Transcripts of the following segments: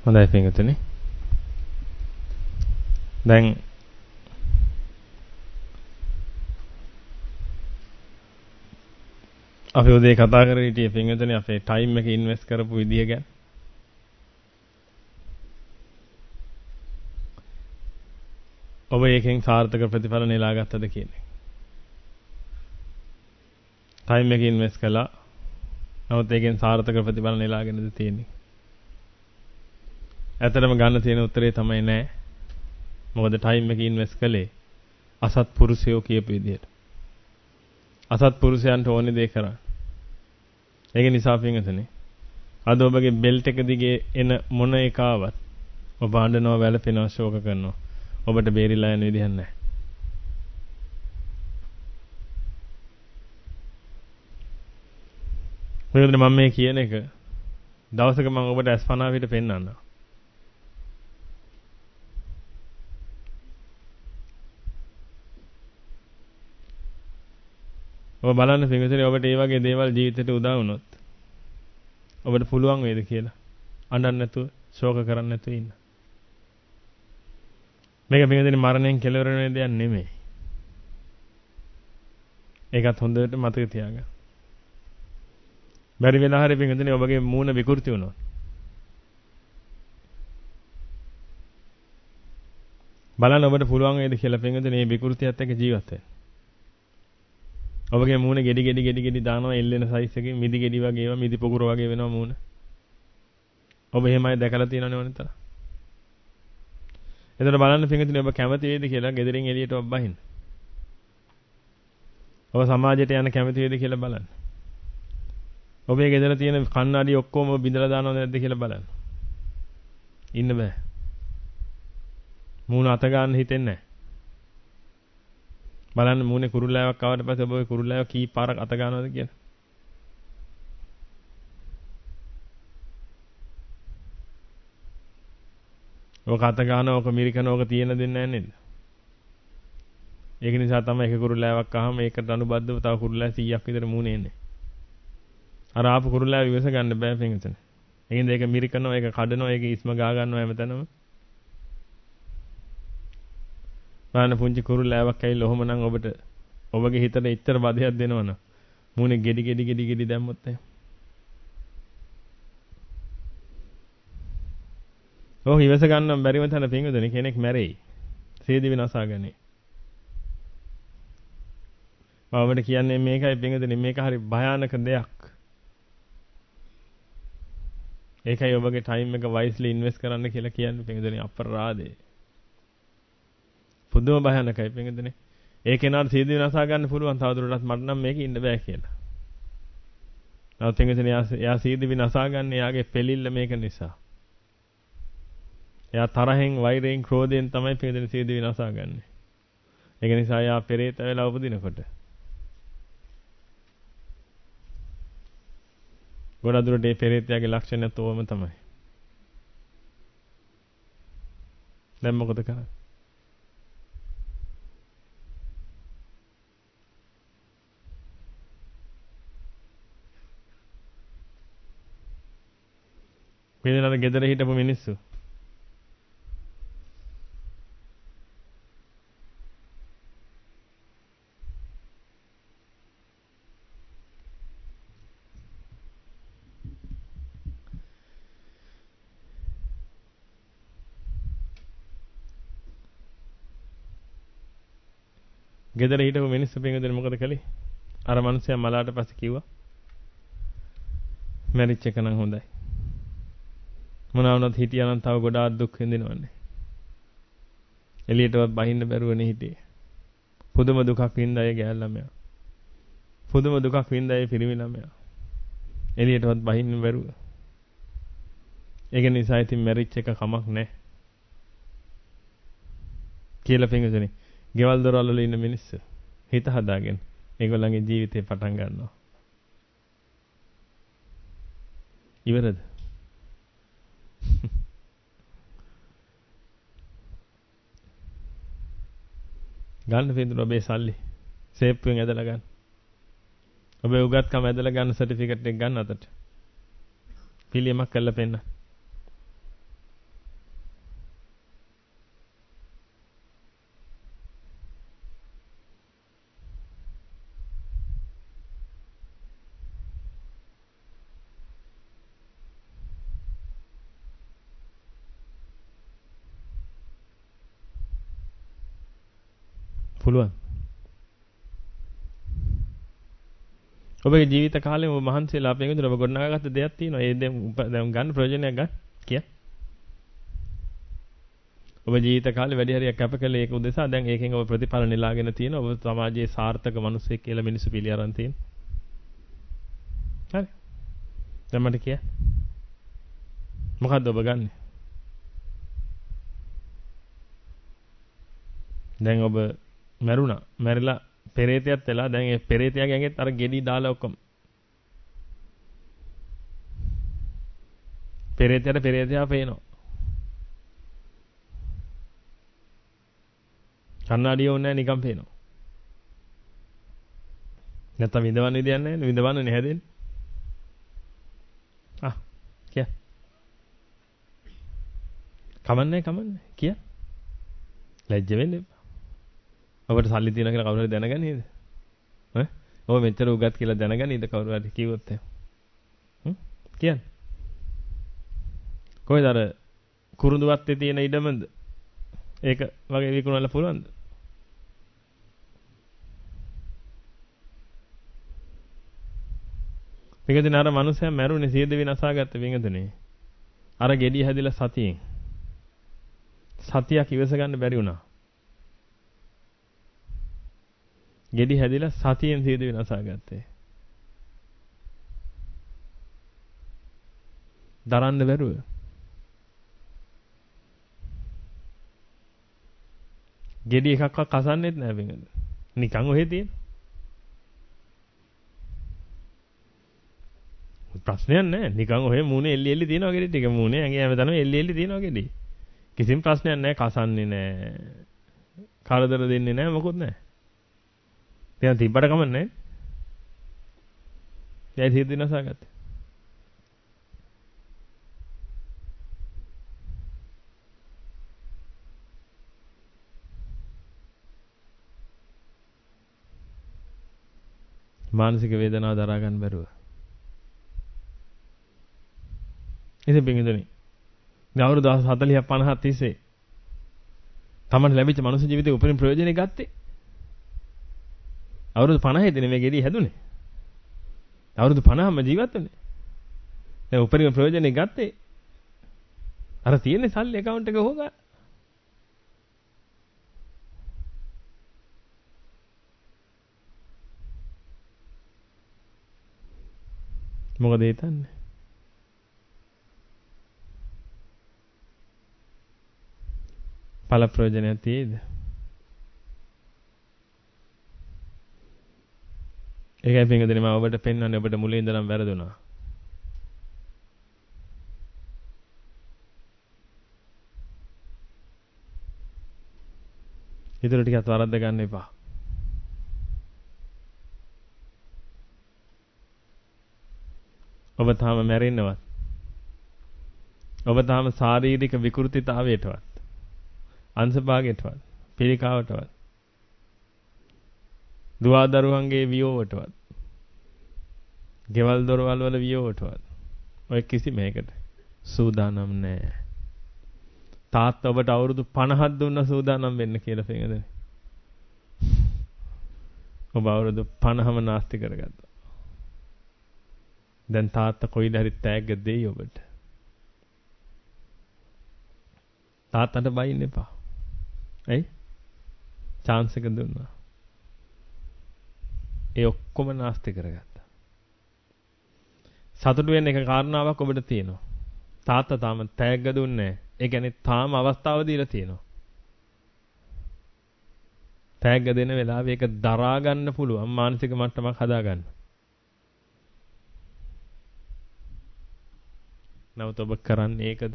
හොඳයි පින්වතුනි. දැන් අපි උදේ කතා කරේ හිටියේ පින්වතුනි අපේ ටයිම් එක ඉන්වෙස්ට් කරපු විදිය ගැන. ඔබ එකෙන් සාර්ථක ප්‍රතිඵල නෙලා ගත්තද කියන්නේ. ටයිම් එක ඉන්වෙස්ට් කළා. නමුත් ඒකෙන් සාර්ථක ප්‍රතිඵල නෙලාගෙනද තියෙන්නේ. ඇත්තටම ගන්න තියෙන උත්තරේ තමයි නෑ. මොකද ටයිම් එක ඉන්වෙස්ට් කළේ අසත්පුරුෂයෝ කියපු විදියට. අසත්පුරුෂයන්ට ඕනේ දේ කරා. ඒක නිසා පින්වතුනි අද ඔබගේ බෙල්ට් එක දිගේ එන මොන එකාවත් ඔබ අඬනවා වැළපෙනවා ශෝක කරනවා. ඔබට බේරිලා යන විදිහක් නැහැ. මොකද මම මේ කියන එක දවසක මම ඔබට අස්පනා පිට පෙන්නන්නම්. ඔබ බලන්න පින්වතුනි ඔබට මේ වගේ දේවල් ජීවිතේට උදා වුණොත් ඔබට පුළුවන් වේද කියලා අඬන්න නැතුව ශෝක කරන්න නැතුව ඉන්න. මේක පින්වතුනි මරණයෙන් කෙලවර වෙන දෙයක් නෙමෙයි. ඒකත් හොඳට මතක තියාගන්න. බැරි වෙලා හරි පින්වතුනි ඔබගේ මූණ විකෘති වුණොත් බලන්න ඔබට පුළුවන් වේද කියලා පින්වතුනි මේ විකෘතියත් එක්ක ජීවත් වෙන්න. ඔබගේ මූණ ගෙඩි දානවා එල්ලෙන සයිස් එකේ මිදි ගෙඩි වගේ ඒවා මිදි පොකුර වගේ වෙනවා මූණ. ඔබ එහෙමයි දැකලා තියෙනවනේ ඕනිතර. එතකොට බලන්න පින්වතුනි ඔබ කැමති වේද කියලා ගෙදරින් එළියට ඔබ බහින්න. ඔබ සමාජයට යන කැමති වේද කියලා බලන්න. ඔබේ ගෙදර තියෙන කණ්ණාඩි ඔක්කොම බිඳලා දානවද නැද්ද කියලා බලන්න. ඉන්න බෑ. මූණ අත ගන්න හිතෙන්නේ නැහැ. බලන්න මූණේ කුරුල්ලාවක් ආවට පස්සේ ඔබ ඔය කුරුල්ලාව කී පාරක් අත ගන්නවද කියලා. ඔක අත ගන්න ඕක මිරිකන ඕක තියෙන දෙන්නේ නැහැ නේද? ඒක නිසා තමයි එක කුරුල්ලාවක් ආවම ඒකට අනුබද්ධව තව කුරුල්ලා 100ක් විතර මූණේ එන්නේ. අර ආපු කුරුල්ලාව ඉවස ගන්න බෑ පින්වතුනි. ඒකින්ද ඒක මිරිකනවා ඒක කඩනවා ඒක ඉස්ම ගා ගන්නවා හැමතැනම. බලන්න පුංචි කුරුල්ලාවක් ඇවිල්ලා ඔහොමනම් ඔබට ඔබගේ හිතට ඉතර බදයක් දෙනවනම් මූණේ ගෙඩි දැම්මොත් එහෙම. ඔහොම ඉවස ගන්නම් බැරිම තැන පින්වතුනි කෙනෙක් මැරෙයි. සීදි විනාශාගන්නේ. මම ඔබට කියන්නේ මේකයි පින්වතුනි මේක හරි භයානක දෙයක්. ඒකයි ඔබගේ ටයිම් එක වයිස්ලි ඉන්වෙස්ට් කරන්න කියලා කියන්නේ පින්වතුනි අපරාධේ. පුදුම භයානකයි පින්වතුනි. ඒ කෙනාට සීදි විනාශා ගන්න පුළුවන් තවදුරටත් මට නම් මේකේ ඉන්න බෑ කියලා. නමුත් පින්වතුනි එයා සීදි විනාශා ගන්න එයාගේ පෙලිල්ල මේක නිසා. එයා තරහෙන් වෛරයෙන් ක්‍රෝධයෙන් තමයි පින්වතුනි සීදි විනාශා ගන්න. ඒක නිසා එයා පෙරේත වෙලා උපදිනකොට ගොඩක් දුරට මේ පෙරේතයාගේ ලක්ෂණයත් ඕවම තමයි. දැන් මොකද කරන්නේ? වේදනාව ගෙදර හිටපු මිනිස්සු ගෙදර හිටපු මිනිස්සු පින්වතුනි මොකද කළේ? අර මිනිස්සයා මලාට පස්සේ කිව්වා මැරිච් එක නම් හොඳයි. මොනවා වුණත් හිටියානම් තව ගොඩාක් දුක් විඳිනවන්නේ. එළියටවත් බහින්න බැරුවනේ හිටියේ. පුදුම දුකක් වින්දා ඒ ගෑල් ළමයා. පුදුම දුකක් වින්දා ඒ පිරිමි ළමයා. එළියටවත් බහින්න බැරුව. ඒක නිසා ඉතින් මැරිච් එක කමක් නැහැ. කියලා පින්වතුනි ගෙවල් දොරවල් වල ඉන්න මිනිස්සු හිත හදාගෙන ඒගොල්ලන්ගේ ජීවිතේ පටන් ගන්නවා. ඉවරද? ගන්න පින්දුන ඔබේ සල්ලි සේප්පුවෙන් ඇදලා ගන්න. ඔබේ උගත්කම ඇදලා ගන්න සර්ටිෆිකට් එක ගන්න අතට. පිළියමක් කරලා පෙන්නන්න. පුළුවන්. ඔබගේ ජීවිත කාලෙම ඔබ මහන්සියලා අපේ විදිහට ඔබ ගොඩනගාගත්ත දෙයක් තියෙනවා. ඒ දැන් ගන්න ප්‍රයෝජනයක් ගන්න කිය. ඔබ ජීවිත කාලේ වැඩි හරියක් කැප කළේ ඒක උදෙසා දැන් ඒකෙන් ඔබ ප්‍රතිඵල නෙලාගෙන තියෙනවා. ඔබ සමාජයේ සාර්ථක මිනිසෙක් කියලා මිනිස්සු පිළි අරන් තියෙනවා. හරි. දැන් මට කිය. මොකද්ද ඔබ ගන්නෙ? දැන් ඔබ මැරුණා. මැරිලා පෙරේතයක් වෙලා දැන් ඒ පෙරේතයාගේ ඇඟෙත් අර ගෙඩි දාලා ඔක්කොම. පෙරේතයා පේනවා. කන්නඩිය ඕනේ නිකන් පේනවා. නැත්තම් විඳවන්න විදියක් නැහැ. විඳවන්නනේ හැදෙන්නේ. කිය. කමන්නේ කිය. ලැජ්ජ වෙන්න එපා. ඔබට සල්ලි තියෙනවා කියලා කවුරු හරි දැනගන්නේද? ඈ? ඔබ මෙච්චර උගත් කියලා දැනගන්නේද කවුරු හරි කිව්වොත් එහෙම? කියන්න. කොහෙද අර කුරුඳුවත්තේ තියෙන ඉඩමද? ඒක වගේ විකුණන්න පුළුවන්ද? පිටුදින අර මනුස්සයා මැරුණේ සිය දෙවි නසාගත්ත පිටුදිනේ. අර ගෙඩිය හැදිලා සතියෙන්. සතියක් ඉවස ගන්න බැරි වුණා. ගෙඩි හැදිලා සතියෙන් සිය දෙවි නසාගත්තේ. දරන්න බැරුව. ගෙඩි එකක්වත් කසන්නෙත් නෑ පිටුදින. නිකන් ඔහෙ තියෙන. ප්‍රශ්නයක් නැහැ. නිකන් ඔහෙ මූණේ එල්ලි තියෙනවා ගෙඩි ටික. මූණේ ඇඟේ හැමතැනම එල්ලි තියෙනවා ගෙඩි. කිසිම ප්‍රශ්නයක් නැහැ. කසන්නේ නැහැ. කරදර දෙන්නේ නැහැ. මොකුත් නැහැ. දැන් තිබ්බට කමක් නැහැ. දැන් සිය දිනසාගත්තා. මානසික වේදනාව දරා ගන්න බැරුව. ඉතින් බින්දුනේ. දැන් අවුරුදු 40 50 තිස්සේ තමන්ට ලැබිච්ච මනුස්ස ජීවිතේ උපරිම ප්‍රයෝජනෙ ගත්තේ. අවුරුදු 50 දී නෙමෙයි ගෙඩි හැදුනේ. අවුරුදු 50ම ජීවත් වුනේ. දැන් උපරිම ප්‍රයෝජනෙ ගත්තේ. අර තියෙන සල්ලි account එක හොගා. මොකද හිතන්නේ? පළ ප්‍රයෝජනයක් තියෙයිද? ඒකයි පින්වදිනේ මම ඔබට පෙන්වන්නේ ඔබට මුලින් ඉඳලම වැරදුනා. ඊටර ටිකක් වරද්ද ගන්න එපා. ඔබ තාම මැරෙන්නවත්. ඔබ තාම ශාරීරික විකෘතිතාවයටවත් අංශභාගයටවත් පිළිකාවටවත් දුවදරුවන්ගේ වියෝවටවත් ගෙවල් දොරවල් වල වියෝවටවත් ඔය කිසි මේකට සූදානම් නැහැ. තාත්තා ඔබට අවුරුදු 50ක් දුන්න සූදානම් වෙන්න කියලා පෙන්නදනේ. ඔබ අවුරුදු 50ම නාස්ති කරගත්තා. දැන් තාත්තා කොයිද හරි තෑග්ග දෙයි ඔබට. තාත්තට බයින්න එපා. ඇයි? chance එක දුන්නා. ඒ ඔක්කොම නාස්ති කරගත්තා. සතුටු වෙන්න එක කාරණාවක් ඔබට තියෙනවා. තාත්තා තාම තෑග්ග දුන්නේ නැහැ. ඒ කියන්නේ තාම අවස්ථාව දීලා තියෙනවා. තෑග්ග දෙන වෙලාවේ ඒක දරා ගන්න පුළුවන් මානසික මට්ටමක් හදා ගන්න. නමුත් ඔබ කරන්නේ ඒකද?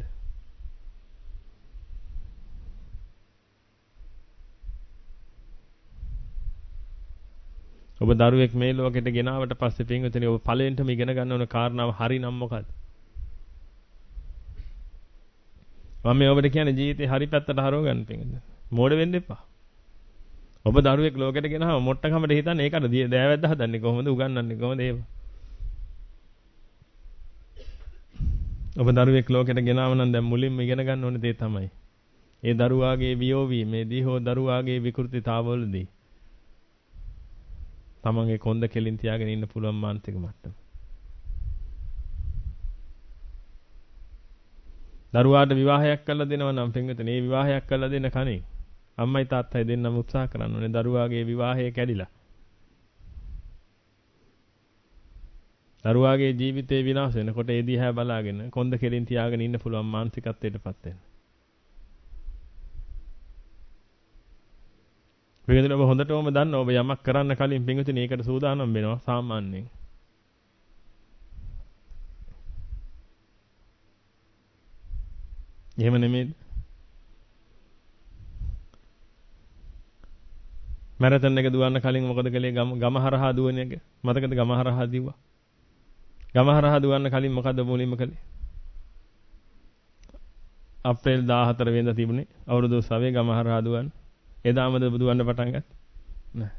ඔබ දරුවෙක් මේ ලෝකෙට ගෙනාවට පස්සේ පින්විතනේ ඔබ පළවෙනිටම ඉගෙන ගන්න ඕන කාරණාව හරි නම් මොකක්ද? මම මේ ඔබට කියන්නේ ජීවිතේ හරි පැත්තට හරව ගන්න පින්විතනේ. මෝඩ වෙන්න එපා. ඔබ දරුවෙක් ලෝකෙට ගෙනාව මොට්ටකමට හිතන්නේ ඒකට දෑවැද්ද හදන්නේ කොහොමද උගන්වන්නේ කොහොමද ඒව? ඔබ දරුවෙක් ලෝකෙට ගෙනාව නම් දැන් මුලින්ම ඉගෙන ගන්න ඕනේ දේ තමයි. ඒ දරුවාගේ වියෝවීමේදී හෝ දරුවාගේ විකෘතිතාවවලදී තමන්ගේ කොන්ද කෙලින් තියාගෙන ඉන්න පුළුවන් මානසික මට්ටම. දරුවාට විවාහයක් කරලා දෙනවා නම් පින්විතනේ මේ විවාහයක් කරලා දෙන්න කණේ අම්මයි තාත්තයි දෙන්නම උත්සාහ කරන්න ඕනේ දරුවාගේ විවාහය කැඩිලා. දරුවාගේ ජීවිතේ විනාශ වෙනකොට ඒ දිහා බලාගෙන කොන්ද කෙලින් තියාගෙන ඉන්න පුළුවන් මානසිකත්වයටපත් වෙන්න. පින්විතනේ ඔබ හොඳටම දන්නවා ඔබ යමක් කරන්න කලින් පින්විතනේ ඒකට සූදානම් වෙනවා සාමාන්‍යයෙන්. එහෙම නෙමෙයිද? මැරතන් එක දුවන්න කලින් මොකද කළේ? ගම හරහා දුවන එක. මතකද ගම හරහා දිව්වා? ගම හරහා දුවන්න කලින් මොකද මුලින්ම කළේ? අප්‍රේල් 14 වෙනිදා තිබුණේ අවුරුදු 9 ගම හරහා දුවන්න. එදාමද දුවන්න පටන් ගත්තේ? නෑ.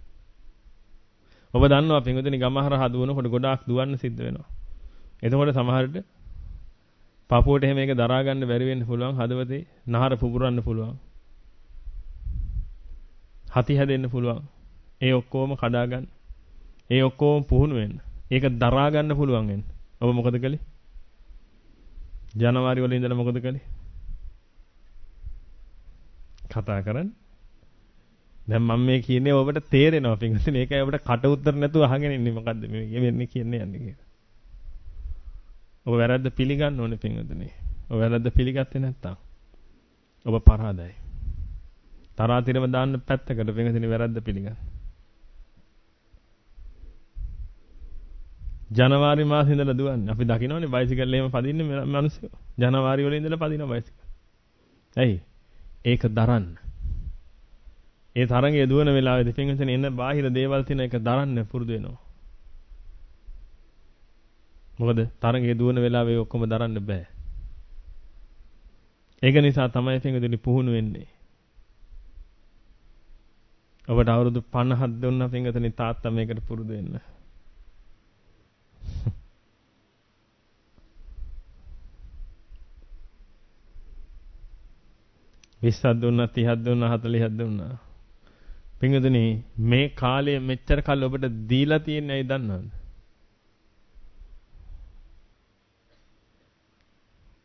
ඔබ දන්නවා පින්වතුනි ගම හරහා දුවනකොට ගොඩාක් දුවන්න සිද්ධ වෙනවා. එතකොට සමහරට පපුවට එහෙම එක දරා ගන්න බැරි වෙන්න පුළුවන් හදවතේ නහර පුපුරන්න පුළුවන්. හති හැදෙන්න පුළුවන්. ඒ ඔක්කොම කඩා ගන්න. ඒ ඔක්කොම පුහුණු වෙන්න. ඒක දරා ගන්න පුළුවන් වෙන්න. ඔබ මොකද කළේ? ජනවාරි වල ඉඳලා මොකද කළේ? කතා කරන්නේ. දැන් මම මේ කියන්නේ ඔබට තේරෙනවා පින්වතුනි. මේකයි ඔබට කට උත්තර නැතුව අහගෙන ඉන්නේ මොකද්ද මේ වෙන්නේ කියන්නේ යන්නේ කියලා. ඔබ වැරද්ද පිළිගන්න ඕනේ පින්වතුනි. ඔබ වැරද්ද පිළිගත්තේ නැත්තම් ඔබ පරාදයි. තරාතිරම දාන්න පැත්තකට පින්වතුනි වැරද්ද පිළිගන්න. ජනවාරි මාසේ ඉඳලා දුවන්නේ. අපි දකින්නෝනේ බයිසිකල් එහෙම පදින්නේ මිනිස්සු. ජනවාරි වල ඉඳලා පදිනවා බයිසිකල්. ඇයි? ඒක දරන්න. ඒ තරංගය දුවන වෙලාවේදී පින්වතුනි එන බාහිර දේවල් තියෙන එක දරන්න පුරුදු වෙනවා. මොකද තරංගයේ දුවන වෙලාවේ ඔක්කොම දරන්න බෑ. ඒක නිසා තමයි පින්වතුනි පුහුණු වෙන්නේ. ඔබට අවුරුදු 50ක් දුන්නා පින්වතුනි තාත්තා මේකට පුරුදු වෙන්න. 20ක් දුන්නා 30ක් දුන්නා 40ක් දුන්නා. පින්වතුනි මේ කාලය මෙච්චර කල් ඔබට දීලා තියෙන්නේ ඇයි දන්නවද?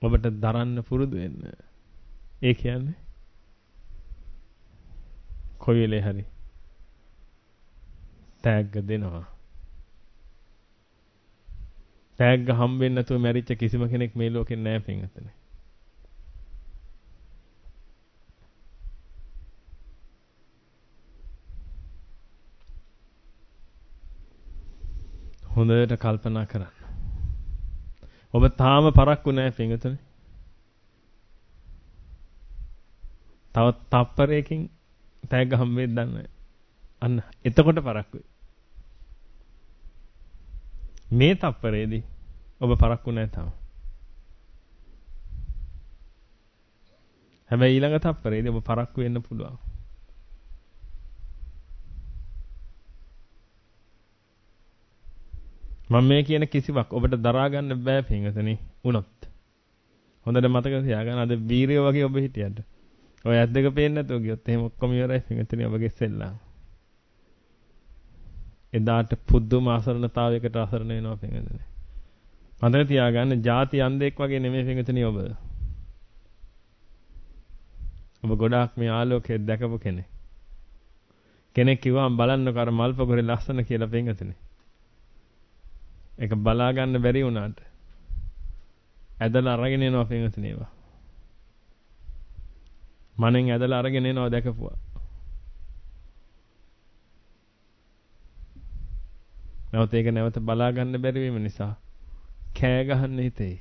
ඔබට දරන්න පුරුදු වෙන්න. ඒ කියන්නේ කොයි වෙලේ හරි ටැග් දෙනවා. ටැග් හම්බෙන්නේ නැතුව මැරිච්ච කිසිම කෙනෙක් මේ ලෝකේ නැහැ පින්වතුනි. හොඳට කල්පනා කරන්න. ඔබ තාම පරක්කු නැහැ පින්වතුනි. තව තප්පරයකින් ටැග් හම්බෙද්ද දන්නේ. අන්න එතකොට පරක්කුයි. මේ තප්පරේදී ඔබ පරක්කු නැහැ තාම. හැබැයි ඊළඟ තප්පරේදී ඔබ පරක්කු වෙන්න පුළුවන්. මම මේ කියන කිසිවක් ඔබට දරා ගන්න බෑ පින්වතුනි වුණොත්. හොඳට මතක තියාගන්න අද වීරයෝ වගේ ඔබ හිටියද. ඔය ඇස් දෙක පේන්නේ නැතුව ගියොත් එහෙම ඔක්කොම ඉවරයි පින්වතුනි ඔබගේ සෙල්ලම්. එදාට පුදුම අසරණතාවයකට අසරණ වෙනවා පින්වතුනි. මතක තියාගන්න ಜಾති අන්ධෙක් වගේ නෙමෙයි පින්වතුනි ඔබ. ඔබ ගොඩාක් මේ ආලෝකය දැකපු කෙනෙක්. කෙනෙක් කිව්වම බලන්නකො අර මල්පොකුරේ ලස්සන කියලා පින්වතුනි. ඒක බලා ගන්න බැරි වුණාට ඇදලා අරගෙන එනවා පින්වතුනි ඒවා. මනෙන් ඇදලා අරගෙන එනවා දැකපුවා. නැවත ඒක නැවත බලා ගන්න බැරි වීම නිසා කෑ ගහන්න හිතේ.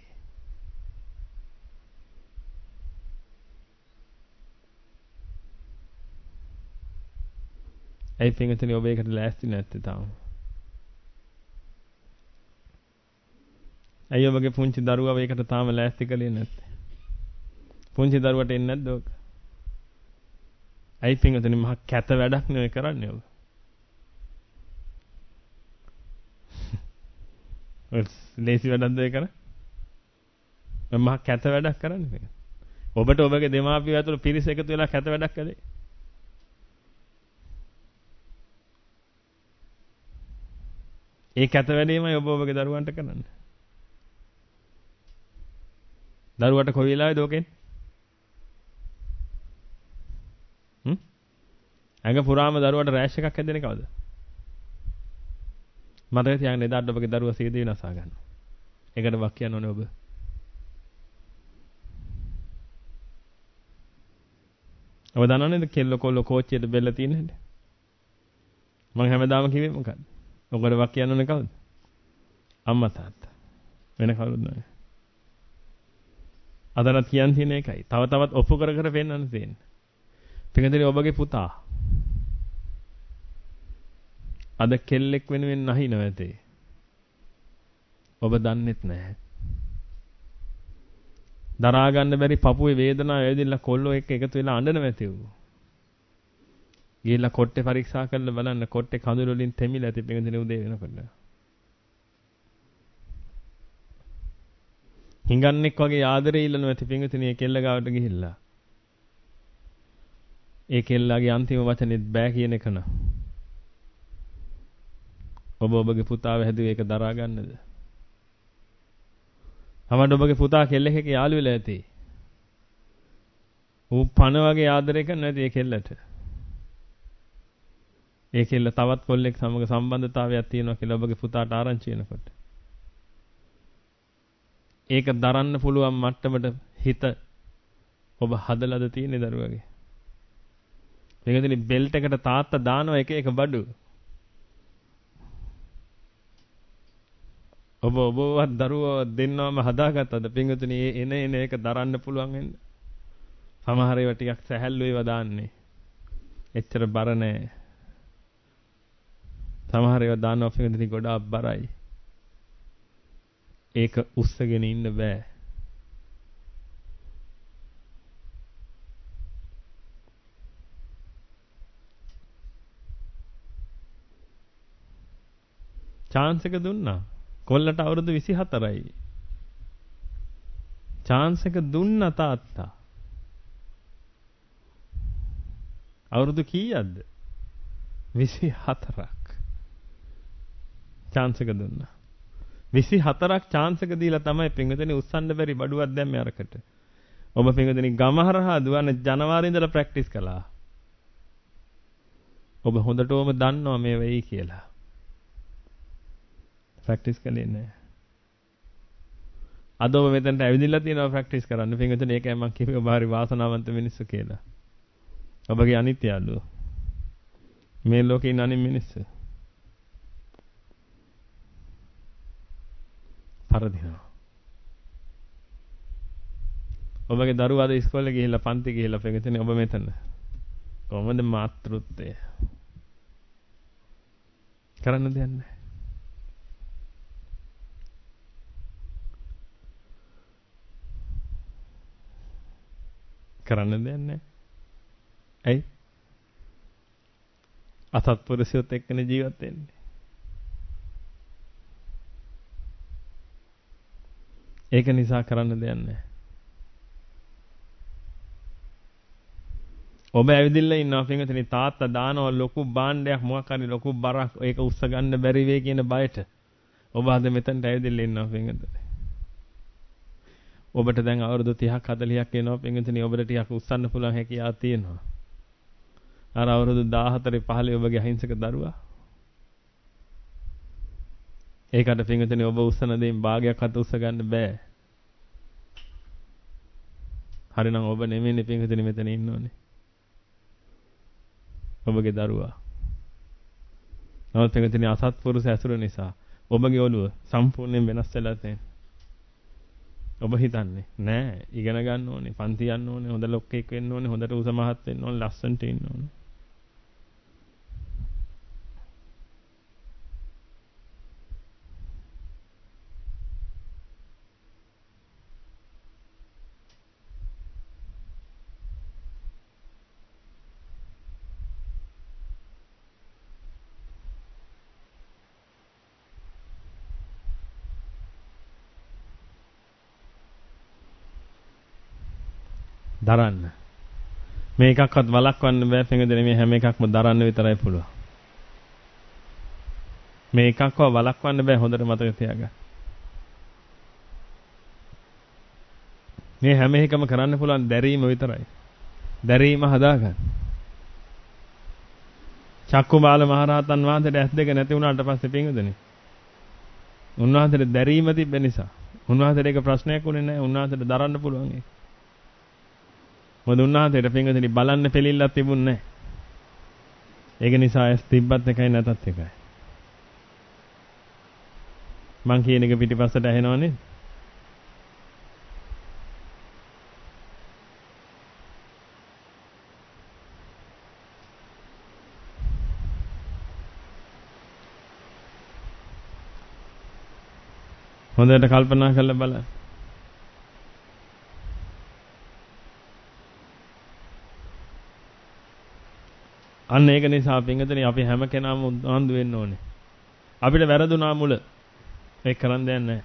ඒ පින්වතුනි ඔබ ඒකට ලෑස්ති නැත්තේ තාම. ඇයි ඔබගේ පුංචි දරුවා මේකට තාම ලෑස්ති කළේ නැත්තේ? පුංචි දරුවට එන්නේ නැද්ද ඔක? ඇයි පින්වතුනි මහා කැත වැඩක් නෙවෙයි කරන්නේ ඔබ. ලේසි වැඩක්ද ඒ කරන්නේ? මහා කැත වැඩක් කරන්නේ. ඔබට ඔබගේ දෙමාපියෝ ඇතුළු පිරිස එකතු වෙලා කැත වැඩක් කළේ. ඒ කැත වැඩේමයි ඔබ ඔබගේ දරුවන්ට කරන්නේ. දරුවට කොයි වෙලාවෙද ඕකෙන්? ඇඟ පුරාම දරුවට රෑෂ් එකක් හැදෙන්නේ කවද? මතක තියාගන්න එදාට ඔබගේ දරුවා සීදී විනාසා ගන්නවා. ඒකට වක් කියන්න ඕනේ ඔබ. ඔබ දන්නවද කෙල්ල කොල්ල කෝච්චියට බෙල්ල තියෙන හැටි? මම හැමදාම කිව්වේ මොකද්ද? ඔකට වක් කියන්න ඕනේ කවුද? අම්මා තාත්තා. වෙන කවුරුත් නෑ. අදටත් කියන් තියෙන එකයි. තව තවත් ඔප්පු කර කර පෙන්නන්න තියෙන්නේ. පිටකදී ඔබගේ පුතා අද කෙල්ලෙක් වෙනුවෙන් නැහිනව ඇතේ. ඔබ දන්නෙත් නැහැ. දරා ගන්න බැරි පපුවේ වේදනාව ඇවිදilla කොල්ලෝ එක්ක එකතු වෙලා අඬනවා ඇති ඌ. ගිහලා කොට්ටේ පරීක්ෂා කරලා බලන්න කොට්ටේ කඳුළු වලින් තෙමිලා ඇති පිටකදී උදේ වෙනකොට. හිඟන්නෙක් වගේ ආදරේ ඉල්ලනවා ඇති පිටකදී කෙල්ල ගාවට ගිහිල්ලා. ඒ කෙල්ලාගේ අන්තිම වචනේත් බෑ කියන එක න ะ. ඔබ ඔබගේ පුතාව හැදුවේ ඒක දරා ගන්නද? අපිට ඔබගේ පුතා කෙල්ලෙක් එක්ක යාළු වෙලා ඇති. ඌ පණ වගේ ආදරය කරන නැති ඒ කෙල්ලට. ඒ කෙල්ල තවත් කොල්ලෙක් සමග සම්බන්ධතාවයක් තියෙනවා කියලා ඔබගේ පුතාට ආරංචි වෙනකොට. ඒක දරන්න පුළුවන් මට්ටමට හිත ඔබ හදලාද තියෙන්නේ දරුවගේ? මේකෙදි බෙල්ට් එකට තාත්තා දානවා එක එක බඩු. ඔබවත් දරුවව දෙන්නවම හදාගත්තද පින්වතුනි එන එක දරන්න පුළුවන් වෙන්න. සමහර ඒවා ටිකක් සැහැල්ලු ඒවා දාන්නේ. එච්චර බර නෑ. සමහර ඒවා දානවා පින්වතුනි ගොඩාක් බරයි. ඒක උස්සගෙන ඉන්න බෑ. chance එක දුන්නා. කොල්ලට අවුරුදු 24යි. chance එක දුන්න තාත්තා. අවුරුදු කීයක්ද? 24ක්. chance එක දුන්නා. 24ක් chance එක දීලා තමයි පින්වතුනි උස්සන්න බැරි බඩුවක් දැම්මේ අරකට. ඔබ පින්වතුනි ගමහරහා දුවන ජනවාරි ඉඳලා ප්‍රැක්ටිස් කළා. ඔබ හොඳටම දන්නවා මේ වෙයි කියලා. ප්‍රැක්ටිස් කළේ නැහැ. අද ඔබ මෙතනට ඇවිදilla තියෙනවා ප්‍රැක්ටිස් කරන්න. පින්වතුනි ඒකයි මම කිව්වේ ඔබ හරි වාසනාවන්ත මිනිස්සු කියලා. ඔබගේ අනිත් යාළුවෝ. මේ ලෝකේ ඉන්න අනිත් මිනිස්සු. පරදිනවා. ඔබගේ දරුවා අද ඉස්කෝලේ ගිහිල්ලා පන්ති ගිහිල්ලා පින්වතුනි ඔබ මෙතන. කොහොමද මාතෘත්වය? කරන්න දෙයක් නැහැ. කරන්න දෙයක් නැහැ. ඇයි? අසත්පුරුෂයොත් එක්කනේ ජීවත් වෙන්නේ. ඒක නිසා කරන්න දෙයක් නැහැ. ඔබ ඇවිදින්න ඉන්නවා පින්වතුනි තාත්තා දානවා ලොකු භාණ්ඩයක් මොකක් හරි ලොකු බරක් ඒක උස්ස ගන්න බැරි වෙයි කියන බයට. ඔබ අද මෙතනට ඇවිදින්න ඉන්නවා පින්වතුනි. ඔබට දැන් අවුරුදු 30ක් 40ක් එනවා පින්වතුනි ඔබට ටිකක් උස්සන්න පුළුවන් හැකියාවක් තියෙනවා. අර අවුරුදු 14 15 ඔබගේ අහිංසක දරුවා. ඒකට පින්වතුනි ඔබ උස්සන දෙයින් භාගයක්වත් උස්ස ගන්න බෑ. හරිනම් ඔබ නෙමෙයිනේ පින්වතුනි මෙතන ඉන්න ඕනේ. ඔබගේ දරුවා. නමුත් පින්වතුනි අසත්පුරුෂ ඇසුර නිසා ඔබගේ ඔළුව සම්පූර්ණයෙන් වෙනස් වෙලා තියෙනවා. ඔබ හිතන්නේ නෑ ඉගෙන ගන්න ඕනේ, පන්ති යන්න ඕනේ, හොඳ ලොක්කෙක් වෙන්න ඕනේ, හොඳට උස මහත් වෙන්න ඕනේ, ලස්සනට ඉන්න ඕනේ. දරන්න. මේකක්වත් වළක්වන්න බෑ පින්වතුනි මේ හැම එකක්ම දරන්න විතරයි පුළුවන්. මේ එකක්ව වළක්වන්න බෑ හොඳට මතක තියාගන්න. මේ හැම එකම කරන්න පුළුවන් දැරීම විතරයි. දැරීම හදාගන්න. චක්කුබාල මහරහතන් වහන්සේට ඇස් දෙක නැති වුණාට පස්සේ පින්වදනේ. උන්වහන්සේට දැරීම තිබෙන නිසා. උන්වහන්සේට ඒක ප්‍රශ්නයක් උනේ නැහැ. උන්වහන්සේට දරන්න පුළුවන් ඒක. මොකද උන්වහන්සේට පින්වදනේ බලන්න පිළිල්ලක් තිබුණේ නැහැ. ඒක නිසා ඇස් තිබ්බත් එකයි නැතත් එකයි. මං කියන එක පිටිපස්සට ඇහෙනවනේ. හොඳට කල්පනා කරලා බලන්න. අන්න ඒක නිසා පින්වතුනි අපි හැම කෙනාම උනන්දු වෙන්න ඕනේ. අපිට වැරදුනා මුල. ඒක කරන්න දෙයක් නැහැ.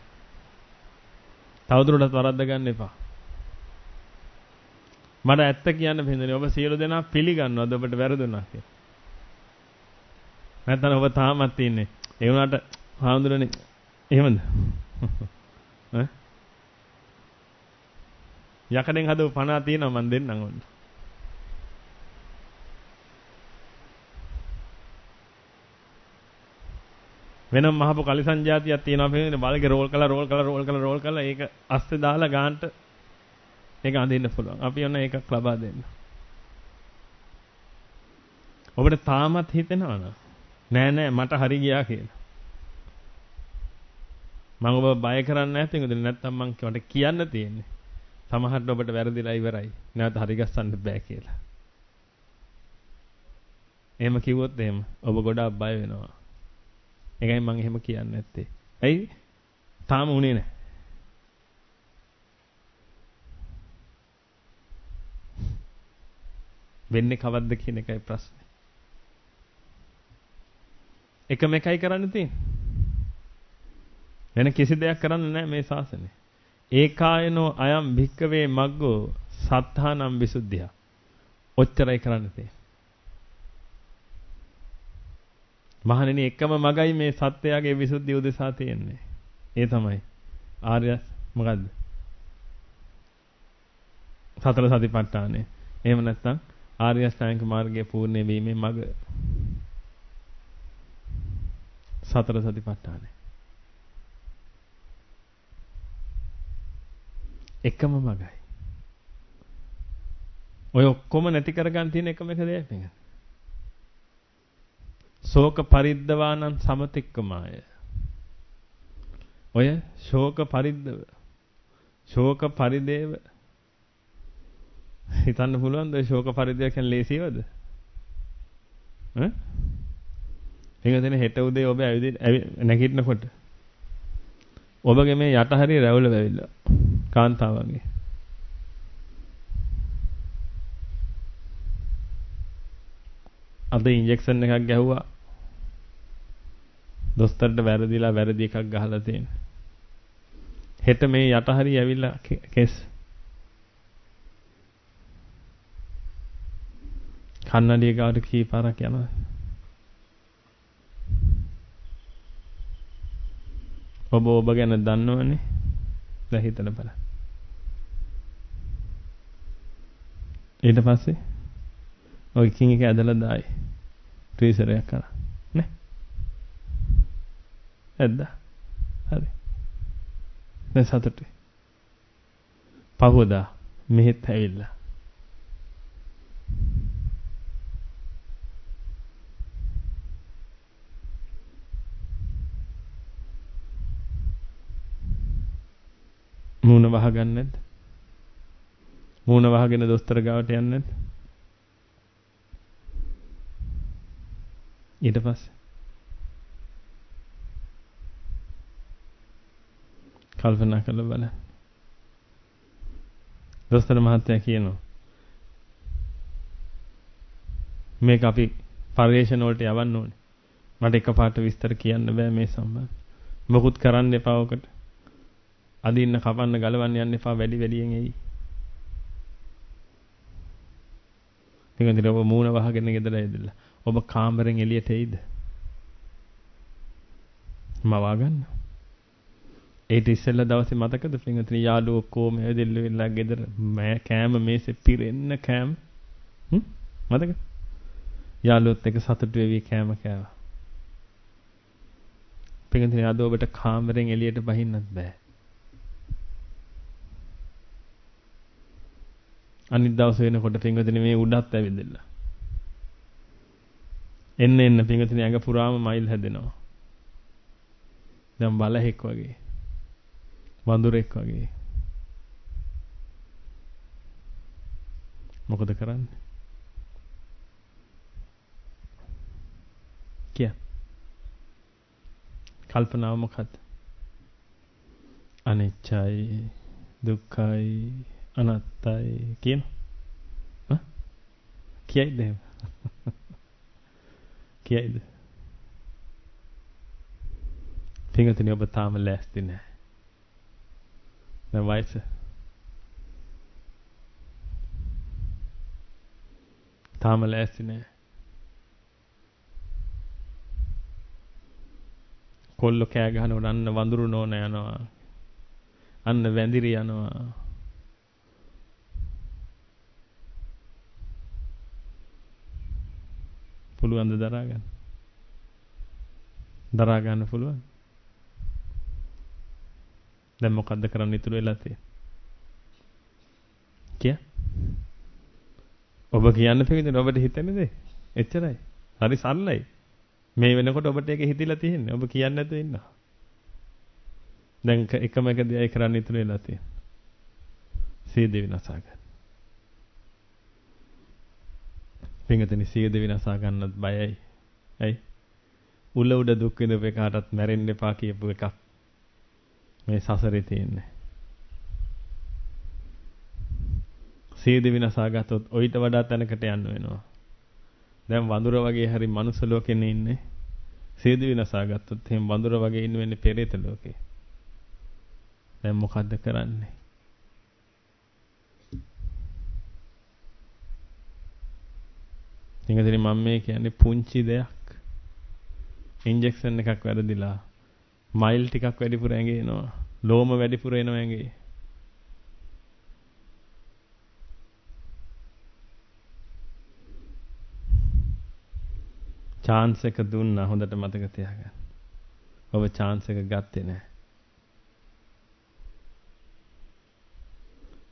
තවදුරටත් වරද්ද ගන්න එපා. මට ඇත්ත කියන්න පින්වතුනි ඔබ සියලු දෙනා පිළිගන්නවද ඔබට වැරදුනා කියලා? නැත්නම් ඔබ තාමත් ඉන්නේ. ඒ වුණාට හාමුදුරනේ එහෙමද? ඈ යකඩෙන් හදපු පණා තියෙනවා මන් දෙන්නම් ඔන්න. වෙනම මහපු කලිසම් જાතියක් තියෙනවා පේන්නේ බල්ගේ රෝල් කරලා ඒක අස්සේ දාලා ගාන්ට ඒක අඳින්න පුළුවන්. අපි ඔන්න ඒකක් ලබා දෙන්න. ඔබට තාමත් හිතෙනවද? නෑ මට හරි ගියා කියලා. මම ඔබ බය කරන්නේ නැහැ පිටුදේ නැත්තම් මං මට කියන්න තියෙන්නේ. සමහරට ඔබට වැරදිලා ඉවරයි. නැවත හරි ගස්සන්න බෑ කියලා. එහෙම කිව්වොත් එහෙම ඔබ ගොඩාක් බය වෙනවා. ඒකයි මම එහෙම කියන්නේ නැත්තේ. ඇයි? තාම උනේ නැහැ. වෙන්නේ කවද්ද කියන එකයි ප්‍රශ්නේ. එකම එකයි කරන්න තියෙන්නේ. වෙන කිසි දෙයක් කරන්න නැහැ මේ ශාසනය. ඒකායනෝ අයම් භික්කවේ මග්ගෝ සත්තානම් විසුද්ධිය. ඔච්චරයි කරන්න තියෙන්නේ. මහණෙනි එකම මගයි මේ සත්‍යයගේ විසුද්ධිය උදෙසා තියෙන්නේ. ඒ තමයි ආර්ය මොකද්ද? සතර සතිපට්ඨානය. එහෙම නැත්නම් ආර්ය අෂ්ටාංගික මාර්ගයේ පූර්ණ වීමේ මග. සතර සතිපට්ඨානය. එකම මගයි. ඔය ඔක්කොම නැති කරගන්න තියෙන එකම එක දෙයක් නේ. ශෝක පරිද්දවානං සමතික්කමාය. ඔය ශෝක පරිද්දව. ශෝක පරිදේව. හිතන්න පුළුවන්ද ඔය ශෝක පරිදේව කියන්නේ ලේසියවද? ඈ? එංගදෙන හෙට උදේ ඔබ නැගිටිනකොට ඔබගේ මේ යට හරිය රැවුල වැවිලා කාන්තාවගේ අද ඉන්ජෙක්ෂන් එකක් ගැහුවා දොස්තරට වැරදිලා වැරදි එකක් ගහලා තියෙන හෙට මේ යට හරිය ඇවිල්ලා කෙස් කන්නඩිය ගාවට කී පාරක් යනවා ඔබ ගැන දන්නවනේ දැන් හිතලා බලන්න ඊට පස්සේ ඔය කිං එක ඇදලා දායි ට්‍රීසර් එකක් කරා නේ ඇද්දා හරි දැන් සතුටුයි පහවදා මෙහෙත් ඇවිල්ලා මූණ වහගන්නේ නැද්ද? මූණ වහගෙන දොස්තර ගාවට යන්නේ නැද්ද? ඊට පස්සේ කල්පනා කරලා බලන්න. දොස්තර මහත්තයා කියනවා මේක අපි පරිශන වලට යවන්න ඕනේ. මට එකපාරට විස්තර කියන්න බෑ මේ සම්බන්ධ. මොකුත් කරන්න එපා ඔකට. අදින්න කපන්න ගලවන්න යන්න එපා වැඩි වැඩියෙන් එයි. ඔබ මූණ වහගෙන ගෙදර ඇවිදලා ඔබ කාමරෙන් එළියට එයිද? මවා ගන්න. ඒට ඉස්සෙල්ලා දවසේ මතකද පින්වතුනි යාළුවෝ කොහොම ඇවිදilla වෙලා ගෙදර කෑම මේසේ පිරෙන්න කෑම මතකද? යාළුවොත් එක සතුටු වෙවි කෑම කෑවා. පින්වතුනි අද ඔබට කාමරෙන් එළියට බහින්නත් බෑ. අනිත් දවස් වෙනකොට පින්වතුනි මේ උඩත් ඇවිදilla. එන්න පින්වතුනි ඇඟ පුරාම මයිල් හැදෙනවා. දැන් බලහෙක් වගේ. වඳුරෙක් වගේ. මොකද කරන්නේ? කිය. කල්පනාව මොකද්ද? අනිච්චයි දුක්ඛයි අනාත්තයි කියන. කියයිද? කියයිද? පින්වතුනි ඔබ තාම ලෑස්ති නැහැ. දැන් වයස තාම ලෑස්ති නැහැ. කොල්ලෝ කෑ ගහනකොට අන්න වඳුරු නෝන යනවා. අන්න වැඳිරි යනවා. පුළුවන්ද දරා ගන්න? දරා ගන්න පුළුවන්? දැන් මොකද්ද කරන්න ඉතුරු වෙලා තියෙන්නේ? කිය. ඔබ කියන්න පිටින් ඔබට හිතෙන්නේ දේ. එච්චරයි. හරි සරලයි. මේ වෙනකොට ඔබට ඒක හිතිලා තියෙන්නේ. ඔබ කියන්නේ නැතුව ඉන්නවා. දැන් එකම එක දෙයයි කරන්න ඉතුරු වෙලා තියෙන්නේ. සීද විනාශා ගන්න. පින්වතුනි සීද විනාශා ගන්නත් බයයි. ඇයි? උල උඩ දුක් විඳපු එකටත් මැරෙන්න එපා කියපු එකක් මේ සසරේ තියෙන්නේ. සීද විනාශා ගත්තොත් ඔయిత වඩා තැනකට යන්න වෙනවා. දැන් වඳුර වගේ හරි මනුස්ස ලෝකෙනේ ඉන්නේ. සීද විනාශා ගත්තොත් එහෙනම් වඳුර වගේ ඉන්න වෙන්නේ පෙරේත ලෝකේ. දැන් මොකද්ද කරන්නේ? ඉතින් මම මේ කියන්නේ පුංචි දෙයක්. ඉන්ජෙක්ෂන් එකක් වැරදිලා මයිල් ටිකක් වැඩිපුර ඇඟේ එනවා. ලෝම වැඩිපුර එනවා ඇඟේ. chance එක දුන්නා හොඳට මතක තියාගන්න. ඔබ chance එක ගත්තේ නැහැ.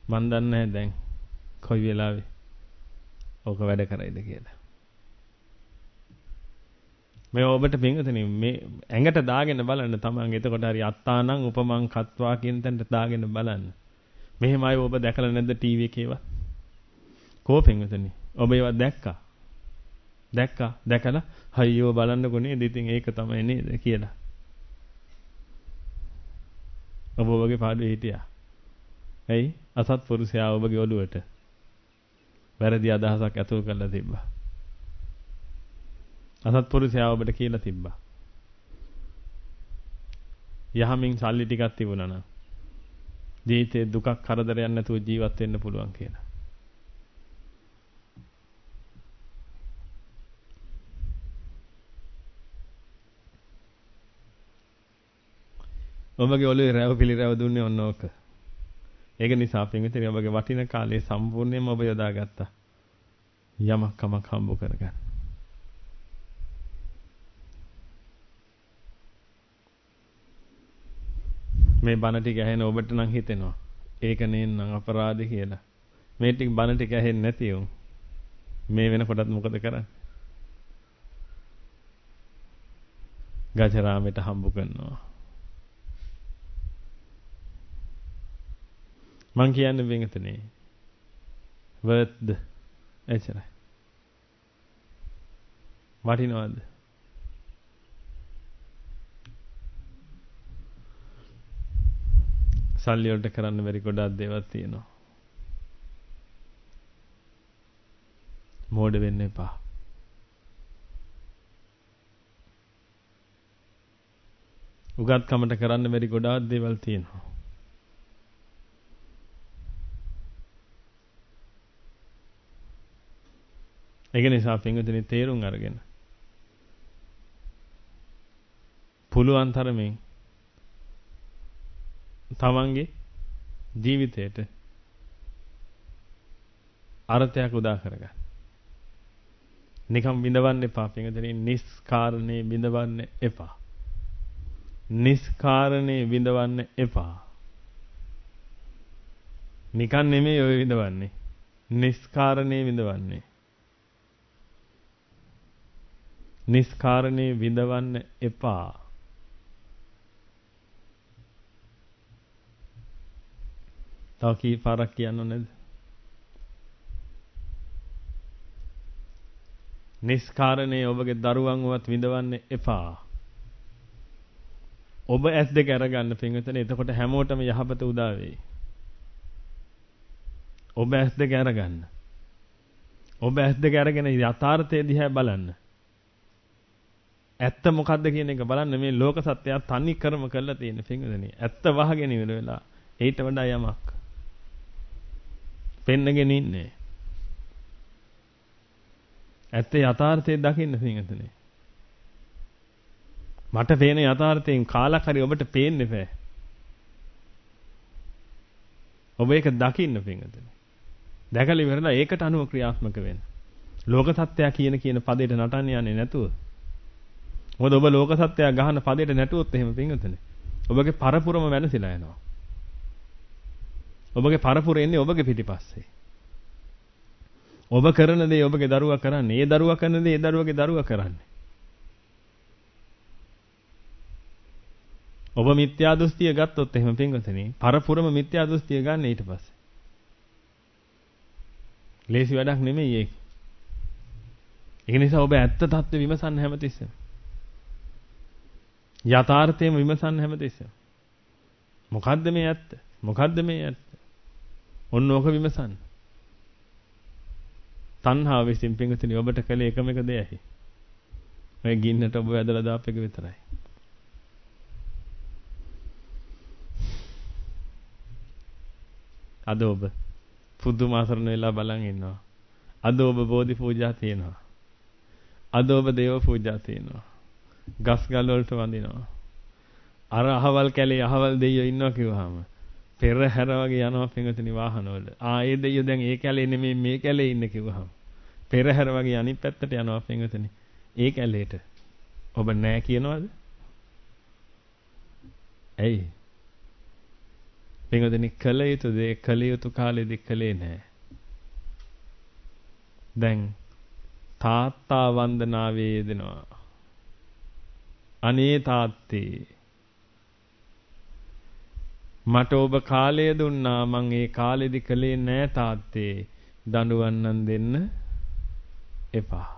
මන් දන්නේ නැහැ දැන් කොයි වෙලාවෙ ඕක වැඩ කරයිද කියලා. මේ ඔබට පින්වතුනි මේ ඇඟට දාගෙන බලන්න තමන් එතකොට හරි අත්තානං උපමං කත්වා කියන තැනට දාගෙන බලන්න. මෙහෙමයි ඔබ දැකලා නැද්ද ටීවී එකේවත්? කෝ පින්වතුනි ඔබ ඒවා දැක්කා? දැකලා අයියෝ බලන්නකො නේද ඉතින් ඒක තමයි නේද කියලා. ඔබ ඔබගේ පාඩුවේ හිටියා. ඇයි? අසත්පුරුෂයා ඔබගේ ඔළුවට වැරදි අදහසක් ඇතුල් කරලා තිබ්බා. අසත්පුරුෂයා ඔබට කියලා තිබ්බා. යහමින් සල්ලි ටිකක් තිබුණා නම් ජීවිතේ දුකක් කරදරයක් නැතුව ජීවත් වෙන්න පුළුවන් කියලා. ඔබගේ ඔළුවේ රැව පිළිරැව දුන්නේ ඔන්න ඕක. ඒක නිසා පින්විතේ ඔබගේ වටින කාලේ සම්පූර්ණයෙන්ම ඔබ යොදාගත්තා. යමක් කමක් හම්බ කරගන්න. මේ බණ ටික ඇහෙන ඔබට නම් හිතෙනවා ඒක නේනම් අපරාධ කියලා. මේ ටික බණ ටික ඇහෙන්නේ නැති උන් මේ වෙනකොටත් මොකද කරන්නේ? ගජරාමෙට හම්බ කරනවා. මං කියන්නේ වෙනතනේ. වර්ත්ද එච්චරයි. වටිනවද? සල්ලි වලට කරන්න බැරි ගොඩක් දේවල් තියෙනවා. මෝඩ වෙන්න එපා. උගත්කමට කරන්න බැරි ගොඩාක් දේවල් තියෙනවා. ඒක නිසා පින්වතුනි තේරුම් අරගෙන පුළුවන් තරමින් තමන්ගේ ජීවිතයට අර්ථයක් උදා කරගන්න. නිකම් විඳවන්න එපා. පින්වතුනි නිස්කාරණේ විඳවන්න එපා. නිස්කාරණේ විඳවන්න එපා. නිකන් නෙමෙයි ඔය විඳවන්නේ. නිස්කාරණේ විඳවන්නේ. නිස්කාරණේ විඳවන්න එපා. තව කී පාරක් කියන්න ඕනේද? නිස්කාරණේ ඔබගේ දරුවන්වත් විඳවන්න එපා. ඔබ ඇස් දෙක අරගන්න පින්විතනේ. එතකොට හැමෝටම යහපත උදා වෙයි. ඔබ ඇස් දෙක අරගන්න. ඔබ ඇස් දෙක අරගෙන යථාර්ථය දිහා බලන්න. ඇත්ත මොකද්ද කියන එක බලන්න. මේ ලෝක සත්‍යය තනි කරම කරලා තියෙන පින්විතනේ. ඇත්ත වහගෙන ඉවර වෙලා ඊට වඩා යමක් පෙන්නගෙන ඉන්නේ. ඇත්ත යථාර්ථය දකින්න පින්විතනේ. මට පේන යථාර්ථයෙන් කාලක් හරි ඔබට පේන්නේ නැහැ. ඔබ ඒක දකින්න පින්විතනේ. දැකලා ඉවරලා ඒකට අනුව ක්‍රියාත්මක වෙන්න. ලෝක සත්‍යය කියන පදයට නටන්න යන්නේ නැතුව. මොකද ඔබ ලෝක සත්‍යය ගහන පදයට නැටුවොත් එහෙම පින්විතනේ. ඔබගේ පරපුරම වෙනසිලා යනවා. ඔබගේ පරපුර එන්නේ ඔබගේ පිටිපස්සේ. ඔබ කරන දේ ඔබගේ දරුවා කරන්නේ. ඒ දරුවා කරන දේ ඒ දරුවගේ දරුවා කරන්නේ. ඔබ මිත්‍යා දෘෂ්ටිය ගත්තොත් එහෙම පින්වතුනි පරපුරම මිත්‍යා දෘෂ්ටිය ගන්න ඊට පස්සේ. ලේසි වැඩක් නෙමෙයි ඒක. ඒ නිසා ඔබ ඇත්ත தත්ත්ව විමසන්න හැමතිස්සෙම. යථාර්ථයම විමසන්න හැමතිස්සෙම. මොකද්ද මේ ඇත්ත? මොකද්ද මේ ඇත්ත? ඔන්න ඕක විමසන්න. තණ්හාව විසින් පින්වතුනි ඔබට කලේ එකම එක දෙයයි. ඔය ගින්නට ඔබ වැදලා දාපු එක විතරයි. අද ඔබ පුදුම ආසරණ වෙලා බලන් ඉන්නවා. අද ඔබ බෝධි පූජා තියෙනවා. අද ඔබ දේව පූජා තියෙනවා. ගස් ගල් වලට වඳිනවා. අර අහවල් කැලේ අහවල් දෙයියෝ ඉන්නවා කිව්වහම පෙරහැර වගේ යනවා පින්වතුනි වාහන වල. ඒ දෙයියෝ දැන් ඒ කැලේ නෙමෙයි මේ කැලේ ඉන්නේ කිව්වහම පෙරහැර වගේ අනිත් පැත්තට යනවා පින්වතුනි. ඒ කැලේට ඔබ නෑ කියනවද? ඇයි? පින්වතුනි කල යුතු දේ කල යුතු කාලෙදි කලේ නෑ. දැන් තාත්තා වන්දනාවේ යෙදෙනවා. අනේ තාත්තේ මට ඔබ කාලය දුන්නා මං ඒ කාලෙදි කලේ නෑ තාත්තේ. දඬුවන්නන් දෙන්න එපා.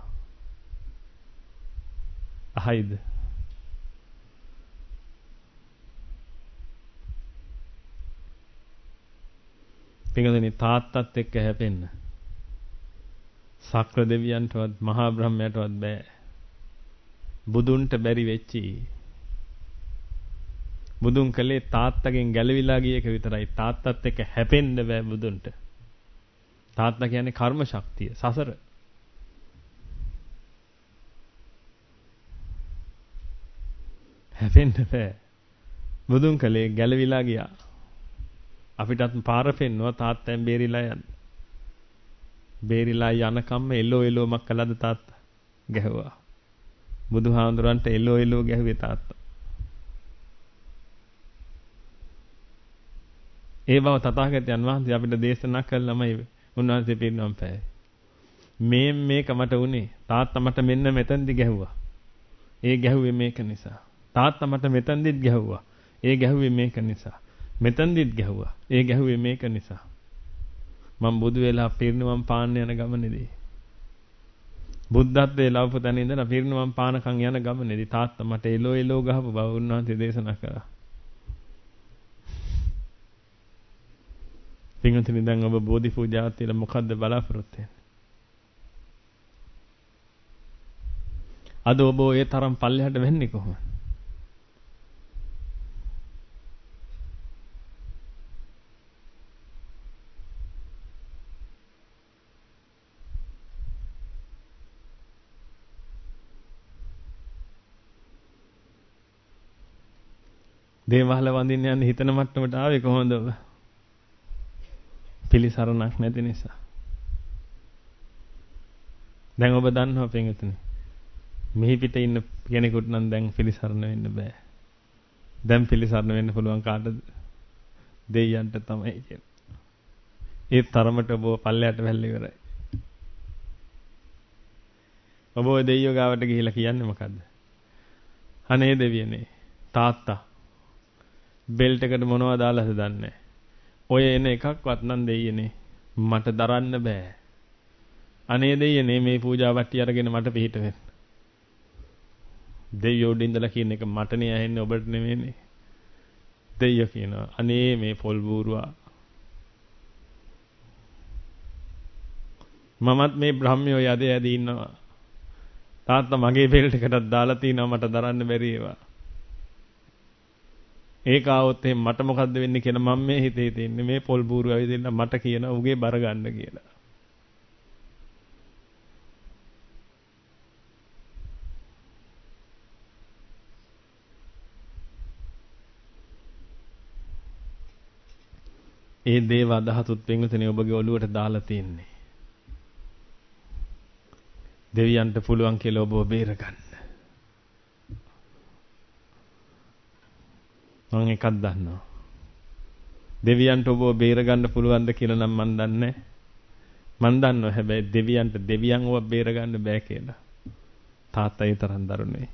අහයිද? පින්වතුනි තාත්තත් එක්ක හැපෙන්න සක්‍ර දෙවියන්ටවත් මහා බ්‍රහ්මයටවත් බෑ. බුදුන්ට බැරි වෙච්චි. බුදුන් කලේ තාත්තගෙන් ගැලවිලා ගිය එක විතරයි. තාත්තත් එක්ක හැපෙන්න බෑ බුදුන්ට. තාත්තා කියන්නේ කර්ම ශක්තිය, සසර. හැපෙන්න බෑ. බුදුන් කලේ ගැලවිලා ගියා. අපිටත් පාර පෙන්නවා තාත්තෙන් බේරිලා යන්න. බේරිලා යනකම්ම එලෝමක් කළාද තාත්තා? ගැහුවා. බුදුහාඳුරන්ට එලෝ ගැහුවේ තාත්තා. ඒ බව තථාගතයන් වහන්සේ අපිට දේශනා කළාමයි උන්වහන්සේ පිරිනමන පෑවේ. මේක මට උනේ තාත්තා මට මෙන්න මෙතෙන්දි ගැහුවා. ඒ ගැහුවේ මේක නිසා. තාත්තා මට මෙතෙන්දිත් ගැහුවා. ඒ ගැහුවේ මේක නිසා. මෙතෙන්දිත් ගැහුවා. ඒ ගැහුවේ මේක නිසා. මම බුදු වෙලා පිරිනමන පාන්න යන ගමනේදී බුද්ධත්වයේ ලවපු තැන ඉඳලා පිරිනමන පානකම් යන ගමනේදී තාත්තා මට එලෝ ගහපු බව උන්වහන්සේ දේශනා කළා. පින්වතුනි දැන් ඔබ බෝධි පූජාවක් තියලා මොකද්ද බලාපොරොත්තු වෙන්නේ? අද ඔබ ඒ තරම් පල්ලෙහාට වෙන්නේ කොහොමද? දේවාල වඳින්න යන්න හිතන මට්ටමට ආවේ කොහොමද ඔබ? පිළිසරණක් නැති නිසා. දැන් ඔබ දන්නවා පින්වතුනි. මෙහි පිට ඉන්න කෙනෙකුට නම් දැන් පිළිසරණ වෙන්න බෑ. දැන් පිළිසරණ වෙන්න පුළුවන් කාටද? දෙයියන්ට තමයි කියන්නේ. ඒ තරමට ඔබ පල්ලයට වැල්ල ඉවරයි. ඔබ ඔය දෙයියෝ ගාවට ගිහිලා කියන්නේ මොකද්ද? අනේ දෙවියනේ තාත්තා බෙල්ට් එකට මොනවද දාලාද දන්නේ? ඔය එන එකක්වත් නම් දෙයියනේ මට දරන්න බෑ. අනේ දෙයියනේ මේ පූජා වට්ටිය අරගෙන මට පිටිට වෙන්න. දෙයියෝ ඉඳලා කියන එක මටනේ ඇහෙන්නේ ඔබට නෙමෙයිනේ. දෙයියෝ කියනවා අනේ මේ පොල් බූරුවා. මමත් මේ බ්‍රහ්මියෝ යදේ ඇදී ඉන්නවා. තාත්තා මගේ බෙල්ට් එකටත් දාලා තිනවා මට දරන්න බැරි ඒවා. ඒක આવොත් එහෙනම් මට මොකද්ද වෙන්නේ කියලා මම මේ හිතේ තින්නේ මේ පොල් බූරුව ඇවිදින්න මට කියන උගේ බර ගන්න කියලා. ඒ දේව අදහතුත් පින්විතනේ ඔබගේ ඔළුවට දාලා තින්නේ. දෙවියන්ට පුළුවන් කියලා ඔබව බේර ගන්න. මම එකක් දන්නවා. දෙවියන්ට ඔබව බේර ගන්න පුළුවන්ද කියලා නම් මන් දන්නේ. මන් දන්නවා හැබැයි දෙවියන්ට දෙවියන් ඔබ බේර ගන්න බෑ කියලා. තාත්තා ඒ තරම් දරුණුයි.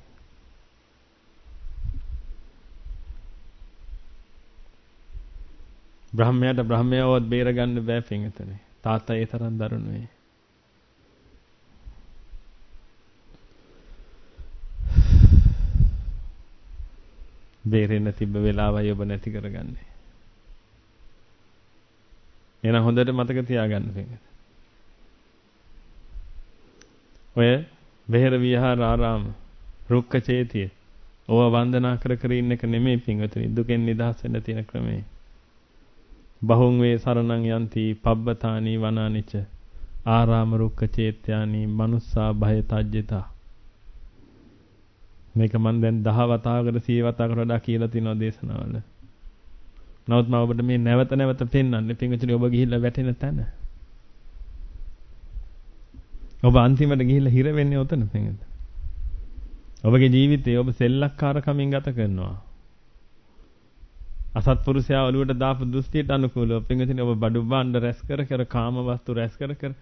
බ්‍රහ්මයාට බ්‍රහ්මයාවත් බේර ගන්න බෑ පින්විතනේ. තාත්තා ඒ තරම් දරුණුයි. බේරෙන්න තිබ්බ වෙලාවයි ඔබ නැති කරගන්නේ. එහෙනම් හොඳට මතක තියාගන්න පින්විත. ඔය වෙහෙර විහාර ආරාම රුක්ක චේතිය ඕව වන්දනා කර කර ඉන්න එක නෙමෙයි පින්විතනි. දුකෙන් නිදහස් වෙන්න තියෙන ක්‍රමය. බහුං වේ සරණං යන්ති පබ්බතානි වනානිච ආරාම රුක්ක චේත්‍යානි මනුස්සා භය තජ්ජිතා. මේක මම දැන් 10 වතාවකට 100 වතාවකට වඩා කියලා තිනවා දේශනාවල. නමුත් මම ඔබට මේ නැවත නැවත පෙන්වන්නේ පින්විතනි ඔබ ගිහිල්ලා වැටෙන තැන. ඔබ අන්තිමට ගිහිල්ලා හිර වෙන්නේ ඔතන පින්විත. ඔබගේ ජීවිතේ ඔබ සෙල්ලක්කාරකමින් ගත කරනවා. අසත්පුරුෂයා ඔළුවට දාපු දෘෂ්ටියට අනුකූලව පින්විතනි ඔබ බඩු භාණ්ඩ රැස් කර කර කාම වස්තු රැස් කර කර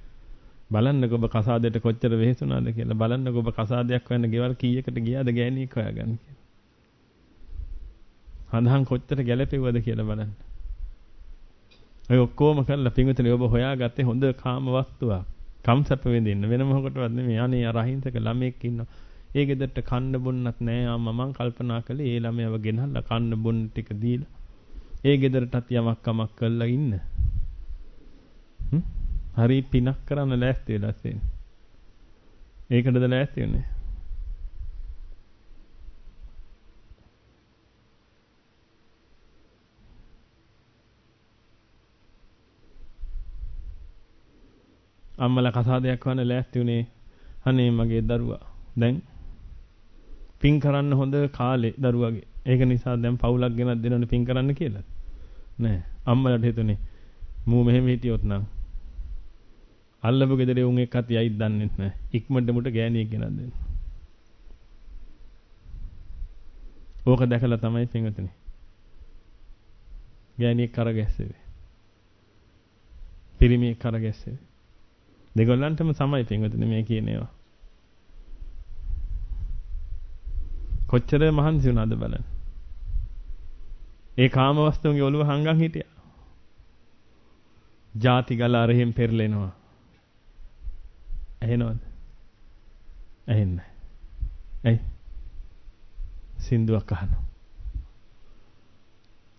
බලන්නකො ඔබ කසාදයට කොච්චර වෙහෙසුණාද කියලා. බලන්නකො ඔබ කසාදයක් හොයන්න ගෙවල් කීයකට ගියාද ගෑණියෙක් හොයාගන්න කියලා. හඳහන් කොච්චර ගැළපෙවද කියලා බලන්න. ඔය ඔක්කොම කරලා පින්විතනේ ඔබ හොයාගත්තේ හොඳ කාම වස්තුවක්. කම්සප්ප වෙදින්න වෙන මොකටවත් නෙමෙයි. අනේ අර අහිංසක ළමෙක් ඉන්නවා. ඒ ගෙදරට කන්න බොන්නත් නෑ අම්මා. මං කල්පනා කළේ ඒ ළමයාව ගෙනල්ලා කන්න බොන්න ටික දීලා ඒ ගෙදරටත් යමක් කමක් කරලා ඉන්න. හරි පිනක් කරන්න ලෑස්ති වෙලා තියෙන්නේ. ඒකටද ලෑස්ති වෙන්නේ? අම්මලා කසාදයක් වන්න ලෑස්ති උනේ අනේ මගේ දරුවා. දැන් පින් කරන්න හොඳ කාලේ දරුවාගේ. ඒක නිසා දැන් පවුලක් ගෙනත් දෙනවනේ පින් කරන්න කියලා. නෑ. අම්මලාට හිතුනේ මූ මෙහෙම හිටියොත් නම් අල්ලපු ගෙදරේ උන් එක්කත් යයිද දන්නේ නැහැ. ඉක්මනට මුට ගෑණියෙක් ගෙනත් දෙන්න. ඕක දැකලා තමයි පින්වතුනි. ගෑණියෙක් කරගැස්සෙන්නේ. පිරිමියෙක් කරගැස්සෙන්නේ. දෙගොල්ලන්ටම සමයි පින්වතුනි මේ කියන ඒවා. කොච්චර මහන්සි වුණාද බලන්න. ඒ කාම වස්තුන්ගේ ඔළුව හංගන් හිටියා. ಜಾති ගල අරහෙන් පෙරලෙනවා. ඇහෙනවද? ඇහෙන්නේ. ඇයි? සින්දුවක් අහනවා.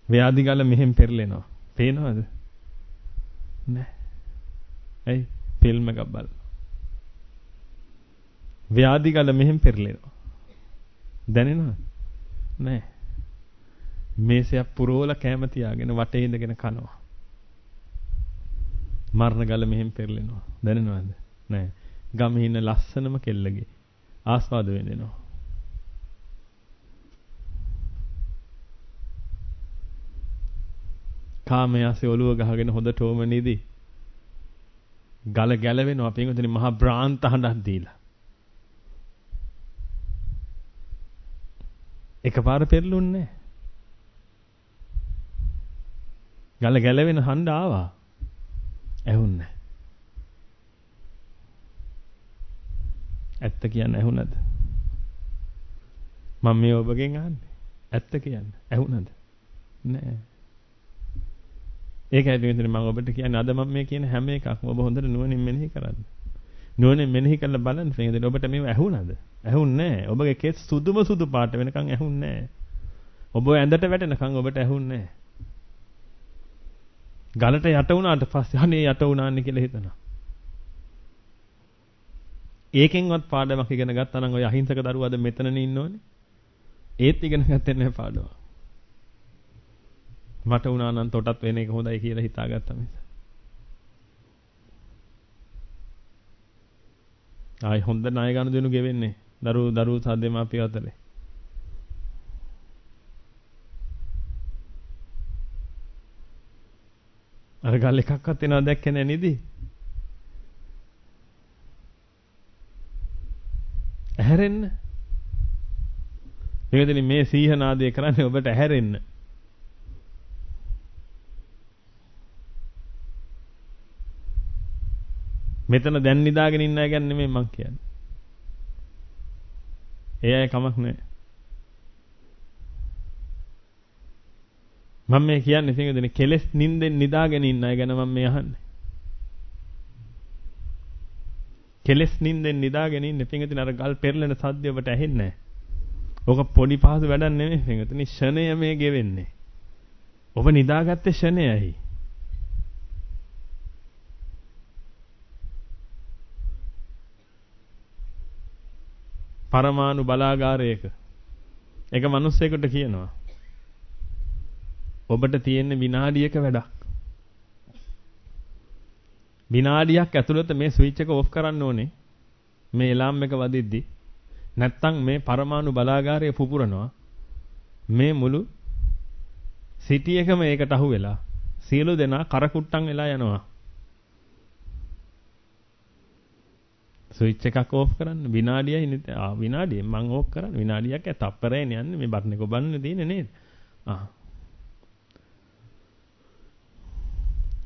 ව්‍යාධි ගල මෙහෙන් පෙරලෙනවා. පේනවද? නෑ. ඇයි? ෆිල්ම් එකක් බලන. ව්‍යාධි ගල මෙහෙන් පෙරලෙනවා. දැනෙනවද? නෑ. මේසයක් පුරවලා කැම තියාගෙන වටේ ඉඳගෙන කනවා. මරණ ගල මෙහෙන් පෙරලෙනවා. දැනෙනවද? නෑ. ගමේ ඉන්න ලස්සනම කෙල්ලගේ ආස්වාද වෙනවා. කාමයේ ආසේ ඔළුව ගහගෙන හොඳටම නිදි. ගල ගැලවෙනවා පින්වතුනි මහා බ්‍රාන්ත හඬක් දීලා. එකපාර පෙරළුන්නේ ගල ගැලවෙන හඬ ආවා. ඇහුන්නේ. ඇත්ත කියන්නේ ඇහුණද? මම මේ ඔබගෙන් අහන්නේ. ඇත්ත කියන්නේ ඇහුණද? නෑ. ඒකයි පින්වතුනි මම ඔබට කියන්නේ අද මම මේ කියන හැම එකක්ම ඔබ හොඳට නුවණින් මෙනෙහි කරන්න. නුවණින් මෙනෙහි කරලා බලන්න පින්වතුනි ඔබට මේව ඇහුණද? ඇහුන්නේ නෑ. ඔබගේ කෙස් සුදුම සුදු පාට වෙනකන් ඇහුන්නේ නෑ. ඔබ ඇඳට වැටෙනකන් ඔබට ඇහුන්නේ නෑ. ගලට යට වුණාට පස්සේ අනේ යට වුණාන්නේ කියලා හිතනවා. ඒකෙන්වත් පාඩමක් ඉගෙන ගත්තා නම් ඔය අහිංසක දරුවා අද මෙතනනේ ඉන්නෝනේ. ඒත් ඉගෙන ගත්තේ නැහැ පාඩම. මට වුණා නම් තොටත් වෙන එක හොඳයි කියලා හිතාගත්තා මිස. ආයි හොඳ ණය ගන්න දෙනු ගෙවෙන්නේ. දරුවෝ සහ දෙමාපිය අතරේ. අර ගල් එකක්වත් එනවා දැක්කේ නැහැ නේද? ඇහැරෙන්න. මේකෙදි මේ සීහනාදය කරන්නේ ඔබට ඇහැරෙන්න. මෙතන දැන් නිදාගෙන ඉන්න අය ගැන නෙමෙයි මං කියන්නේ. ඒ අය කමක් නැහැ. මම මේ කියන්නේ පින්වතුනි කෙලස් නින්දෙන් නිදාගෙන ඉන්න අය ගැන මම මේ අහන්නේ. කෙලස් නින්දෙන් නිදාගෙන ඉන්න පින්වතුනි අර ගල් පෙරලෙන සද්දය ඔබට ඇහෙන්නේ නැහැ. ඕක පොඩි පහසු වැඩක් නෙමෙයි පින්වතුනි ෂණය මේ ගෙවෙන්නේ. ඔබ නිදාගත්තේ ෂණයයි. පරමාණු බලාගාරයක එක මිනිස්සෙකුට කියනවා ඔබට තියෙන විනාඩියක වැඩක්. විනාඩියක් ඇතුළත මේ ස්විච් එක ඔෆ් කරන්න ඕනේ. මේ එලාම් එක වදිද්දි. නැත්තම් මේ පරමාණු බලාගාරය පුපුරනවා. මේ මුළු සිටි එකම ඒකට අහු වෙලා සියලු දෙනා කරකුට්ටම් වෙලා යනවා. ස්විච් එකක් ඕෆ් කරන්න විනාඩියයි නේ. විනාඩියෙන් මං ඕෆ් කරන්න විනාඩියක් ඇත තප්පරේ යන්නේ මේ බටන් එක ඔබන්න තියෙන්නේ නේද?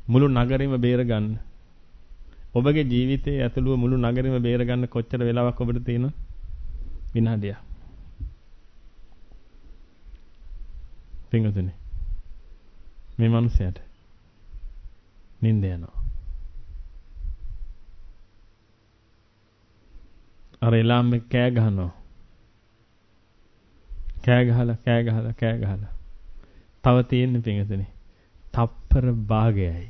මුළු නගරෙම බේර ගන්න. ඔබගේ ජීවිතයේ ඇතුළුව මුළු නගරෙම බේර ගන්න කොච්චර වෙලාවක් ඔබට තියෙනවද? විනාඩියක්. පින්වතුනි මේ මිනිසයාට නිින්ද යනවා. අර එලාම් එක කෑ ගහනවා. කෑ ගහලා. තව තියෙන්නේ පින්වතුනි තප්පර භාගයයි.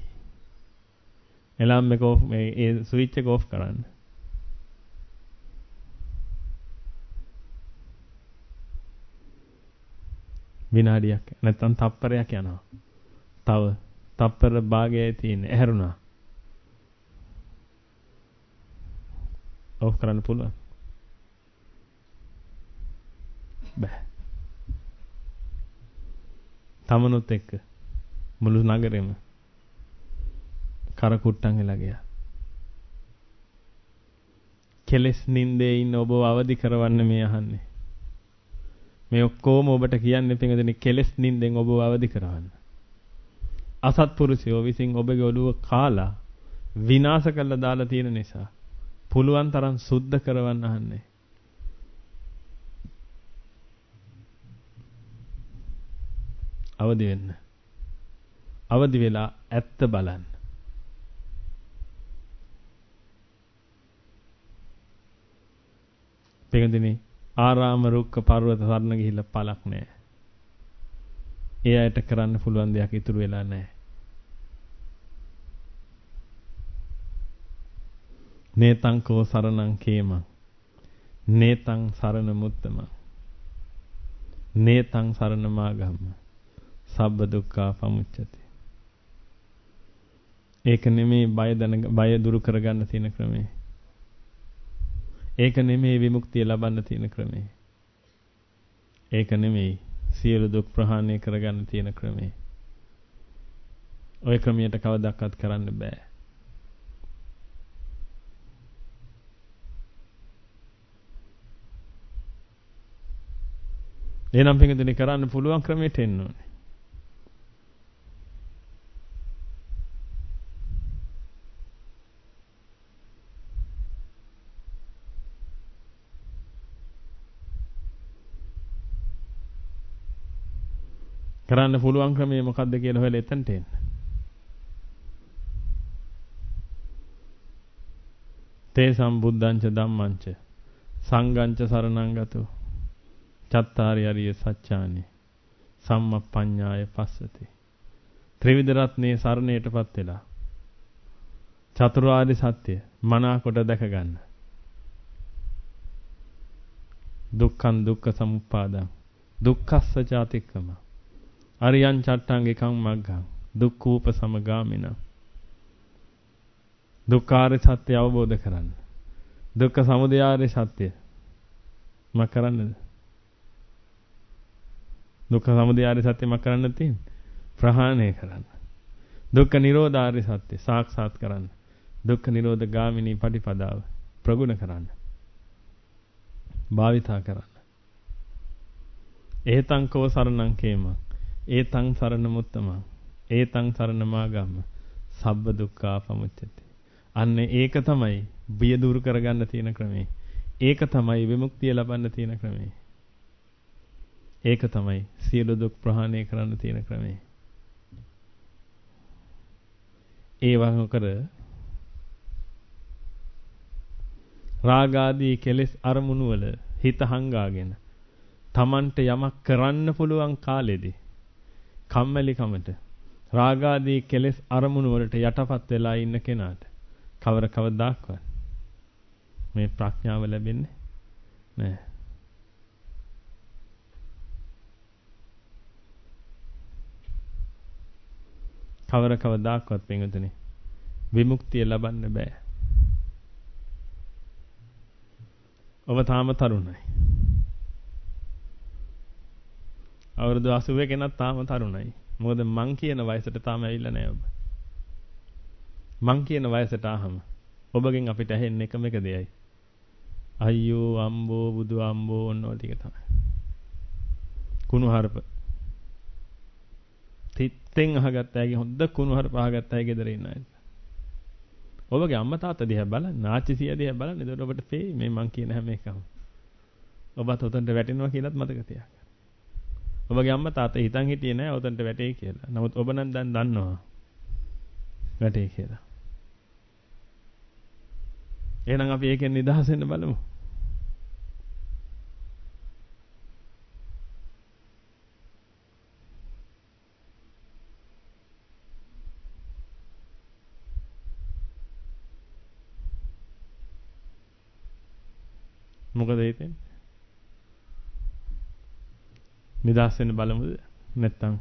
එලාම් එක ඔෆ් මේ ස්විච් එක ඔෆ් කරන්න. විනාඩියක් නැත්නම් තප්පරයක් යනවා. තව තප්පර භාගයයි තියෙන්නේ. ඇහැරුණා. ඔෆ් කරන්න පුළුවන්. බෑ. තමනුත් එක්ක මුළු නගරෙම කරකුට්ටම් වෙලා ගියා. කෙලස් නින්දේ ඉන්න ඔබ අවදි කරවන්න මේ අහන්නේ. මේ ඔක්කොම ඔබට කියන්නේ පින්වතුනි කෙලස් නින්දෙන් ඔබ අවදි කරවන්න. අසත්පුරුෂයෝ විසින් ඔබගේ ඔළුව කාලා විනාශ කරලා දාලා තියෙන නිසා පුළුවන් තරම් සුද්ධ කරවන්න අහන්නේ. අවදි වෙන්න. අවදි වෙලා ඇත්ත බලන්න. පින්වතුනි ආරාම රුක්ක පර්වත සරණ ගිහිල්ලා පළක් නැහැ. ඒ අයට කරන්න පුළුවන් දෙයක් ඉතුරු වෙලා නැහැ. නේතං කෝ සරණං කේමං නේතං සරණ මුත්තමං නේතං සරණ මාගම්ම සබ්බ දුක්ඛා පමුච්චති. ඒක නෙමේ බය දුරු කරගන්න තියෙන ක්‍රමය. ඒක නෙමේ විමුක්තිය ලබන්න තියෙන ක්‍රමය. ඒක නෙමේ සියලු දුක් ප්‍රහාණය කරගන්න තියෙන ක්‍රමය. ඔය ක්‍රමයට කවදාවත් කරන්න බෑ. එනම් පිටුනේ කරන්න පුළුවන් ක්‍රමයට එන්න ඕනේ. කරන්න පුළුවන් ක්‍රමය මොකක්ද කියලා හොයලා එතනට එන්න. තේ සම්බුද්ධංච ධම්මංච සංඝංච සරණං ගතෝ චත්තාරි අරිය සත්‍යානි සම්මප්පඤ්ඤාය පස්සති. ත්‍රිවිධ රත්නේ සරණයටපත් වෙලා චතුරාර්ය සත්‍ය මනාකොට දැක ගන්න. දුක්ඛං දුක්ඛ සමුප්පාදං දුක්ඛස්ස චාතික්කම අරියං චට්ටංගිකං මග්ගං දුක්ඛූප සමගාමින. දුක්ඛාරය සත්‍ය අවබෝධ කරන්න. දුක්ඛ සමුදයාරය සත්‍ය මම කරන්නද? දුක්ඛ සමුදයාරය සත්‍ය මම කරන්න තියෙන්නේ ප්‍රහාණය කරන්න. දුක්ඛ නිරෝධාරය සත්‍ය සාක්ෂාත් කරන්න. දුක්ඛ නිරෝධ ගාමිනී පටිපදාව ප්‍රගුණ කරන්න. භාවිතා කරන්න. ඒතං කෝ සරණං කේම ඒතං සරණ මුත්තම ඒතං සරණ මාගම සබ්බ දුක්ඛා පමුච්චති. අන්න ඒක තමයි බිය දුරු කරගන්න තියෙන ක්‍රමය. ඒක තමයි විමුක්තිය ලබන්න තියෙන ක්‍රමය. ඒක තමයි සියලු දුක් ප්‍රහාණය කරන්න තියෙන ක්‍රමය. ඒ වගේකර රාගාදී කෙලෙස් අරමුණු වල හිත හංගාගෙන තමන්ට යමක් කරන්න පුළුවන් කාලෙදී කම්මැලිකමට රාගාදී කෙලෙස් අරමුණු වලට යටපත් වෙලා ඉන්න කෙනාට කවදාවත් මේ ප්‍රඥාව ලැබෙන්නේ නැහැ. කවදාවත් පින්වතුනි විමුක්තිය ලබන්න බෑ. ඔබ තාම තරුණයි. අවුරුදු 80 කෙනත් තාම තරුණයි. මොකද මං කියන වයසට තාම ඇවිල්ලා නැහැ ඔබ. මං කියන වයසට ආවම ඔබගෙන් අපිට ඇහෙන්නේ එකම එක දෙයයි. අයියෝ අම්බෝ බුදු අම්බෝ ඔන්නෝ ටික තමයි. කුණුහරුප. තිත්තෙන් අහගත්ත අයගේ හොඳ කුණුහරුප අහගත්ත අය ගෙදර ඉන්න අය. ඔබගේ අම්මා තාත්තා දිහා බලන්න, නාච්චි සීයා දිහා බලන්න. එතකොට ඔබට පේයි මේ මං කියන හැම එකම. ඔබත් උතන්ට වැටෙනවා කියලාත් මතක තියාගන්න. ඔබගේ අම්මා තාත්තා හිතන් හිටියේ නෑ උතන්ට වැටෙයි කියලා. නමුත් ඔබ නම් දැන් දන්නවා වැටෙයි කියලා. එහෙනම් අපි ඒකෙන් නිදහස් වෙන්න බලමු. මොකද හිතෙන්නේ? නිදහස් වෙන්න බලමුද? නැත්තම්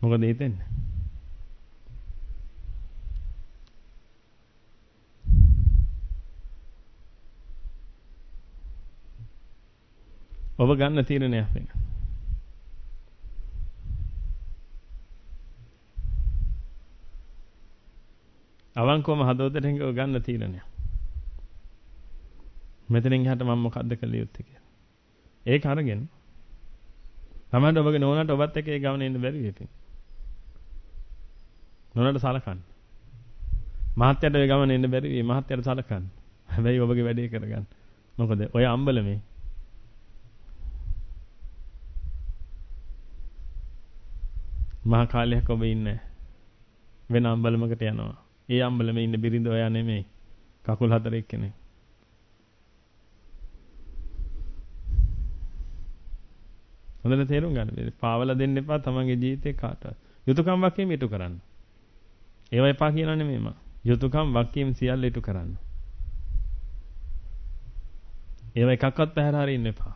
මොකද හිතෙන්නේ? ඔබ ගන්න තීරණය අපෙන්. අවංකවම හදවතට ගන්න තීරණය. මෙතනින් එහාට මම මොකද්ද කළ යුත්තේ කියලා. ඒක අරගෙන තමයි ඔබගේ නෝනාට ඔබත් එක්ක ඒ ගමනේ ඉන්න බැරි වෙපින්. නෝනාට සලකන්න. මහත්යට ඒ ගමනේ ඉන්න බැරි වෙයි. මහත්යට සලකන්න. හැබැයි ඔබගේ වැඩේ කරගන්න. මොකද ඔය අම්බලමේ මහා කාලයක් ඔබ ඉන්නේ වෙන අම්බලමකට යනවා. ඒ අම්බලමේ ඉන්න බිරිඳ ඔයා නෙමෙයි. කකුල් හතර එක්කෙනෙක්. හොඳට තේරුම් ගන්න. පාවලා දෙන්න එපා තමන්ගේ ජීවිතේ කාටවත්. යුතුයකම් වක්කීම් ඉටු කරන්න. ඒව එපා කියනවා නෙමෙයි මම. යුතුයකම් වක්කීම් සියල්ල ඉටු කරන්න. ඒව එකක්වත් පැහැර හරින්න එපා.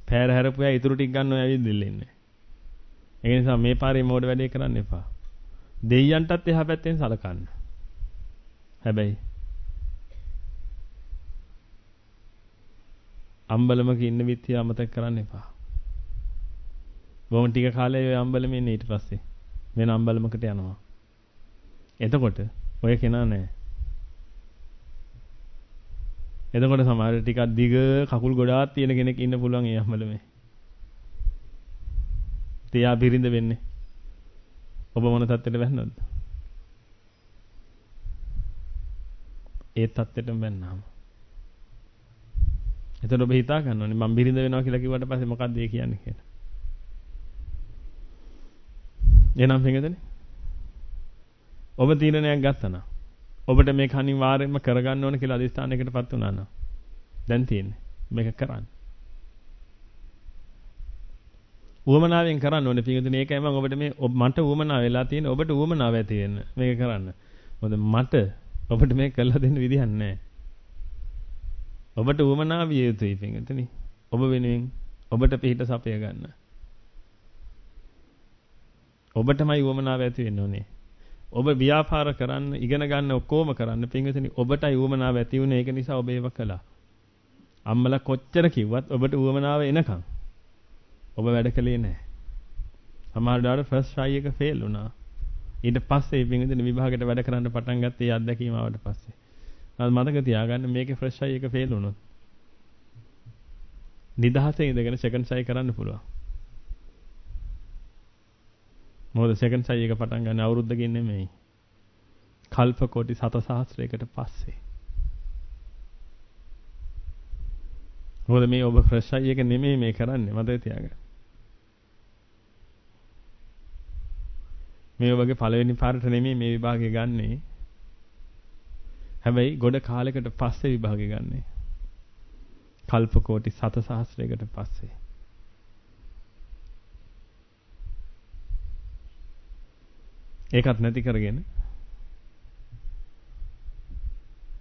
පැහැර හැරපුවා ඉතුරු ටික ගන්නව ඇවිදින්න ඉන්නේ. ඒ නිසා මේ පාරේ මෝඩ වැඩේ කරන්න එපා. දෙයියන්ටත් එහා පැත්තෙන් සලකන්න. හැබැයි අම්බලමක ඉන්න විත්තිය අමතක කරන්න එපා. බොහොම ටික කාලේ ඔය අම්බලමේ ඉන්නේ ඊට පස්සේ වෙන අම්බලමකට යනවා. එතකොට ඔය කෙනා නෑ. එතකොට සමහර ටිකක් දිග කකුල් ගොඩාක් තියෙන කෙනෙක් ඉන්න පුළුවන් ඒ අම්බලමේ. තියා බිරිඳ වෙන්නේ. ඔබ මොන තත්ත්වෙට වැන්නොත්ද? ඒ තත්ත්වෙටම වැන්නාම. එතකොට ඔබ හිතා ගන්න ඕනේ මම බිරිඳ වෙනවා කියලා කිව්වට පස්සේ මොකක්ද ඒ කියන්නේ කියලා. එනම් පිටුදනේ. ඔබ තීරණයක් ගත්තා නම් ඔබට මේක අනිවාර්යයෙන්ම කරගන්න ඕන කියලා අදිස්ථානයකටපත් වුණා නම් දැන් තියෙන්නේ මේක කරන්න. උවමනාවෙන් කරන්න ඕනේ පිටුදනේ. ඒකයි මම ඔබට මේ මට උවමනාව වෙලා තියෙන ඔබට උවමනාව ඇති වෙන්න මේක කරන්න. මොකද මට ඔබට මේක කළා දෙන්න විදිහක් නැහැ. ඔබට උවමනාව විය යුතුයි පිටුදනේ. ඔබ වෙනුවෙන් ඔබට පිට සපය ගන්න. ඔබටමයි උවමනාව ඇති වෙන්න ඕනේ. ඔබ ව්‍යාපාර කරන්න ඉගෙන ගන්න ඔක්කොම කරන්න පිටුදනේ ඔබටයි උවමනාව ඇති වුණේ. ඒක නිසා ඔබ ඒව කළා. අම්මලා කොච්චර කිව්වත් ඔබට උවමනාව එනකන් ඔබ වැඩ කළේ නැහැ. සමහර දාට ෆස්ට් ට්‍රයි එක ෆේල් වුණා. ඊට පස්සේ පිටුදනේ විභාගයට වැඩ කරන්න පටන් ගත්තේ ඒ අත්දැකීම ආවට පස්සේ. අද මතක තියාගන්න මේකේ ෆස්ට් ට්‍රයි එක ෆේල් වුණොත් නිදහසේ ඉඳගෙන සෙකන්ඩ් ට්‍රයි කරන්න පුළුවන්. මොකද සෙකන්ඩ් ට්‍රයි එක පටන් ගන්න අවුරුද්දකින් නෙමෙයි. කල්ප කෝටි 7,000කට පස්සේ. මොකද මේ ඔබ ෆස්ට් ට්‍රයි එක නෙමෙයි මේ කරන්නේ මතක තියාගන්න. මේ ඔබගේ පළවෙනි පාරට නෙමෙයි මේ විභාගය ගන්නෙ. හැබැයි ගොඩ කාලයකට පස්සේ විභාගය ගන්නෙ. කල්ප කෝටි 7,000කට පස්සේ. ඒකත් නැති කරගෙන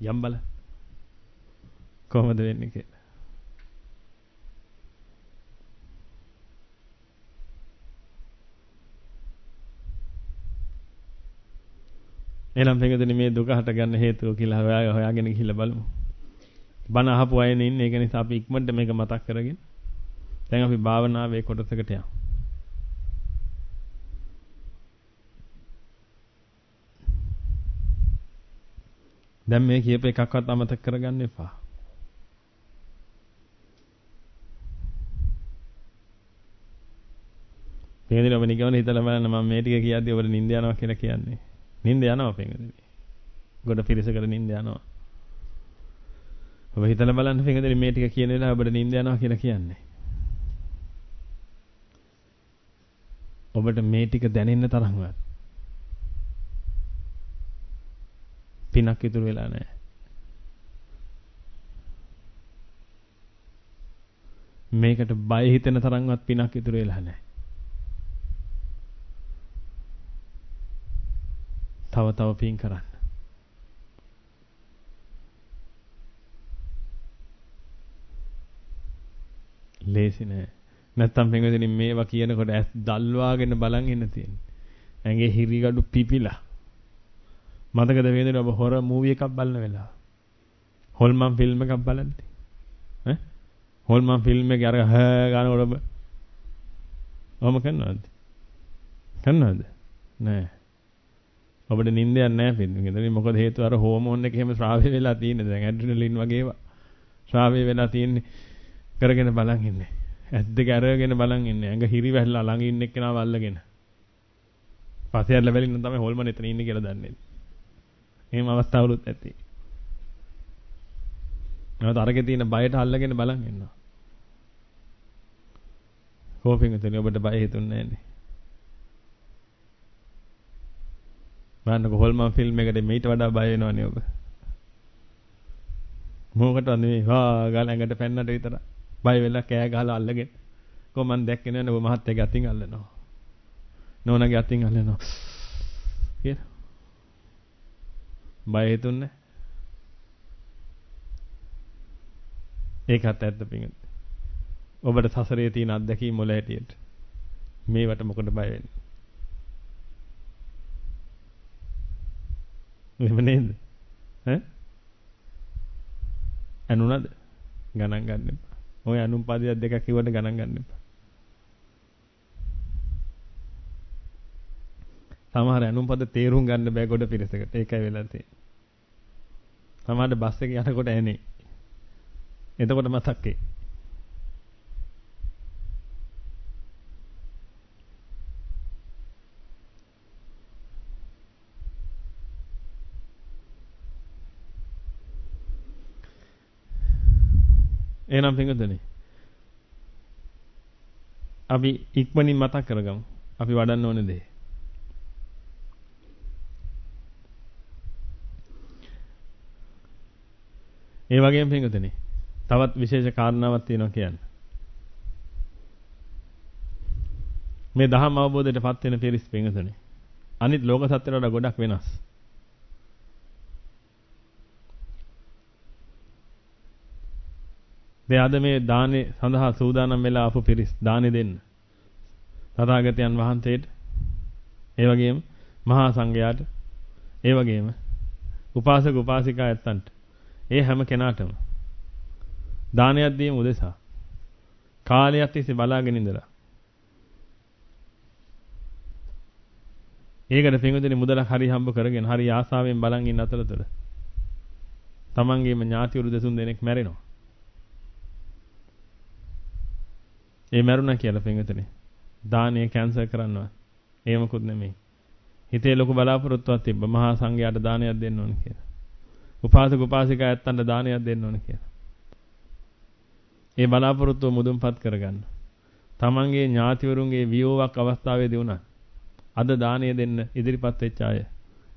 යම් බල කොහොමද වෙන්නේ කියලා. එනම් පිටුදනේ මේ දුක හට ගන්න හේතුව කියලා හොයාගෙන ගිහිල්ලා බලමු. බණ අහපු අයනේ ඉන්නේ. ඒක නිසා අපි ඉක්මනට මේක මතක් කරගෙන දැන් අපි භාවනාවේ කොටසකට යමු. දැන් මේ කියප එකක්වත් අමතක කරගන්න එපා. පිටුදනේ ඔබ නිකන් හිතලා බලන්න මම මේ ටික කියද්දී ඔබට නිින්ද යනවා කියලා කියන්නේ. නිින්ද යනවා පිටුදනේ. ගොඩ පිරිසකට නිින්ද යනවා. ඔබ හිතලා බලන්න පිටුදනේ මේ ටික කියන වෙලාව ඔබට නිින්ද යනවා කියලා කියන්නේ. ඔබට මේ ටික දැනෙන්න තරම්වත් පිනක් ඉතුරු වෙලා නැහැ. මේකට බය හිතෙන තරම්වත් පිනක් ඉතුරු වෙලා නැහැ. තව පින් කරන්න. ලේසි නෑ. නැත්තම් පින්වදින මේවා කියනකොට ඇස් දල්වාගෙන බලන් ඉන්න තියෙන්නේ. ඇඟේ හිරිගඩු පිපිලා. මතකද වේදෙන ඔබ හොර මූවි එකක් බලන වෙලාව. හොල්මන් ෆිල්ම් එකක් බලන්නේ. ඈ? හොල්මන් ෆිල්ම් එකේ අර ගානකොට ඔබ ඔහොම කරනවද? කරනවද? නෑ. ඔබට නිින්දයක් නැහැ පිටින්. මොකද හේතුව අර හෝමෝන් එක එහෙම ශ්‍රාවය වෙලා තියෙන්නේ. දැන් ඇඩ්‍රිනලින් වගේ ඒවා ශ්‍රාවය වෙලා තියෙන්නේ. කරගෙන බලන් ඉන්නේ. ඇස් දෙක අරගෙන බලන් ඉන්නේ. ඇඟ හිරි වැහලා ළඟ ඉන්න එක්කෙනාව අල්ලගෙන. පස්සේ ඇල්ල බැලින්න තමයි හොල්මන් එතන ඉන්නේ කියලා දන්නේ. එහෙම අවස්ථාවලුත් ඇති. නමුත් අරගේ තියෙන බයට අල්ලගෙන බලන් ඉන්නවා. කෝපින් උතේ ඔබට බය හිතුන්නේ නැහැ නේ. බලන්නකො හොල්මන් ෆිල්ම් එකට මේට වඩා බය වෙනවනේ ඔබ. මොකටද නෙවෙයි ගාලා ඇඟට පැන්නට විතර බය වෙලා කෑ ගහලා අල්ලගෙන. කොහොම මන් දැක්කේ නෑ ඔබ මහත්තයාගේ අතින් අල්ලනවා. නෝනාගේ අතින් අල්ලනවා. කියලා. බය හිතුන්නේ. ඒකත් ඇත්ත පිටින්. ඔබට සසරේ තියෙන අත්දැකීම් වල හැටියට මේවට මොකටද බය වෙන්නේ? එහෙම නේද? ඈ? අනුනද? ගණන් ගන්න එපා. ඔය අනුපාදියක් දෙකක් කිව්වට ගණන් ගන්න එපා. සමහර අනුපද තේරුම් ගන්න බෑ ගොඩ පිරිසකට. ඒකයි වෙලා තියෙන්නේ. සමහරට බස් එකේ යනකොට ඇනේ. එතකොට මතක්කේ. එහෙනම් පිටුදනේ. අපි ඉක්මනින් මතක් කරගමු. අපි වඩන්න ඕනේ දේ. ඒ වගේම පිටුදනේ. තවත් විශේෂ කාරණාවක් තියෙනවා කියන්න. මේ දහම් අවබෝධයටපත් වෙන පිරිස් පිටුදනේ. අනිත් ලෝක සත්‍යවල වඩා ගොඩක් වෙනස්. දැන් මේ දානේ සඳහා සූදානම් වෙලා ආපු පිරිස් දානේ දෙන්න. තථාගතයන් වහන්සේට, ඒ වගේම මහා සංඝයාට, ඒ වගේම උපාසක උපාසිකා ඇත්තන්ට, ඒ හැම කෙනාටම දානයක් දීම උදෙසා කාලයක් තිස්සේ බලාගෙන ඉඳලා ඒකට පින්වතුනි මුදලක් හරි හම්බ කරගෙන හරි ආසාවෙන් බලන් ඉන්න අතරතුර තමන්ගේම ඥාතිවරු දෙතුන් දෙනෙක් මැරෙනවා. ඒ මැරුණා කියලා පින්වතුනි දානය කැන්සල් කරනවා. ඒමකුත් නෙමෙයි. හිතේ ලොකු බලාපොරොත්තුවක් තිබ්බ මහා සංඝයාට දානයක් දෙන්න ඕන කියලා. උපාසක උපාසිකා ඇත්තන්ට දානයක් දෙන්න ඕන කියලා. ඒ බලාපොරොත්තුව මුදුන්පත් කරගන්න. තමන්ගේ ඥාතිවරුන්ගේ වියෝවක් අවස්ථාවේදී වුණා. අද දානය දෙන්න ඉදිරිපත් වෙච්ච අය,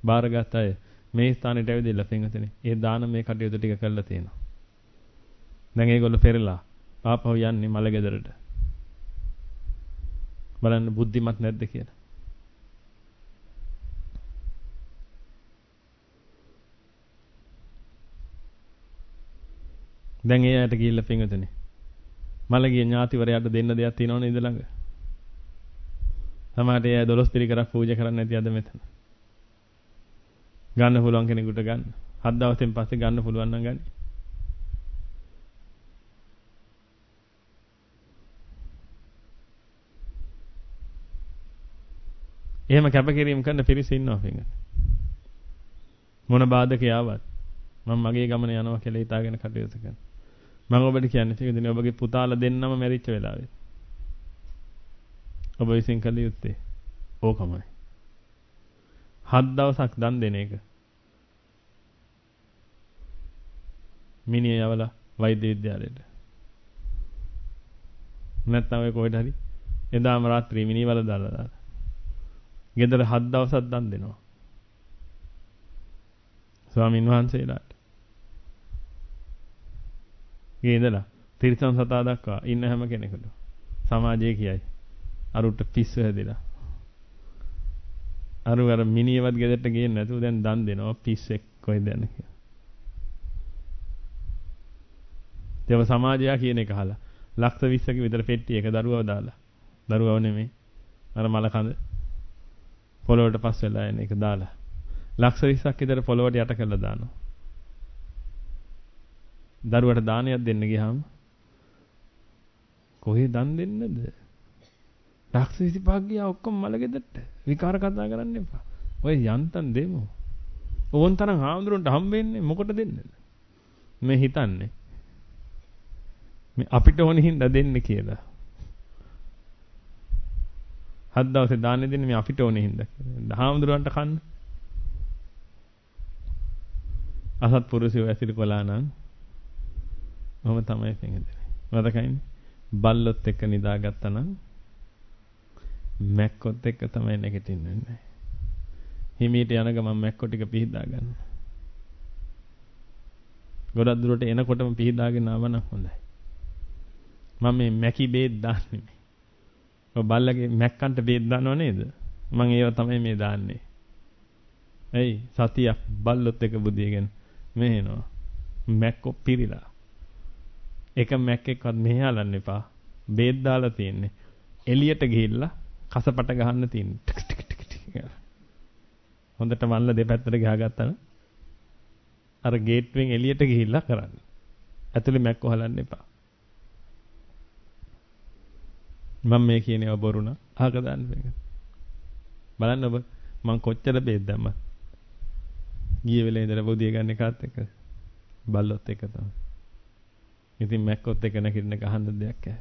බාරගත් අය මේ ස්ථානෙට ඇවිදලා පින්වතුනි ඒ දානමය කටයුතු ටික කරලා තියෙනවා. දැන් ඒගොල්ලෝ පෙරලා ආපහු යන්නේ මලගෙදරට. බලන්න බුද්ධිමත් නැද්ද කියලා. දැන් ඒ ඇයට ගිහිල්ලා පින්වතුනි මලගේ ඥාතිවරයාට දෙන්න දෙයක් තියෙනවනේ ඉඳ ළඟ. සමහරට ඒ 12 පිරිකරක් පූජා කරන්න නැති අද මෙතන. ගන්න පුළුවන් කෙනෙකුට ගන්න. 7 දවසෙන් පස්සේ ගන්න පුළුවන් නම් ගන්න. එහෙම කැපකිරීම කරන පිරිස ඉන්නවා පින්වතුනි. මොන බාධක යාවත් මම මගේ ගමන යනවා කියලා හිතාගෙන කටයුතු කරනවා. මම ඔබට කියන්නේ පින්වතුනි ඔබගේ පුතාලා දෙන්නම මැරිච්ච වෙලාවේ ඔබ විසින් කළ යුත්තේ ඕකමයි. 7 දවසක් දන් දෙන එක. මිනිහ යවලා වෛද්‍ය විද්‍යාලයට. නැත්නම් ඔය කොහෙද හරි එදාම රාත්‍රියේ මිනිහ වල දාලා. ගෙදර 7 දවසක් දන් දෙනවා. ස්වාමීන් වහන්සේලාට. ගේ ඉඳලා තිරිසන් සතා දක්වා ඉන්න හැම කෙනෙකුට සමාජයේ කියයි. අරුට පිස්සු හැදෙලා. අර මිනිහවත් ගෙදරට ගියේ නැතුව දැන් දන් දෙනවා පිස්සෙක් කොහෙද යන්නේ කියලා. ඒව සමාජය කියන එක අහලා ලක්ෂ 20ක විතර පෙට්ටි එක දරුවව දාලා. දරුවව නෙමෙයි. අර මලකඳ පොළොවට පස් වෙලා එන එක දාලා. ලක්ෂ 20ක් විතර පොළොවට යට කරලා දානවා. දරුවට දානයක් දෙන්න ගියාම කොහේ දන් දෙන්නද? ලක්ෂ 25ක් ගියා ඔක්කොම මලගෙදරට. විකාර කතා කරන්න එපා. ඔය යන්තම් දෙමු. ඕන් තරම් හාමුදුරන්ට හම්බෙන්නේ මොකට දෙන්නද? මේ හිතන්නේ. මේ අපිට ඕන හින්දා දෙන්න කියලා. 7 දවසේ දාන්නේ දෙන්නේ මේ අපිට ඕනේ හින්දා කියලා. හාමුදුරන්ට කන්න. අසත්පුරුෂයෝ ඇසිරි කොලා නම් මම තමයි පින්දෙන්නේ. මතකයිනේ. බල්ලොත් එක්ක නිදාගත්තා නම් මැක්කොත් එක්ක තමයි නැගිටින්නේ. හිමීට යන ගමන් මැක්කො ටික පිහදා ගන්න. ගොඩක් දුරට එනකොටම පිහදාගෙන ආවනම් හොඳයි. මම මේ මැකි බේත් දාන්නේ. ඔය බල්ලගේ මැක්කන්ට බේත් දානව නේද? මම ඒව තමයි මේ දාන්නේ. එයි සතියක් බල්ලොත් එක බුදියගෙන මෙහෙනවා. මැක්කො පිරිලා. එක මැක්කෙක්වත් මෙහෙයලන්න එපා. බේත් දාලා තියෙන්නේ. එළියට ගිහිල්ලා කසපට ගහන්න තියෙන්නේ. ටික ටික. හොඳට මල්ල දෙපැත්තට ගහගත්තා නම් අර ගේට්වෙන් එළියට ගිහිල්ලා කරන්න. ඇතුලේ මැක්කො හලන්න එපා. මම මේ කියනේව බොරු නා. අහක දාන්න මේක. බලන්න ඔබ මං කොච්චර බේත් දැම්මත්. ගියේ වෙලේ ඉඳලා බොදිය ගන්න එකත් එක්ක බල්ලොත් එක තමයි. ඉතින් මැක්කොත් එක නැගිටින ගහන්න දෙයක් නැහැ.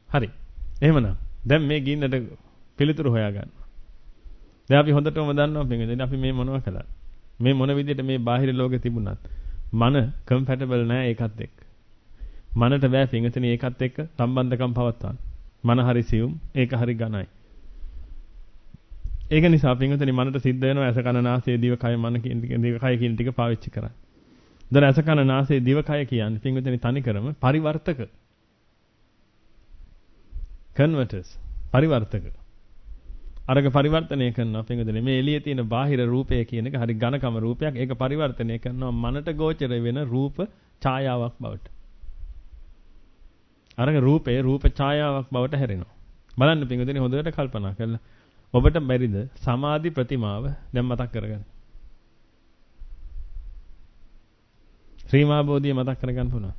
හරි. එහෙමනම් දැන් මේ ගින්නට පිළිතුරු හොයාගන්න. දැන් අපි හොඳටම දන්නවා පින්වදින අපි මේ මොනව කළාද? මේ මොන විදිහට මේ බාහිර ලෝකෙ තිබුණත් මන කම්පැටබල් නෑ ඒකත් එක්ක. මනට බෑ පින්වදින ඒකත් එක්ක සම්බන්ධකම් පවත්වන්න. මන හරි සියුම්, ඒක හරි ඝනයි. ඒක නිසා පින්වදින මනට සිද්ධ වෙනවා ඇස කන නාසය දිව කය මන කියන ටික දිව කය කියන ටික පාවිච්චි කරන්න. දැන් ඇස කන නාසය දිව කය කියන්නේ පින්වදින තනිකරම පරිවර්තක. කන්වර්ටර්ස් පරිවර්තක. අරක පරිවර්තනය කරනවා පින්වදින මේ එළියේ තියෙන බාහිර රූපය කියන එක හරි ඝනකම රූපයක්. ඒක පරිවර්තනය කරනවා මනට ගෝචර වෙන රූප ඡායාවක් බවට. අරක රූපේ රූප ඡායාවක් බවට හැරෙනවා. බලන්න පින්වදින හොඳට කල්පනා කරලා ඔබට බැරිද සමාධි ප්‍රතිමාව දැන් මතක් කරගන්න. ශ්‍රී මහා බෝධිය මතක් කරගන්න පුළුවන්.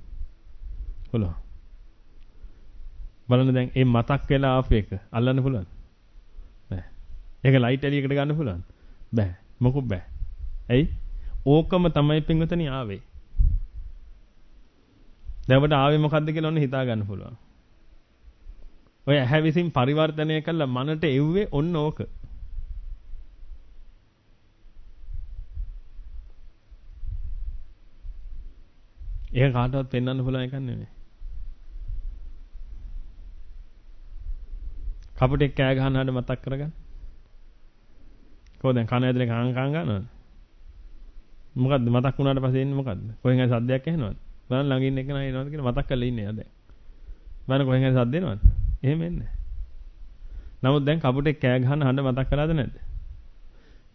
පුළුවන්. බලන්න දැන් මේ මතක් වෙලා ආපු එක අල්ලන්න පුළුවන්. බෑ. ඒක ලයිට් එළියකට ගන්න පුළුවන්. බෑ. මොකුත් බෑ. ඇයි? ඕකම තමයි පින්වතුනි ආවේ. දැන් ඔබට ආවේ මොකද්ද කියලා ඔන්න හිතා ගන්න පුළුවන්. ඔය ඇහැ විසින් පරිවර්තනය කළා මනට එව්වේ ඔන්න ඕක. ඒක කාටවත් පෙන්වන්න පුළුවන් එකක් නෙමෙයි. කපුටෙක් කෑ ගහන හඬ මතක් කරගන්න. කොහොමද කන ඇතුලේ කාං ගන්නවද? මොකද්ද මතක් වුණාට පස්සේ එන්නේ මොකද්ද? කොහෙන් හරි සද්දයක් ඇහෙනවද? බලන්න ළඟ ඉන්න එක නෑ එනවද කියලා මතක් කරලා ඉන්නේ ආ දැන්. බලන්න කොහෙන් හරි සද්ද එනවද? එහෙම එන්නේ. නමුත් දැන් කපුටෙක් කෑ ගහන හඬ මතක් කරලාද නැද්ද?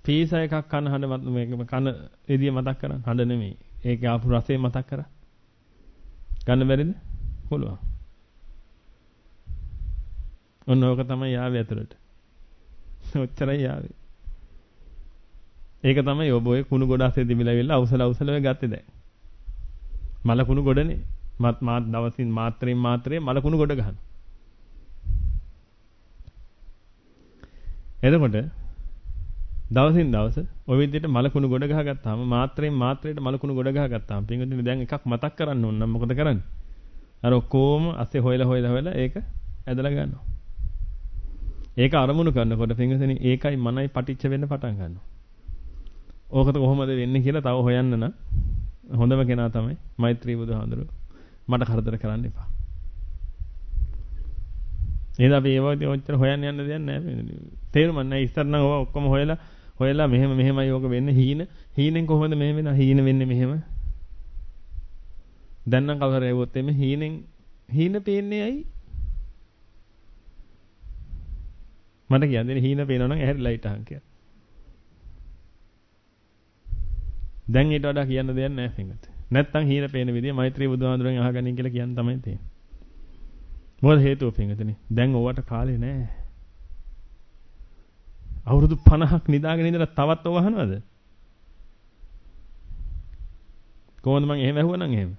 පීස එකක් කන හඬ මේක කන එදිය මතක් කරන් හඬ නෙමෙයි. ඒක ආපු රසය මතක් කරා. ගන්න බැරිද? පුළුවන්. ඔන්න ඕක තමයි යාවේ ඇතුළට. ඔච්චරයි යාවේ. ඒක තමයි ඔබ ඔය කුණු ගොඩ අස්සේ දිමිලා අවසල ඔය ගත්තේ දැන්. මල කුණු ගොඩනේ. මාත් දවසින් මාත්‍රේ මල කුණු ගොඩ ගහන. එතකොට දවසින් දවස ඔය විදිහට මල කුණු ගොඩ ගහගත්තාම මාත්‍රේට මල කුණු ගොඩ ගහගත්තාම පින්වතුනි දැන් එකක් මතක් කරන්න ඕන නම් මොකද කරන්නේ? අර ඔක්කොම අස්සේ හොයලා ඒක ඇදලා ගන්නවා. ඒක අරමුණු කරනකොට පින්වතුනි ඒකයි මනයි පටිච්ච වෙන්න පටන් ගන්නවා. ඕකට කොහොමද වෙන්නේ කියලා තව හොයන්න නම් හොඳම කෙනා තමයි මෛත්‍රී බුදුහාඳුරුවෝ. මට කරදර කරන්න එපා. නේද අපි ඒ වගේ ඔච්චර හොයන්න යන්න දෙයක් නැහැ. තේරුම් නැහැ ඉස්සර නම් ඔය ඔක්කොම හොයලා මෙහෙමයි ඕක වෙන්නේ හීනෙන් කොහොමද මෙහෙම වෙනවා හීන වෙන්නේ මෙහෙම. දැන් නම් කවුරු හරි ඇහුවොත් එමේ හීන පේන්නේ ඇයි? මට කියන්නේ හීන පේනවා නම් ඇහැරි ලයිට් අහන් කියලා. දැන් ඊට වඩා කියන්න දෙයක් නැහැ පින්වත්. නැත්තම් හීන පේන විදිය මෛත්‍රී බුදුහාඳුරෙන් අහගනින් කියලා කියන්න තමයි තියෙන්නේ. මොකද හේතුව පින්වතුනි දැන් ඕවට කාලේ නැහැ. අවුරුදු 50ක් නිදාගෙන ඉඳලා තවත් ඔව අහනවද? කොහොමද මං එහෙම ඇහුවනම් එහෙම?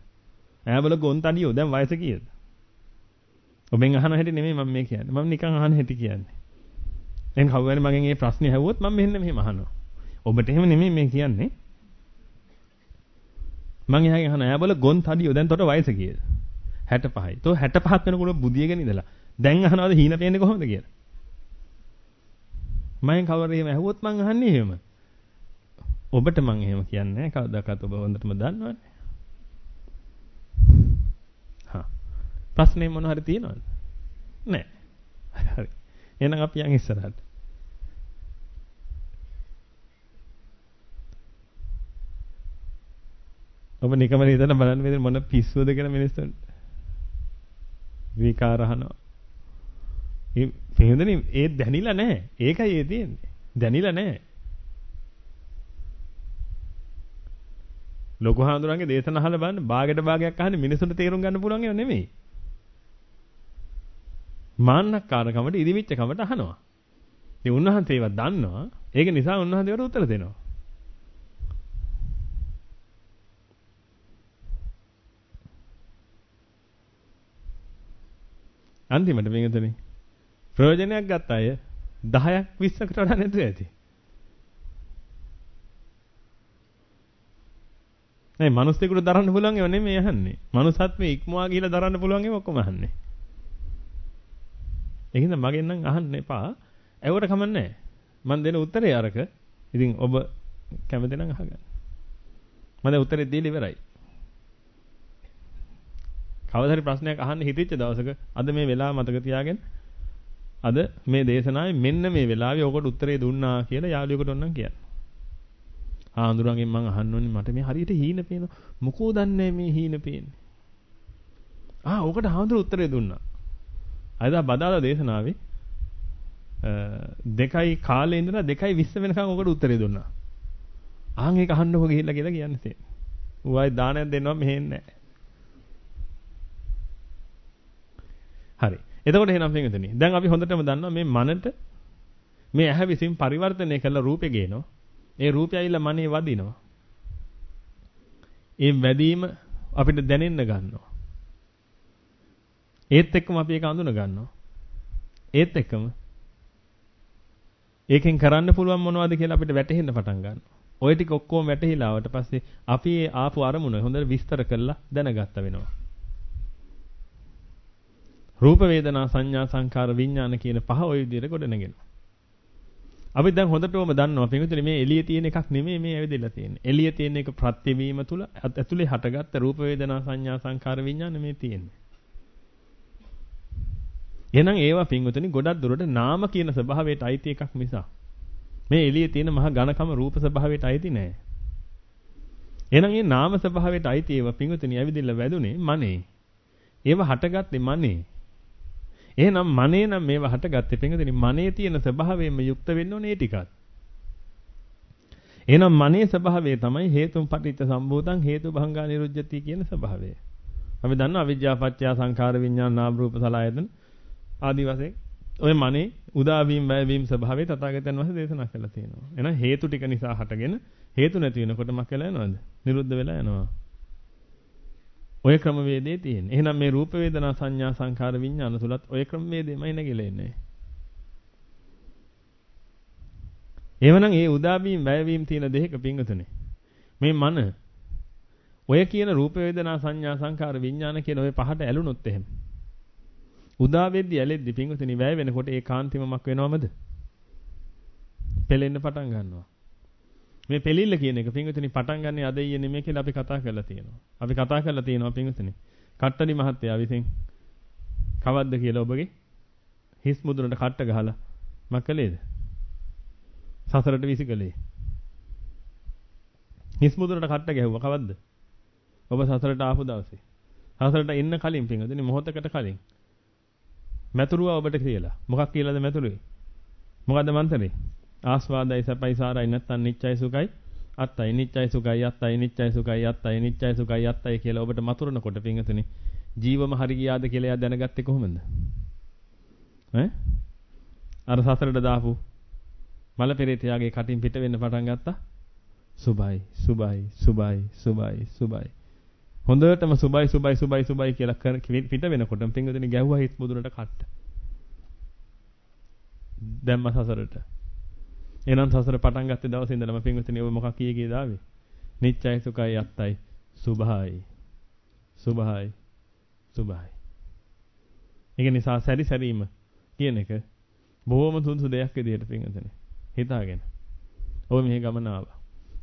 ඈබල ගොන්තඩියෝ දැන් වයස කීයද? ඔබෙන් අහන හැටි නෙමෙයි මම මේ කියන්නේ. මම නිකන් අහන හැටි කියන්නේ. දැන් කවුරුහරි මගෙන් මේ ප්‍රශ්නේ ඇහුවොත් මම මෙහෙම අහනවා. ඔබට එහෙම නෙමෙයි මේ කියන්නේ. මං එයාගෙන් අහන ඈබල ගොන්තඩියෝ දැන් තොට වයස කීයද? 65යි. තෝ 65ක් වෙනකොට බුදියගෙන ඉඳලා දැන් අහනවාද හීන පේන්නේ කොහොමද කියලා? මම කවුරු එහෙම ඇහුවොත් මං අහන්නේ එහෙම. ඔබට මං එහෙම කියන්නේ නැහැ. කවදාකවත් ඔබ හොඳටම දන්නවනේ. හා. ප්‍රශ්නේ මොන හරි තියෙනවද? නැහැ. හරි. එහෙනම් අපි යන් ඉස්සරහට. ඔබ නිකමල හිතලා බලන්න මේ මොන පිස්සුවද කියලා මිනිස්සුන්ට. විකාර අහනවා. ඒ තේරෙන්නේ ඒ දැනිලා නැහැ. ඒකයි ඒ තියෙන්නේ. දැනිලා නැහැ. ලොකු හාමුදුරන්ගේ දේශන අහලා බලන්න භාගයට භාගයක් අහන්නේ මිනිසුන්ට තේරුම් ගන්න පුළුවන් ඒවා නෙමෙයි. මාන්නක්කාරකමට ඉදිමිච්ච කමට අහනවා. ඉතින් උන්වහන්සේ ඒවා දන්නවා. ඒක නිසා උන්වහන්සේවට උත්තර දෙනවා. අන්තිමට පින්වතුනි ප්‍රයෝජනයක් ගත්ත අය 10ක් 20කට වඩා නැතුව ඇති. නෑ මනුස්සයෙකුට දරන්න පුළුවන් ඒවා නෙමෙයි අහන්නේ. මනුස්සත්වයේ ඉක්මවා ගිහිලා දරන්න පුළුවන් ඒවා ඔක්කොම අහන්නේ. ඒකින්ද මගෙන් නම් අහන්න එපා. ඒවට කමන්නේ නෑ. මම දෙන උත්තරේ අරක. ඉතින් ඔබ කැමති නම් අහගන්න. මම දැන් උත්තරේ දීලා ඉවරයි. කවදා හරි ප්‍රශ්නයක් අහන්න හිතෙච්ච දවසක අද මේ වෙලාව මතක තියාගෙන අද මේ දේශනාවේ මෙන්න මේ වෙලාවේ ඔකට උත්තරේ දුන්නා කියලා යාළුවෙකුට ඕනනම් කියන්න. ආඳුරංගෙන් මං අහන්න ඕනේ මට මේ හරියට හීන පේනවා. මොකෝ දන්නේ මේ හීන පේන්නේ. ඔකට ආඳුර උත්තරේ දුන්නා. අද බදාලා දේශනාවේ 2යි කාලේ ඉඳලා 2:20 වෙනකන් ඔකට උත්තරේ දුන්නා. ඒක අහන්නකො ගිහිල්ලා කියලා කියන්නේ තේ. ඌයි දානයක් දෙන්නවා මෙහෙන්නේ නැහැ. හරි. එතකොට එහෙනම් පින්විතනි දැන් අපි හොඳටම දන්නවා මේ මනට මේ ඇහැ විසින් පරිවර්තනය කළ රූපේ ගේනවා. ඒ රූපය ඇවිල්ලා මනේ වදිනවා. ඒ වැදීම අපිට දැනෙන්න ගන්නවා. ඒත් එක්කම අපි ඒක අඳුන ගන්නවා. ඒත් එක්කම ඒකෙන් කරන්න පුළුවන් මොනවද කියලා අපිට වැටහෙන්න පටන් ගන්නවා. ওই ටික ඔක්කොම වැටහිලා ආවට පස්සේ අපි ඒ ආපු අරමුණ හොඳට විස්තර කරලා දැනගත්ත වෙනවා. රූප වේදනා සංඥා සංකාර විඥාන කියන පහ ওই විදිහට ගොඩනගෙනවා. අපි දැන් හොඳටම දන්නවා පින්විතනේ මේ එළියේ තියෙන එකක් නෙමෙයි මේ ඇවිදලා තියෙන්නේ. එළියේ තියෙන එක ප්‍රත්‍යවීම තුල ඇතුලේ හටගත්ත රූප වේදනා සංඥා සංකාර විඥාන මේ තියෙන්නේ. එහෙනම් ඒවා පින්විතනේ ගොඩක් දුරට නාම කියන ස්වභාවයට අයිති එකක් මිසක් මේ එළියේ තියෙන මහ ඝනකම රූප ස්වභාවයට අයිති නෑ. එහෙනම් මේ නාම ස්වභාවයට අයිති ඒවා පින්විතනේ ඇවිදilla වැදුනේ මනේ. ඒවා හටගත්තේ මනේ. එහෙනම් මනේ නම් මේවා හටගත්තේ පින්වතුනි මනේ තියෙන ස්වභාවයෙන්ම යුක්ත වෙන්න ඕනේ ටිකක්. එහෙනම් මනේ ස්වභාවය තමයි හේතුන් පටිච්ච සම්භූතං හේතු භංගා නිරුද්ධති කියන ස්වභාවය. අපි දන්නවා අවිජ්ජා පත්‍ය සංඛාර විඥාන නාම රූප සලආයතන ආදි වශයෙන් ඔය මනේ උදා වීම වැය වීම ස්වභාවය තථාගතයන් වහන්සේ දේශනා කළා තියෙනවා. එහෙනම් හේතු ටික නිසා හටගෙන හේතු නැති වෙනකොට මොකක් වෙලා යනවද? නිරුද්ධ වෙලා යනවා. ඔය ක්‍රමවේදයේ තියෙන. එහෙනම් මේ රූප වේදනා සංඥා සංඛාර විඥාන තුලත් ඔය ක්‍රමවේදෙමයි නැගිලා ඉන්නේ. එවනම් ඒ උදාවීම් වැයවීම් තියෙන දෙයක පිංගුතුනේ. මේ මන ඔය කියන රූප වේදනා සංඥා සංඛාර විඥාන කියන ඔය පහට ඇලුනොත් එහෙම. උදා වෙද්දි ඇලෙද්දි පිංගුතුනේ වැය වෙනකොට ඒ කාන්තිමමක් වෙනවමද? පෙලෙන්න පටන් ගන්නවා. මේ පෙලිල්ල කියන එක පින්විතනි පටන් ගන්න අද ඊයේ නෙමෙයි කියලා අපි කතා කරලා තියෙනවා. අපි කතා කරලා තියෙනවා පින්විතනි. කට්ටඩි මහත්තයා විසින් කවද්ද කියලා ඔබගේ හිස් මුදුනට කට්ට ගහලා මක්කලේද? සසරට විසිකලේ. හිස් මුදුනට කට්ට ගැහුවා කවද්ද? ඔබ සසරට ආපු දවසේ. සසරට එන්න කලින් පින්විතනි මොහොතකට කලින්. මැතුරුවා ඔබට කියලා. මොකක් කියලාද මැතුරුවේ? මොකද්ද මන්තරේ? ආස්වාදයි සපයි සාරයි නැත්තම් නිච්චයි සුඛයි අත්තයි නිච්චයි සුඛයි අත්තයි නිච්චයි සුඛයි අත්තයි නිච්චයි සුඛයි අත්තයි කියලා ඔබට මතුරනකොට පින්වතුනි ජීවම හරි ගියාද කියලා එයා දැනගත්තේ කොහොමද? අර සසරට දාපු මල පෙරේතයාගේ කටින් පිට වෙන්න පටන් ගත්තා. සුභයි සුභයි සුභයි සුභයි සුභයි හොඳටම සුභයි සුභයි සුභයි සුභයි කියලා පිට වෙනකොට පින්වතුනි ගැහුවා හිස් මුදුනට කට්ට. දැම්ම සසරට. එහෙනම් සසර පටන් ගත්තේ දවසේ ඉඳලම පින්විතනේ ඔබ මොකක් කියේ කීයද ආවේ? නිච්චයි සුඛයි අත්තයි සුභයි සුභයි සුභයි. ඒක නිසා සැරි සැරීම කියන එක බොහොම සුදුසු දෙයක් විදිහට පින්විතනේ හිතාගෙන. ඔබ මෙහි ගමන ආවා.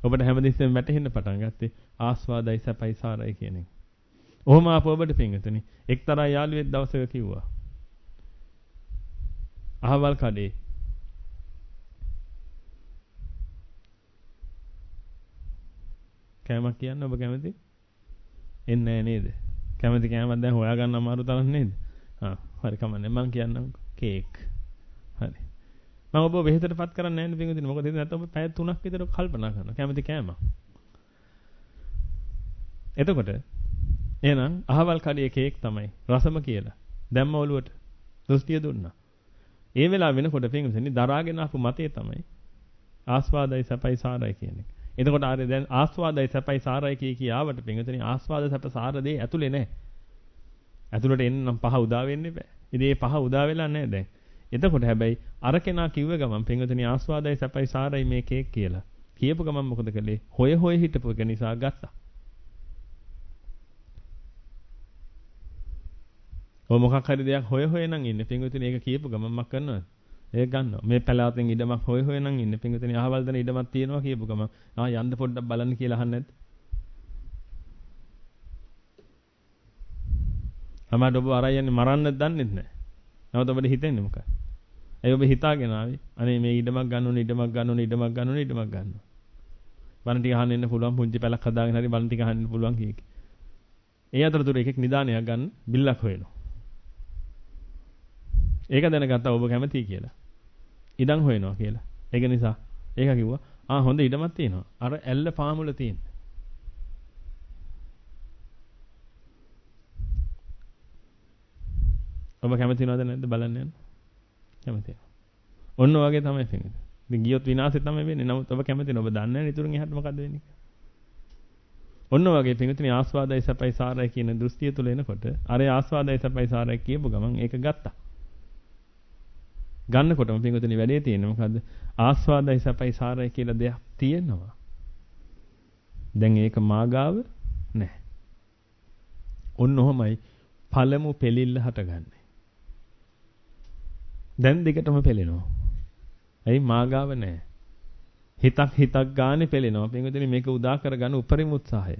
ඔබට හැමදෙස්සෙම වැටහෙන්න පටන් ගත්තේ ආස්වාදයි සැපයි සාරයි කියන එක. ඔහොම ආපු ඔබට පින්විතනේ එක්තරා යාළුවෙක් දවසක කිව්වා. අහවල් කඩේ කෑමක් කියන්න ඔබ කැමති? එන්නේ නේද? කැමති කෑමක් දැන් හොයාගන්න අමාරු තරම් නේද? හරි කමන්නේ මම කියන්නම් කේක්. හරි. මම ඔබ වෙහෙසටපත් කරන්නේ නැහැ නේ පින්විතනේ. මොකද නැත්නම් ඔබ පැය 3ක් විතර කල්පනා කරනවා කැමති කෑමක්. එතකොට එහෙනම් අහවල් කඩේ කේක් තමයි රසම කියලා. දැම්ම ඔළුවට දොස්තිය දුන්නා. ඒ වෙලාව වෙනකොට පින්විතනේ දරාගෙන ආපු මතේ තමයි ආස්වාදයි සැපයි සාරයි කියන්නේ. එතකොට ආරේ දැන් ආස්වාදයි සැපයි සාරයි කිය ආවට පින්විතනේ ආස්වාද සැප සාර දෙය ඇතුලේ නැහැ. ඇතුලට එන්න නම් පහ උදා වෙන්නේ බෑ. ඉතින් මේ පහ උදා වෙලා නැහැ දැන්. එතකොට හැබැයි අර කෙනා කිව්ව ගමන් පින්වතුනි ආස්වාදයි සැපයි සාරයි මේ කේක් කියලා. කියපු ගමන් මොකද කළේ? හොය හොය හිටපු එක නිසා ගත්තා. ඔය මොකක් හරි දෙයක් හොය හොය නම් ඉන්නේ. පින්වතුනි ඒක කියපු ගමන් මක් කරනවද? ඒක ගන්නවා. මේ පළාතෙන් ඉඩමක් හොය හොය නම් ඉන්නේ. පින්වතුනි අහවල් දන ඉඩමක් තියෙනවා කියපු ගමන් යන්න පොඩ්ඩක් බලන්න කියලා අහන්නේ නැද්ද? අමාඩ ඔබ අරයන්නේ මරන්නත් දන්නෙත් නැහැ. නැවත ඔබට හිතෙන්නේ මොකක්ද? ඒ ඔබ හිතාගෙන ආවේ අනේ මේ ඉඩමක් ගන්න ඕනේ ඉඩමක් ගන්න ඕනේ ඉඩමක් ගන්න ඕනේ ඉඩමක් ගන්නවා. බණ ටික අහන්න ඉන්න පුළුවන් පුංචි පැලක් හදාගෙන හරි බණ ටික අහන්න පුළුවන් කීක. ඒ අතරතුර එකෙක් නිදානයක් ගන්න බිල්ලක් හොයනවා. ඒක දැනගත්තා ඔබ කැමතියි කියලා. ඉඩම් හොයනවා කියලා. ඒක නිසා ඒක කිව්වා හොඳ ඉඩමක් තියෙනවා. අර ඇල්ල පාමුල තියෙන. ඔබ කැමති නේද නැද්ද බලන්න යන්න. කැමතියි. ඔන්න ඔයගේ තමයි වෙන්නේ. ඉතින් ගියොත් විනාශය තමයි වෙන්නේ. නමුත් ඔබ කැමති නෑ. ඔබ දන්නේ නැහැ ඉතුරුන් එහාට මොකද්ද වෙන්නේ කියලා. ඔන්න ඔයගේ පින්විතනේ ආස්වාදයි සැපයි සාරයි කියන දෘෂ්ටිය තුල එනකොට අර ආස්වාදයි සැපයි සාරයි කියපු ගමන් ඒක ගත්තා. ගන්නකොටම පින්විතනේ වැඩේ තියෙන්නේ මොකද්ද? ආස්වාදයි සැපයි සාරයි කියලා දෙයක් තියෙනවා. දැන් ඒක මාගාව නැහැ. ඔන්න ඔහමයි පළමු පෙලිල්ල හටගන්නේ. දැන් දෙකටම පෙලෙනවා. ඇයි මාගාව නැහැ. හිතක් ගානේ පෙලෙනවා. පින්විතනේ මේක උදා කරගන්න උපරිම උත්සාහය.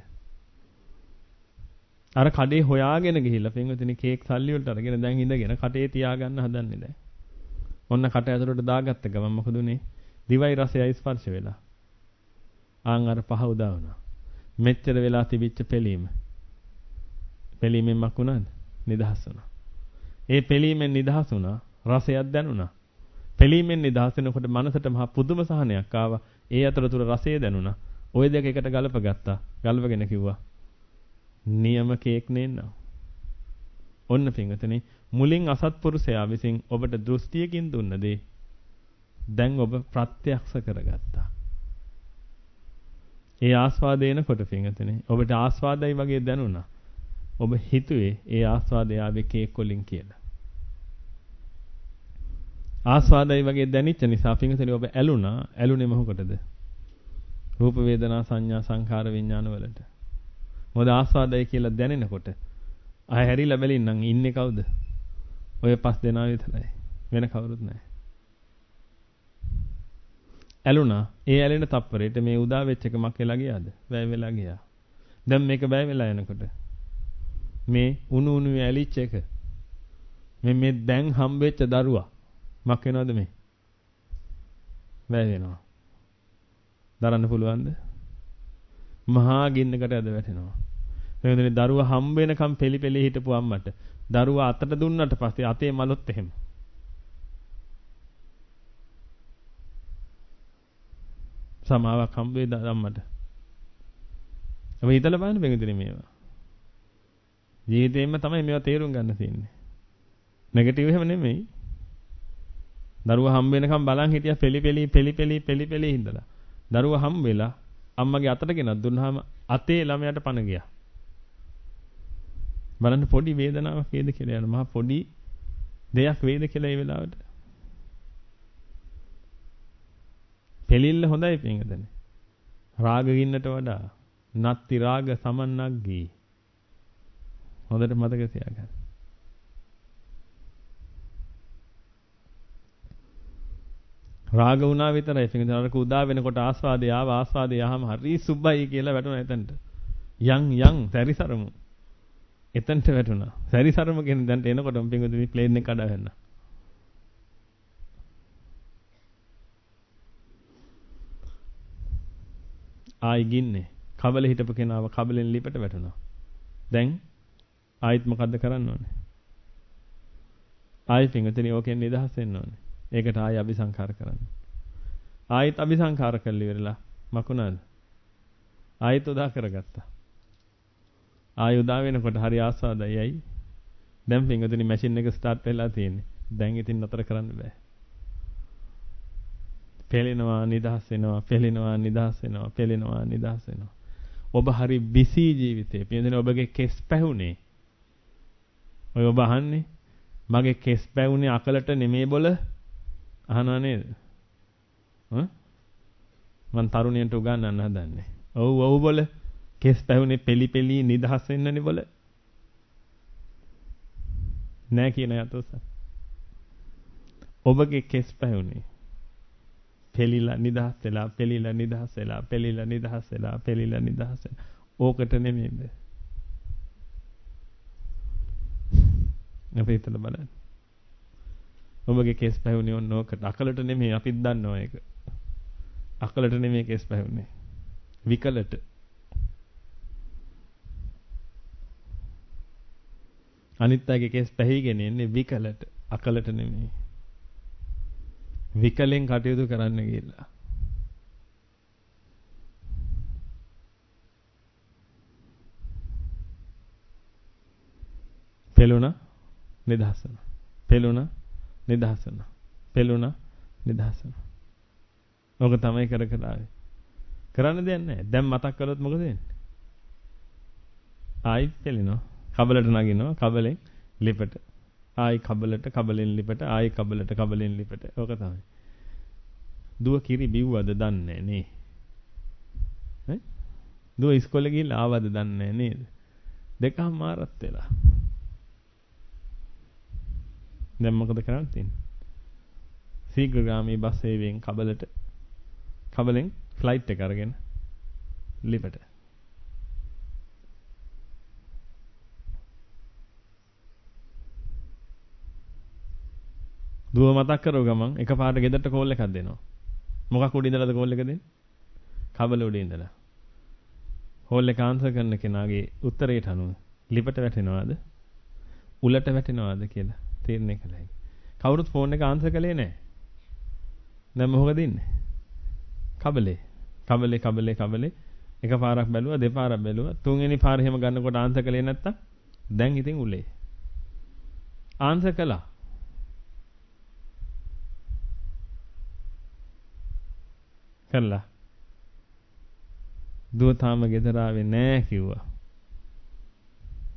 අර කඩේ හොයාගෙන ගිහිල්ලා පින්විතනේ කේක් සල්ලි වලට අරගෙන දැන් ඉඳගෙන කටේ තියාගන්න හදන්නේ දැන්. ඔන්න කට ඇතුලට දාගත්ත ගමන් මොකද උනේ? දිවයි රසයයි ස්පර්ශ වෙලා. ආන් අර පහ උදා වුණා. මෙච්චර වෙලා තිබිච්ච පෙලීම. පෙලීමෙන් මක් වුණාද? නිදහස් වුණා. ඒ පෙලීමෙන් නිදහස් වුණා. රසයක් දැනුණා. පෙලීමෙන් නිදහස් වෙනකොට මනසට මහා පුදුම සහනයක් ආවා. ඒ අතරතුර රසය දැනුණා. ওই දෙක එකට ගලපගත්තා. ගලපගෙන කිව්වා නියම කේක් නේන්නා. ඔන්න පින්වතුනි මුලින් අසත්පුරුෂයා විසින් ඔබට දෘෂ්ටියකින් දුන්න දේ දැන් ඔබ ප්‍රත්‍යක්ෂ කරගත්තා. ඒ ආස්වාදේන කොට පින්වතුනි ඔබට ආස්වාදයි වගේ දැනුණා. ඔබ හිතුවේ ඒ ආස්වාදය ආවේ කේක් වලින් කියලා. ආස්වාදයි වගේ දැනිච්ච නිසා පින්වතුනි ඔබ ඇලුනා. ඇලුනේ මොකටද? රූප වේදනා සංඥා සංඛාර විඥාන වලට. මොකද ආස්වාදයි කියලා දැනෙනකොට ආය හැරිලා බැලින්නම් ඉන්නේ කවුද? ඔය පස් දෙනා විතරයි. වෙන කවුරුත් නැහැ. ඇලුනා. ඒ ඇලෙන තප්පරේට මේ උදා වෙච්ච එක මක් වෙලා ගියාද? වැය වෙලා ගියා. දැන් මේක වැය වෙලා යනකොට මේ උණු උණු ඇලිච්ච එක මේ දැන් හම්බෙච්ච දරුවා මක් වෙනවද මේ? වැය වෙනවා. දරන්න පුළුවන්ද? මහා ගින්නකට ඇද වැටෙනවා. එතනදී දරුවා හම්බ වෙනකම් පෙලි පෙලි හිටපු අම්මට දරුවා අතට දුන්නට පස්සේ අතේ මලොත් එහෙම. සමාවක් හම්බ වේද අම්මට? ඔබ හිතලා බලන්න බැංගුදිනේ මේවා. ජීවිතේම තමයි මේවා තේරුම් ගන්න තියෙන්නේ. නෙගටිව් එහෙම නෙමෙයි. දරුවා හම්බ වෙනකම් බලන් හිටියා පෙලි පෙලි හින්දලා. දරුවා හම්බ වෙලා අම්මගේ අතට ගෙනත් දුන්නාම අතේ ළමයාට පණ ගියා. බලන්න පොඩි වේදනාවක් වේද කියලා යන මහා පොඩි දෙයක් වේද කියලා ඒ වෙලාවට. පෙලිල්ල හොඳයි පින්වදනේ. රාග ගින්නට වඩා නත්ති රාග සමන්නග්ගී. හොඳට මතක තියාගන්න. රාග වුණා විතරයි පින්වදනේ. අරක උදා වෙනකොට ආස්වාදේ ආව ආස්වාදේ ආවම හරි සුබයි කියලා වැටුණා එතනට. යන් සැරිසරමු. එතනට වැටුණා. සැරිසරම කියන දැන්ට එනකොටම පින්වදනේ ප්ලේන් එක කඩා වැන්නා. ආයි ගින්නේ. කබල හිටපු කෙනාව කබලෙන් ලිපට වැටුණා. දැන් ආයිත් මොකද්ද කරන්න ඕනේ? ආයි පින්වදනේ ඕකෙන් නිදහස් වෙන්න ඕනේ. ඒකට ආයි අபிසංකාර කරන්න. ආයිත් අபிසංකාර කළ ඉවරලා මකුණාද? ආයිත් උදා කරගත්තා. ආයි උදා වෙනකොට හරි ආස්වාදයි. දැන් පින්වතුනි මැෂින් එක ස්ටාර්ට් වෙලා තියෙන්නේ. දැන් ඉතින් නතර කරන්න බෑ. පෙලෙනවා නිදහස් වෙනවා, පෙලෙනවා නිදහස් වෙනවා, පෙලෙනවා නිදහස් වෙනවා. ඔබ හරි බිසි ජීවිතේ. පින්වතුනි ඔබගේ කෙස් පැහුනේ. ඔය ඔබ අහන්නේ මගේ කෙස් පැවුනේ අකලට නෙමේ බොල අහනවා නේද? මං තරුණියන්ට උගන්වන්න හදන්නේ. ඔව් ඔව් බොල කෙස් පැවුනේ පෙලි පෙලි නිදහස් වෙන්නනේ බොල. නෑ කියන යතොස. ඔබගේ කෙස් පැවුනේ පෙලිලා නිදහස් වෙලා පෙලිලා නිදහස් වෙලා පෙලිලා නිදහස් වෙලා පෙලිලා නිදහස් වෙලා ඕකට නෙමෙයිද? අපි හිතලා බලන්න. ඔබගේ කෙස් පැවුනේ ඔන්න ඕකට. අකලට නෙමෙයි අපිත් දන්නවා ඒක. අකලට නෙමෙයි කෙස් පැවුනේ. විකලට. අනිත් අයගේ කෙස් පැහිගෙන ඉන්නේ විකලට. අකලට නෙමෙයි. විකලෙන් කටයුතු කරන්න ගිහිල්ලා. පෙළුණා නිදහස් වෙනවා. පෙළුණා නිදහස් වෙනවා. පෙළුණා නිදහස් වෙනවා. ඕක තමයි කර කර ආවේ. කරන්න දෙයක් නැහැ. දැන් මතක් කළොත් මොකද වෙන්නේ? ආයි පෙළිනවා. කබලට නගිනවා. කබලෙන් ලිපට. ආයි කබලට කබලෙන් ලිපට. ආයි කබලට කබලෙන් ලිපට. ඕක තමයි. දුව කිරි බිව්වද දන්නේ නේ. ඈ? දුව ඉස්කෝලේ ගිහිල්ලා ආවද දන්නේ නේද? දෙකම මාරත් වෙලා. දැන් මොකද කරන්න තියෙන්නේ? සීග්‍රගාමී බස් සේවයෙන් කබලට කබලෙන් ෆ්ලයිට් එක අරගෙන ලිපට. දුව මතක් කරව ගමන් එකපාරට ගෙදරට කෝල් එකක් දෙනවා. මොකක් උඩ ඉඳලාද කෝල් එක දෙන්නේ? කබල උඩ ඉඳලා. කෝල් එක ආන්සර් කරන කෙනාගේ උත්තරයට අනුව ලිපට වැටෙනවද? උලට වැටෙනවද කියලා තීරණය කළා. කවුරුත් ෆෝන් එක ආන්සර් කළේ නැහැ. දැන් මොකද ඉන්නේ? කබලේ. කබලේ කබලේ කබලේ එකපාරක් බැලුවා දෙපාරක් බැලුවා තුන්වෙනි පාර එහෙම ගන්නකොට ආන්සර් කළේ නැත්තම් දැන් ඉතින් උලේ. ආන්සර් කළා. කළා. දුව තාම ගෙදර ආවේ නැහැ කිව්වා.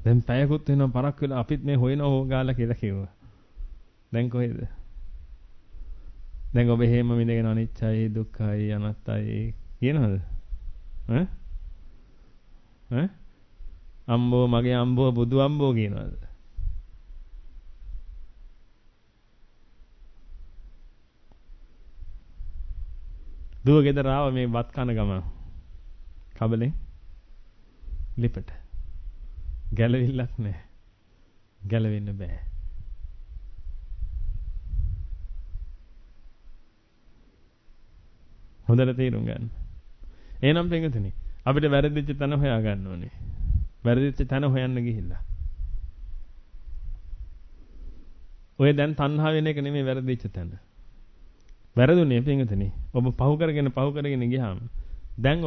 දැන් පැයකුත් වෙනවා පරක් වෙලා අපිත් මේ හොයනවා ගාලා කියලා කිව්වා. දැන් කොහෙද? දැන් ඔබ එහෙම මිදගෙන අනිච්චයි දුක්ඛයි අනත්තයි කියනවද? ඈ? අම්බෝ මගේ අම්බෝ බුදු අම්බෝ කියනවද? දුව ගෙදර ආව මේ වත් කන ගමන්. කබලෙන් ලිපට. ගැලවිල්ලක් නැහැ. ගැලවෙන්න බෑ. හොඳට තේරුම් ගන්න. එහෙනම් පින්වතුනි අපිට වැරදිච්ච තැන හොයා ගන්න ඕනේ. වැරදිච්ච තැන හොයන්න ගිහිල්ලා. ඔය දැන් තණ්හා වෙන එක නෙමෙයි වැරදිච්ච තැන. වැරදුනේ පින්වතුනි. ඔබ පහු කරගෙන ගියාම දැන්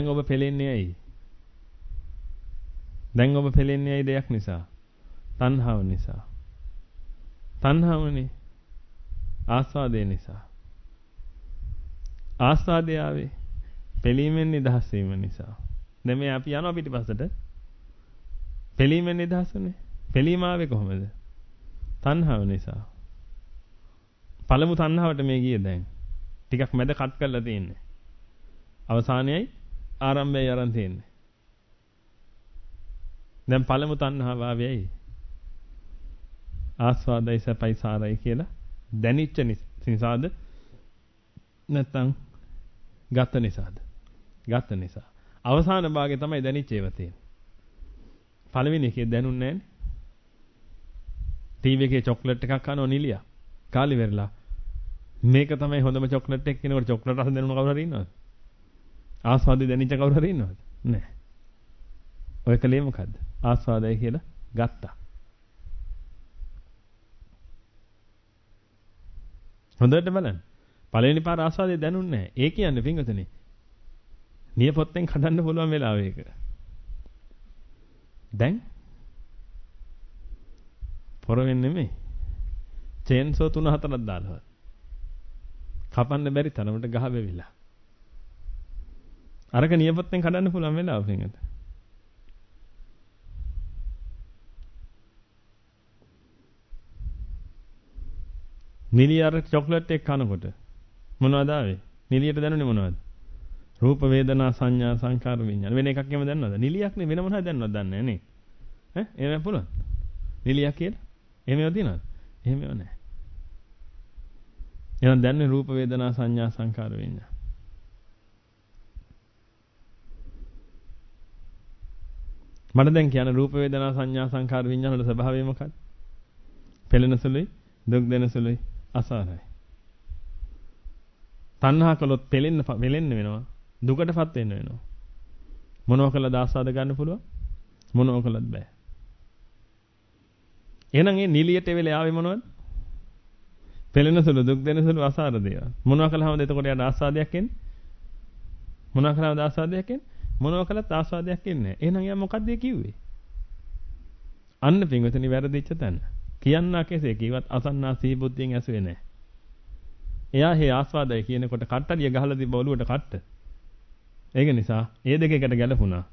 ඔබ පෙලෙන්නේ ඇයි? දැන් ඔබ පෙලෙන්නේ ඇයි දෙයක් නිසා? තණ්හාව නිසා. තණ්හාවනේ ආස්වාදේ නිසා. ආස්වාදය ආවේ පෙලීමෙන් නිදහස් වීම නිසා. දැන් මේ අපි යනවා පිටිපස්සට. පෙලීමෙන් නිදහස් වෙන්නේ. පෙලීම ආවේ කොහොමද? තණ්හාව නිසා. පළමු තණ්හාවට මේ ගියේ දැන්. ටිකක් මැද කට් කරලා තියෙන්නේ. අවසානයේයි ආරම්භයයි අරන් තියෙන්නේ. දැන් පළමු තණ්හාව ආවේ ඇයි? ආස්වාදයි සපයි සාරයි කියලා දැනිච්ච නිසාද? නැත්තම් ගත නිසාද? ගත නිසා. අවසාන භාගයේ තමයි දැනිච්ච ඒවා තියෙන්නේ. පළවෙනි එකේ දැනුන්නේ නැන්නේ. ටීවී එකේ චොක්ලට් එකක් කනවා නිලියා. කාලි වෙරලා. මේක තමයි හොඳම චොක්ලට් එක කියනකොට චොක්ලට් රස දෙනුන කවුරු හරි ඉන්නවද? ආස්වාදේ දැනිච්ච කවුරු හරි ඉන්නවද? නැහැ. ඔය කලේ මොකද්ද? ආස්වාදයි කියලා ගත්තා. හොඳට බලන්න. පළවෙනි පාර ආස්වාදේ දැනුන්නේ නැහැ. ඒ කියන්නේ පින්වතුනි. නියපොත්තෙන් කඩන්න පුළුවන් වෙලාව ඒක. දැන් පොරවෙන්නේ නෙමෙයි. චේන්සෝ 3-4ක් දාලා. කපන්න බැරි තරමට ගහ වෙවිලා. අරක නියපොත්තෙන් කඩන්න පුළුවන් වෙලාව පින්වතුනි. නිලිය අර චොක්ලට් එක කනකොට මොනවද ආවේ? නිලියට දැනුනේ මොනවද? රූප වේදනා සංඥා සංකාර විඤ්ඤාණ. වෙන එකක් එහෙම දැනනවද? නිලියක් නේ වෙන මොනවද දැනනවද දන්නේ නැහැ නේ. ඈ එහෙම පුළුවන්. නිලියක් කියලා? එහෙමව තියනවද? එහෙමව නැහැ. එහෙනම් දැනන්නේ රූප වේදනා සංඥා සංකාර විඤ්ඤාණ. මට දැන් කියන රූප වේදනා සංඥා සංකාර විඤ්ඤාණ වල ස්වභාවය මොකක්ද? පෙළෙන සුළුයි, දුක් දෙන සුළුයි, අසාරයි. තණ්හා කළොත් පෙළෙන්න වෙනවා. දුකටපත් වෙන්න වෙනවා. මොනව කළද ආස්වාද ගන්න පුළුවන්? මොනව කළත් බෑ. එහෙනම් මේ නිලියට වෙලේ ආවේ මොනවද? පෙළෙන සුළු, දුක් දෙන සුළු, අසාර දේවල්. මොනව කළාමද එතකොට යාට ආස්වාදයක් එන්නේ? මොනව කළාමද ආස්වාදයක් එන්නේ? මොනව කළත් ආස්වාදයක් එන්නේ නැහැ. එහෙනම් යා මොකද්ද කිව්වේ? අන්න පින්වතුනි වැරදිච්ච තැන. කියන්නා කෙසේ කිව්වත් අසන්නා සිහි බුද්ධියෙන් ඇසුවේ නැහැ. එයා හේ ආස්වාදයි කියනකොට කට්ටලිය ගහලා තිබ්බ ඔලුවට කට්ට. ඒක නිසා ඒ දෙක එකට ගැලපුණා.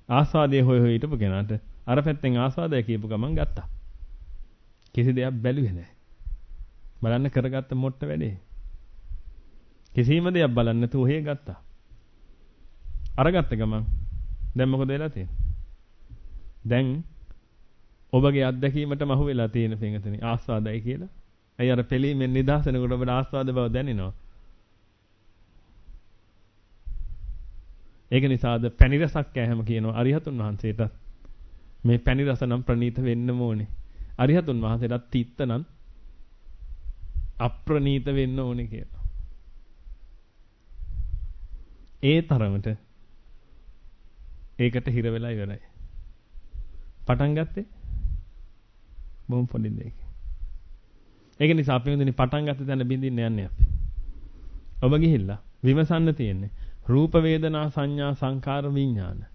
ආස්වාදයේ හොය හොය හිටපු කෙනාට අර පැත්තෙන් ආස්වාදය කියපු ගමන් ගත්තා. කිසි දෙයක් බැලුවේ නැහැ. බලන්න කරගත්ත මොට්ට වැඩේ. කිසිම දෙයක් බලන්න නැතුව ඔහේ ගත්තා. අරගත්ත ගමන් දැන් මොකද වෙලා තියෙන්නේ? දැන් ඔබගේ අත්දැකීමටම අහු වෙලා තියෙන පින්වතුනි ආස්වාදයි කියලා. ඇයි අර පිළීමෙන් නිදහස් වෙනකොට ඔබට ආස්වාද බව දැනෙනවා. ඒක නිසාද පැණි රසක් කෑම කියනවා අරිහතුන් වහන්සේට. මේ පැණි රස නම් ප්‍රණීත වෙන්නම ඕනේ. අරිහතුන් වහන්සේට තිත්ත නම් අප්‍රණීත වෙන්න ඕනේ කියලා. ඒ තරමට ඒකට හිර වෙලා ඉවරයි. පටන් ගත්තේ බොම් පොඩි දෙයක්. ඒක නිසා අපි මෙතන පටන් ගත්ත තැන බින්දින්න යන්නේ අපි. ඔබ ගිහිල්ලා විමසන්න තියෙන්නේ රූප වේදනා සංඥා සංකාර විඥාන.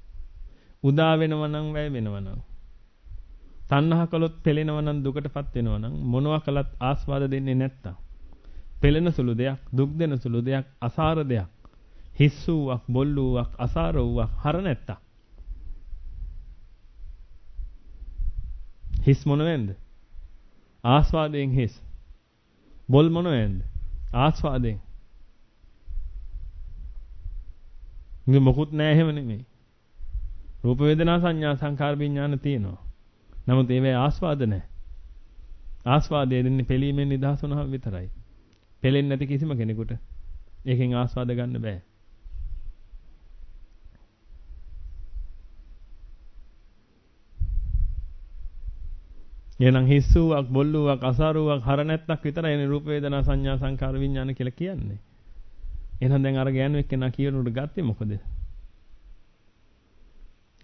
උදා වෙනව නම් වැය වෙනව නම්. තණ්හා කළොත් පෙළෙනව නම් දුකටපත් වෙනව නම් මොනවා කළත් ආස්වාද දෙන්නේ නැත්තම්. පෙළෙන සුළු දෙයක්, දුක් දෙන සුළු දෙයක්, අසාර දෙයක්. හිස් වූවක්, බොල් වූවක්, අසාර වූවක් හර නැත්තම්. හිස් මොන වෙන්ද? ආස්වාදයෙන් හිස්. බොල් මොන වෙන්ද? ආස්වාදයෙන්. මේ මොකුත් නැහැ එහෙම නෙමෙයි. රූප වේදනා සංඥා සංකාර විඥාන තියෙනවා. නමුත් ඒවේ ආස්වාද නැහැ. ආස්වාදයේ දෙන්නේ පිළීමෙන් නිදහස් වුණාම විතරයි. පෙලෙන්නේ නැති කිසිම කෙනෙකුට ඒකෙන් ආස්වාද ගන්න බෑ. එනං හිස්සුවක් බොල්ලුවක් අසාරුවක් හර නැත්තක් විතරයි නේ රූප වේදනා සංඥා සංකාර විඥාන කියලා කියන්නේ. එහෙනම් දැන් අර ගෑනු එක්කෙනා කියනකොට ගත්තේ මොකද?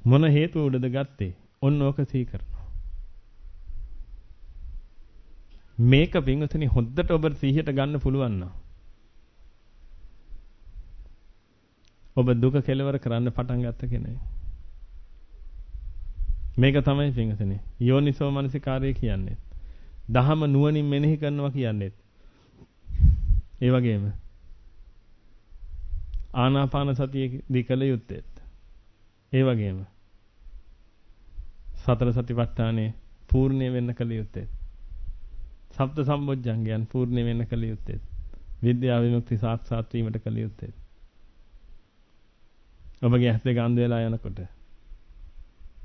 මොන හේතුව උඩද ගත්තේ? ඔන්න ඕක සිහි කරනවා. මේක පින්වතුනි හොද්දට ඔබ සිහියට ගන්න පුළුවන් නම් ඔබ දුක කෙලවර කරන්න පටන් ගත්ත කෙනෙක්. මේක තමයි පින්වතුනි යෝනිසෝ මනසිකාරය කියන්නේ. දහම නුවණින් මෙනෙහි කරනවා කියන්නේ. ඒ වගේම ආනාපාන සතිය දිකල යුත්තේ. ඒ වගේම සතර සතිපට්ඨානේ පූර්ණේ වෙන්න කල යුත්තේ. සප්ත සම්බොජ්ජංගයන් පූර්ණේ වෙන්න කල යුත්තේ. විද්‍යා විමුක්ති සාක්ෂාත් වීමට කල යුත්තේ. ඔබගේ ඇස් දෙක අන්ධ වෙලා යනකොට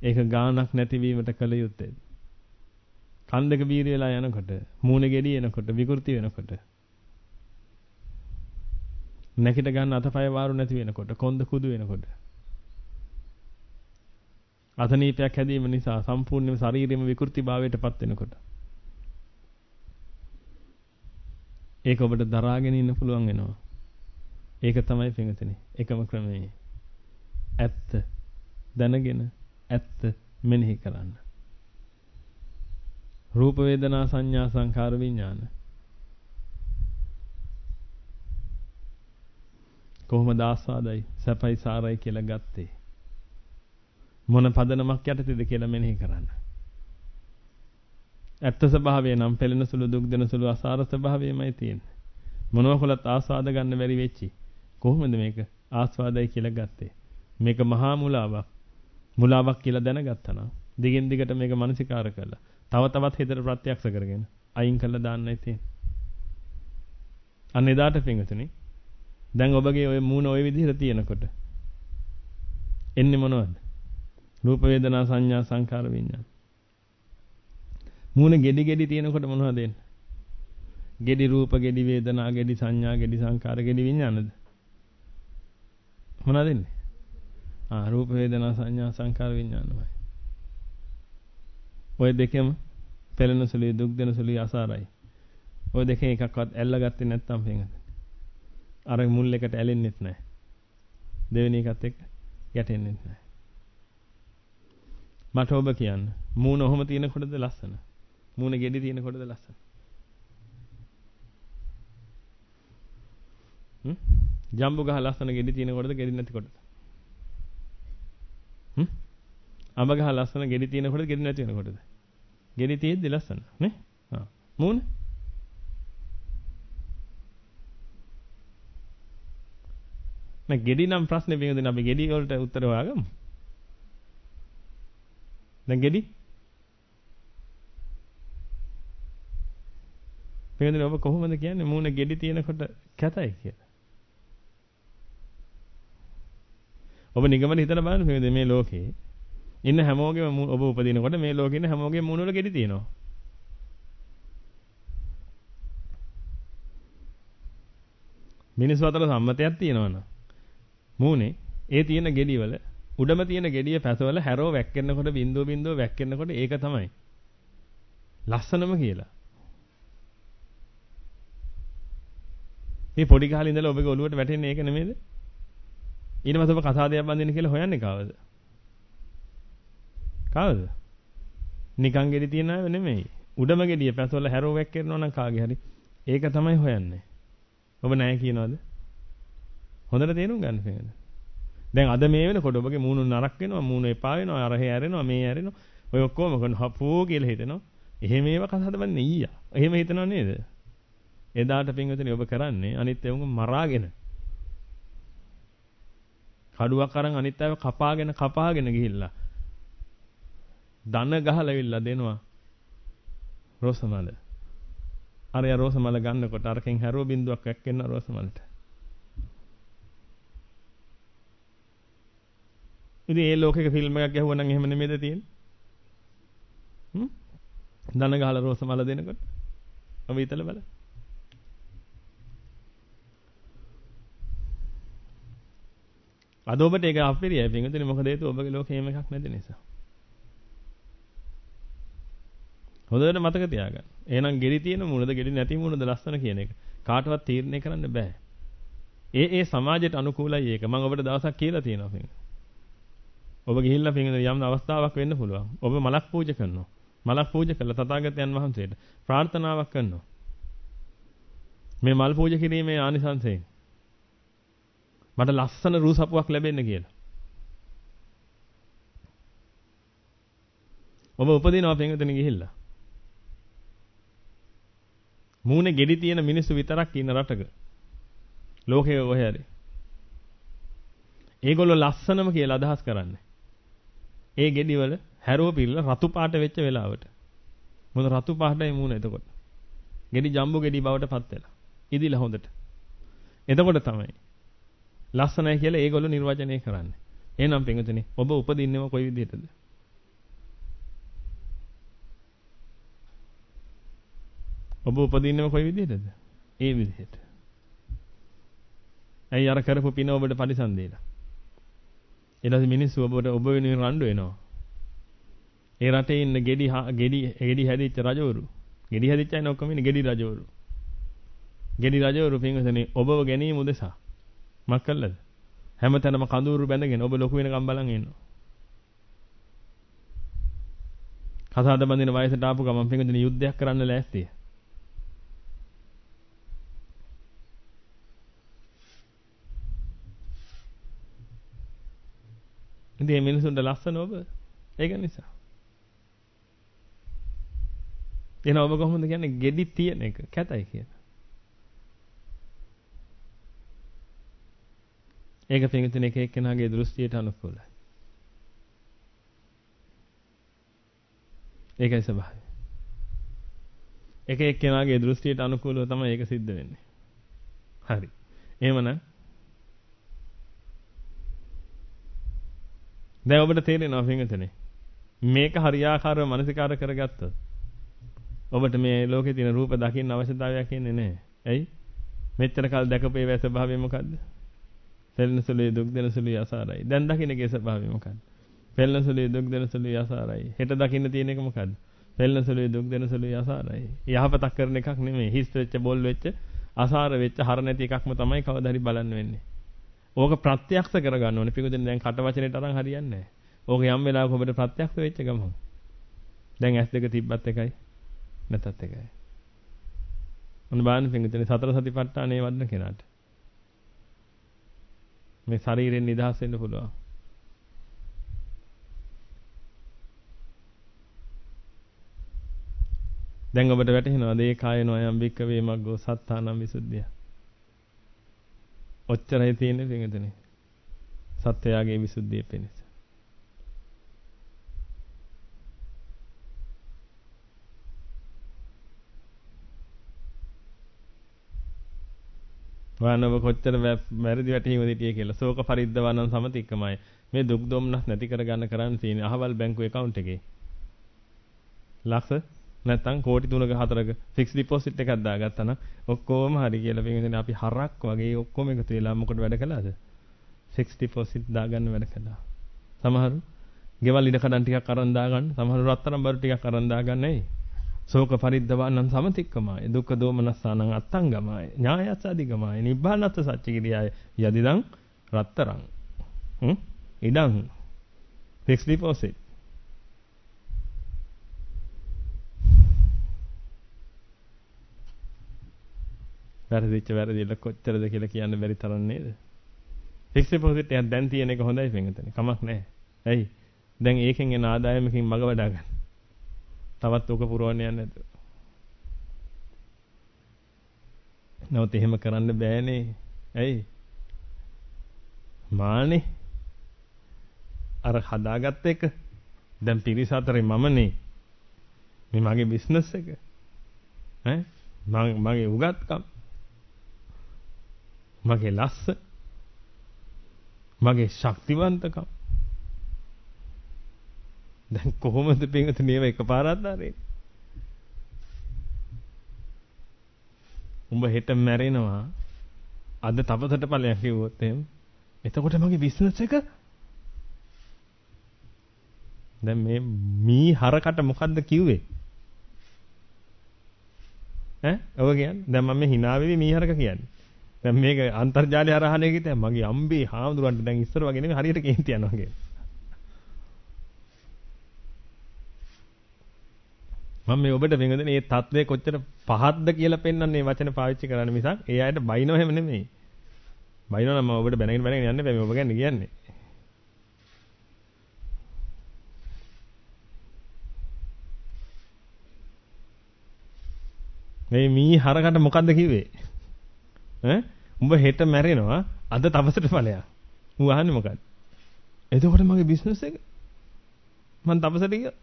ඒක ගානක් නැතිවීමට කල යුත්තේ. කන් දෙක බීරි වෙලා යනකොට, මූණ ගෙඩි එනකොට, විකෘති වෙනකොට, නැකිට ගන්න අතපය වාරු නැති වෙනකොට, කොන්ද කුදු වෙනකොට, අතනීපයක් හැදීම නිසා සම්පූර්ණයෙන්ම ශරීරෙම විකෘතිභාවයටපත් වෙනකොට, ඒක ඔබට දරාගෙන ඉන්න පුළුවන් වෙනවා. ඒක තමයි පින්වතුනි එකම ක්‍රමය. ඇත්ත දැනගෙන ඇත්ත මෙනෙහි කරන්න. රූප වේදනා සංඥා සංකාර විඥාන කොහොමද ආස්වාදයි සැපයි සාරයි කියලා ගත්තේ? මොන පදනමක් යටතේද කියලා මෙනෙහි කරන්න. ඇත්ත ස්වභාවය නම් පෙළෙන සුළු දුක් දෙන සුළු අසාර ස්වභාවයමයි තියෙන්නේ. මොනවා කළත් ආස්වාද ගන්න බැරි වෙච්චි. කොහොමද මේක ආස්වාදයි කියලා ගත්තේ? මේක මහා මුලාවක්. මුලාවක් කියලා දැනගත්තා නම් දිගින් දිගට මේක මානසිකාර කළා. තව තවත් හිතට ප්‍රත්‍යක්ෂ කරගෙන අයින් කළා දාන්නයි තියෙන්නේ. අන්න එදාට පින්වතුනි දැන් ඔබගේ ওই මූණ ওই විදිහට තියෙනකොට එන්නේ මොනවද? රූප වේදනා සංඥා සංකාර විඥාන. මූණ ගෙඩි තියෙනකොට මොනවද එන්නේ? ගෙඩි රූප, ගෙඩි වේදනා, ගෙඩි සංඥා, ගෙඩි සංකාර, ගෙඩි විඥානද? මොනවද එන්නේ? රූප වේදනා සංඥා සංකාර විඥානමයි. ඔය දෙකම පෙළෙන සුළුයි දුක් දෙන සුළුයි අසාරයි. ඔය දෙකෙන් එකක්වත් ඇල්ලගත්තේ නැත්නම් පින්වතුනි අර මුල් එකට ඇලෙන්නෙත් නැහැ. දෙවෙනි එකත් එක්ක ගැටෙන්නෙත් නැහැ. මට ඔබ කියන්න මූණ ඔහොම තියෙනකොටද ලස්සන? මූණ ගෙඩි තියෙනකොටද ලස්සන? ජම්බු ගහ ලස්සන ගෙඩි තියෙනකොටද ගෙඩි නැතිකොටද? අඹ ගහ ලස්සන ගෙඩි තියෙනකොටද ගෙඩි නැති වෙනකොටද? ගෙඩි තියෙද්දි ලස්සන නේ? මූණ නෑ ගෙඩි නම් ප්‍රශ්නේ පිටින් අපි ගෙඩි වලට උත්තර හොයාගමු. දැන් ගෙඩි පිටින් ඔබ කොහොමද කියන්නේ මූණ ගෙඩි තියෙනකොට කැතයි කියලා? ඔබ නිගමන හිතලා බලන්න පිටින් මේ ලෝකේ ඉන්න හැමෝගෙම ඔබ උපදිනකොට මේ ලෝකේ ඉන්න හැමෝගෙම මූණ වල ගෙඩි තියෙනවා. මිනිස්සු අතර සම්මතයක් තියෙනවනේ. මූණේ ඒ තියෙන ගෙඩි වල උඩම තියෙන ගෙඩිය පැසවල හැරෝ වැක්කෙනකොට බින්දුව වැක්කෙනකොට ඒක තමයි ලස්සනම කියලා. මේ පොඩි කාලේ ඉඳලා ඔබගේ ඔළුවට වැටෙන්නේ ඒක නෙමෙයිද? ඊට පස්සේ ඔබ කසාදයක් බඳින්න කියලා හොයන්නේ කාවද? කාවද? නිකන් ගෙඩි තියන අය නෙමෙයි. උඩම ගෙඩිය පැසවල හැරෝ වැක්කෙනවා නම් කාගේ හරි ඒක තමයි හොයන්නේ. ඔබ නැහැ කියනවද? හොඳට තේරුම් ගන්න පිළිගන්න. දැන් අද මේ වෙනකොට ඔබගේ මූණ නරක් වෙනවා, මූණ එපා වෙනවා, අර හැරෙනවා, මේ හැරෙනවා. ඔය ඔක්කොම කරන හපෝ කියලා හිතෙනවා. එහෙම ඒව කසාදවන්නේ ඊයා. එහෙම හිතනව නේද? එදාට පින්වතුනි ඔබ කරන්නේ අනිත් ඒවුන් මරාගෙන. කඩුවක් අරන් අනිත් ඒව කපාගෙන ගිහිල්ලා. දන ගහලවිල්ලා දෙනවා. රෝසමල. අර යා රෝසමල ගන්නකොට අරකින් හැරෝ බින්දුවක් වැක්කෙන්න රෝසමලට. ඉතින් ඒ ලෝකෙක ෆිල්ම් එකක් ගැහුවා නම් එහෙම නෙමෙයිද තියෙන්නේ? දන ගහලා රෝසමල දෙනකොට. ඔබ හිතලා බලන්න. අද ඔබට ඒක අපිරියයි පින්වතුනි මොකද හේතුව ඔබගේ ලෝකේ එහෙම එකක් නැති නිසා. හොඳට මතක තියාගන්න. එහෙනම් ගෙඩි තියෙන මූණද ගෙඩි නැති මූණද ලස්සන කියන එක කාටවත් තීරණය කරන්න බෑ. ඒ සමාජයට අනුකූලයි ඒක. මම ඔබට දවසක් කියලා තියෙනවා පින්වතුනි. ඔබ ගිහිල්ලා පින්වතුනි යම් අවස්ථාවක් වෙන්න පුළුවන්. ඔබ මලක් පූජා කරනවා. මලක් පූජා කළා තථාගතයන් වහන්සේට ප්‍රාර්ථනාවක් කරනවා. මේ මල් පූජා කිරීමේ ආනිසංසයෙන් මට ලස්සන රූසපුවක් ලැබෙන්න කියලා. ඔබ උපදිනවා පින්වතුනි ගිහිල්ලා. මූණේ ගෙඩි තියෙන මිනිස්සු විතරක් ඉන්න රටක. ලෝකයේ ඔය හැරි. ඒගොල්ලෝ ලස්සනම කියලා අදහස් කරන්නේ. ඒ ගෙඩි වල හැරෝ පිරලා රතු පාට වෙච්ච වෙලාවට. මොන රතු පාටයි මූණ එතකොට. ගෙඩි ජම්බු ගෙඩි බවට පත් වෙලා. ඉදිලා හොඳට. එතකොට තමයි ලස්සනයි කියලා ඒගොල්ලෝ නිර්වචනය කරන්නේ. එහෙනම් පින්වතුනි ඔබ උපදින්නේම කොයි විදිහටද? ඔබ උපදින්නේම කොයි විදිහටද? ඒ විදිහට. ඇයි අර කරපු පින ඔබට පරිසම් දෙලා. ඊට මිනිස්සු ඔබ වෙනුවෙන් රණ්ඩු වෙනවා. ඒ රටේ ඉන්න ගෙඩි හැදිච්ච රජවරු. ගෙඩි හැදිච්ච අය ඔක්කොම ඉන්නේ ගෙඩි රජවරු. ගෙඩි රජවරු පින්වතුනි ඔබව ගැනීම උදෙසා මක් කළාද? හැමතැනම කඳුරු බැඳගෙන ඔබ ලොකු වෙනකම් බලන් ඉන්නවා. කසාද බඳින වයසට ආපු ගමන් පින්වතුනි යුද්ධයක් කරන්න ලෑස්තියි. ඉතින් මේ මිනිසුන්ට ලස්සන ඔබ ඒක නිසා. එන ඔබ කොහොමද කියන්නේ ගෙඩි තියෙන එක කැතයි කියලා. ඒක පිටින් එක එක්කෙනාගේ දෘෂ්ටියට අනුකූලයි. ඒකයි ස්වභාවය. එක එක්කෙනාගේ දෘෂ්ටියට අනුකූලව තමයි ඒක සිද්ධ වෙන්නේ. හරි. එහෙමනම් දැන් ඔබට තේරෙනවා පින්විතනේ. මේක හරියාකාරව මනසිකාර කරගත්තොත් ඔබට මේ ලෝකේ තියෙන රූප දකින්න අවශ්‍යතාවයක් ඉන්නේ නැහැ. ඇයි? මෙච්චර කල් දැකපු ඒවා ස්වභාවය මොකද්ද? පෙළෙන සුළුයි දුක් දෙන සුළුයි අසාරයි. දැන් දකින්නගේ ස්වභාවය මොකද්ද? පෙළෙන සුළුයි දුක් දෙන සුළුයි අසාරයි. හෙට දකින්න තියෙන එක මොකද්ද? පෙළෙන සුළුයි දුක් දෙන සුළුයි අසාරයි. යහපතක් කරන එකක් නෙමෙයි. හිස් වෙච්ච බොල් වෙච්ච අසාර වෙච්ච හර නැති එකක්ම තමයි කවදා හරි බලන්න වෙන්නේ. ඕක ප්‍රත්‍යක්ෂ කරගන්න ඕනේ. පිටුදෙන් දැන් කට වචනෙට අරන් හරියන්නේ නැහැ. ඕක යම් වෙලාවක ඔබට ප්‍රත්‍යක්ෂ වෙච්ච ගමන්. දැන් S2 තිබ්බත් එකයි නැතත් එකයි. මොන බාන්න පිටුදෙන් සතර සතිපට්ඨානේ වඩන කෙනාට මේ ශරීරයෙන් නිදහස් වෙන්න පුළුවන්. දැන් ඔබට වැටහෙනවද ඒ කායනෝ අයම් බික්කවේ මග්ගෝ සත්තානම් විසුද්ධිය. ඔච්චරයි තියෙන්නේ පිටුදෙනේ. සත්‍යයගේ විසුද්ධිය පිණිස. වානව කොච්චර වැරදි වැටීමද හිටියේ කියලා. ශෝක පරිද්දවනන් සමතික්කමයි. මේ දුක් දුම්නස් නැති කරගන්න කරන්න තියෙන අහවල් බැංකු account එකේ. ලක්ෂ නැත්තම් කෝටි 3ක 4ක ෆික්ස් ඩිපොසිට් එකක් දාගත්තා නම් ඔක්කොම හරි කියලා පිටින් අපි හරක් වගේ ඔක්කොම එකතු වෙලා මොකටද වැඩ කළාද? ෆික්ස් ඩිපොසිට් දාගන්න වැඩ කළා. සමහරු ගෙවල් ඉඩ කඩන් ටිකක් අරන් දාගන්න, සමහරු රත්තරන් බරු ටිකක් අරන් දාගන්න ඇයි? ශෝක පරිද්දවනන් සමතික්කමයි දුක්ඛ දෝමනස්සානං අත්තංගමයි ඥායස්ස අධිගමයි නිබ්බානත්ත සච්චිකිරියයි යදිදං රත්තරං ඉඩං ෆික්ස් ඩිපොසිට් වැරදිච්ච වැරදිල කොච්චරද කියලා කියන්න බැරි තරම් නේද? ෆික්ස් ඩිපොසිට් එකක් දැන් තියෙන එක හොඳයි පින්විතනේ. කමක් නැහැ. ඇයි? දැන් ඒකෙන් එන ආදායමකින් මග වඩා ගන්න. තවත් උක පුරවන්න යන්නේ නැතුව. නමුත් එහෙම කරන්න බෑනේ. ඇයි? මානේ. අර හදාගත්ත එක. දැන් පිරිස අතරේ මමනේ. මේ මගේ බිස්නස් එක. මගේ උගත්කම්. මගේ ලස්ස. මගේ ශක්තිවන්තකම්. දැන් කොහොමද පින්වතුනි මේව එකපාරක් දාන්නේ? උඹ හෙට මැරෙනවා. අද තපසට ඵලයක් කිව්වොත් එහෙම. එතකොට මගේ බිස්නස් එක දැන් මේ මී හරකට මොකද්ද කිව්වේ? ඔය කියන්නේ දැන් මම මේ hina වෙවි මී හරක කියන්නේ. දැන් මේක අන්තර්ජාලය හරහානේ කිව්වේ මගේ අම්බේ හාමුදුරන්ට දැන් ඉස්සර වගේ නෙමෙයි හරියට කේන්ති යනවා කියන්නේ. මම මේ ඔබට වෙනදනේ මේ தત્ත්වය කොච්චර පහත්ද කියලා පෙන්වන්නේ වචන පාවිච්චි කරන්න මිසක් ඒ අයට බයිනව හැම නෙමෙයි. බයිනව නම් මම ඔබට බැනගෙන යන්න බෑ මේ ඔබ ගැන කියන්නේ. මේ මී හරකට මොකද්ද කිව්වේ? උඹ හෙට මැරෙනවා අද තපසට ඵලයක්. ඌ අහන්නේ මොකද්ද? එතකොට මගේ බිස්නස් එක මං තපසට ගියා.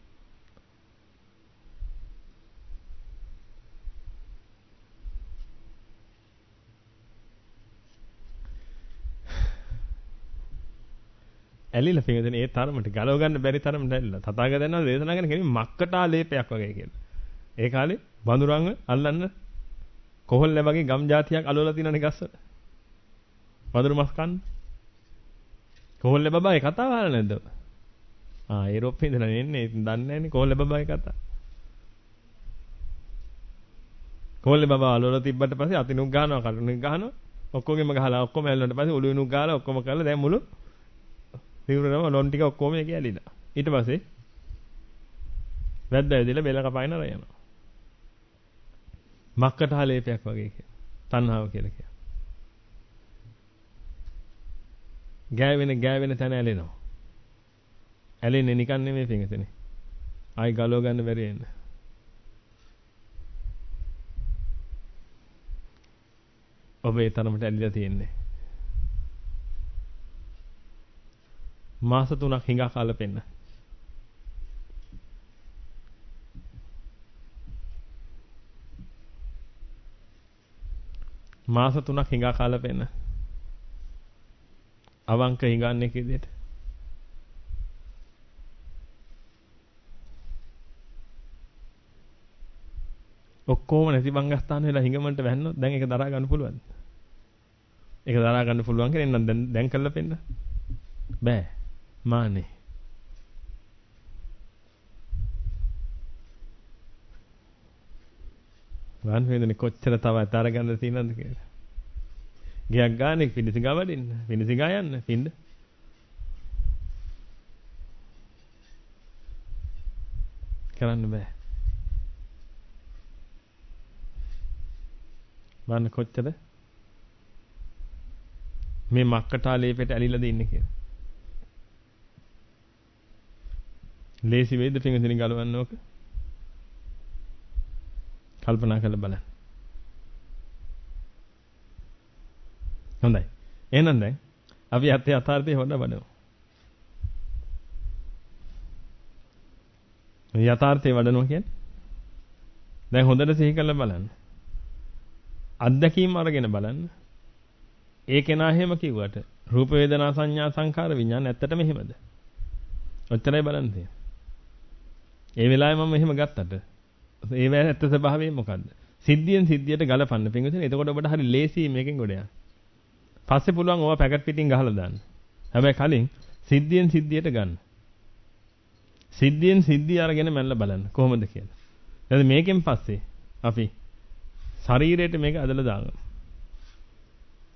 ඇලිලා පිටින් ඒ තරමට ගලව ගන්න බැරි තරමට ඇලිලා. තථාගතයන් වහන්සේ දේශනා කරන කෙනෙක් මක්කටා ලේපයක් වගේ කියලා. ඒ කාලේ බඳුරංග අල්ලන්න කොහොල්ල වගේ ගම් జాතියක් අලවලා තියෙනනේ ගස්සට. වඳුරු මස් කන්න. කොහොල්ල බබාගේ කතාව අහලා නැද්ද? ඒරෝපේ ඉඳලා එන්නේ දන්නේ නැන්නේ කොහොල්ල බබාගේ කතාව. කොහොල්ල බබා අලවලා තිබ්බට පස්සේ අතිනුක් ගහනවා කටුනුක් ගහනවා. ඔක්කොගෙම ගහලා ඔක්කොම ඇල්ලුවාට පස්සේ ඔළුවෙනුක් ගහලා ඔක්කොම කරලා දැන් මුළු පිරුරම ලොන් ටික ඔක්කොම එක ඇලිලා. ඊට පස්සේ වැද්දා ඇදලා බෙල කපයින රයනවා. මක්කට හලේපයක් වගේ කියලා. තණ්හාව කියලා කියනවා. ගෑවෙන තැන ඇලෙනවා. ඇලෙන්නේ නිකන් නෙමෙයි පිටතනේ. ආයි ගලව ගන්න බැරි වෙන. ඔබ ඒ තරමට ඇලිලා තියෙන්නේ. මාස 3ක් හිඟා කාලා පෙන්න. මාස 3ක් හිඟා කාලා පෙන්න. අවංක හිඟන්නේ කීයේද? ඔක්කොම නැති බංගස්ථාන වෙලා හිඟමන්ට වැන්නොත් දැන් ඒක දරා ගන්න පුළුවන්ද? ඒක දරා ගන්න පුළුවන් කෙනෙක් නම් දැන් කරලා පෙන්න. බෑ. මානේ. වන් වේදනේ කොච්චර තව අතර ගන්න තියෙනවද කියලා. ගියක් ගානේ පිළිසිඟා වඩින්න. පිළිසිඟා යන්න පින්න. කරන්න බෑ. බලන්න කොච්චර මේ මක්කටාලේපෙට ඇලිලාද ඉන්නේ කියලා. ලේසි වේද පිංගුතුනි ගලවන්න ඕක? කල්පනා කරලා බලන්න. හොඳයි. එහෙනම් දැන් අපි යථාර්ථය හොඳ බලමු. යථාර්ථය වඩනවා කියන්නේ දැන් හොඳට සිහි කරලා බලන්න. අත්දැකීම් අරගෙන බලන්න. ඒ කෙනා එහෙම කිව්වට රූප වේදනා සංඥා සංකාර විඥාන ඇත්තටම එහෙමද? ඔච්චරයි බලන්න තියෙන්නේ. ඒ වෙලාවේ මම එහෙම ගත්තට ඒ වෙලාවේ ඇත්ත ස්වභාවය මොකද්ද? සිද්ධියෙන් සිද්ධියට ගලපන්න පින්විතනේ. එතකොට ඔබට හරි ලේසි මේකෙන් ගොඩ යන්න. පස්සේ පුළුවන් ඕවා පැකට් පිටින් ගහලා දාන්න. හැබැයි කලින් සිද්ධියෙන් සිද්ධියට ගන්න. සිද්ධියෙන් සිද්ධිය අරගෙන මැනලා බලන්න කොහොමද කියලා. ඊට මේකෙන් පස්සේ අපි ශරීරයට මේක අදලා දාගමු.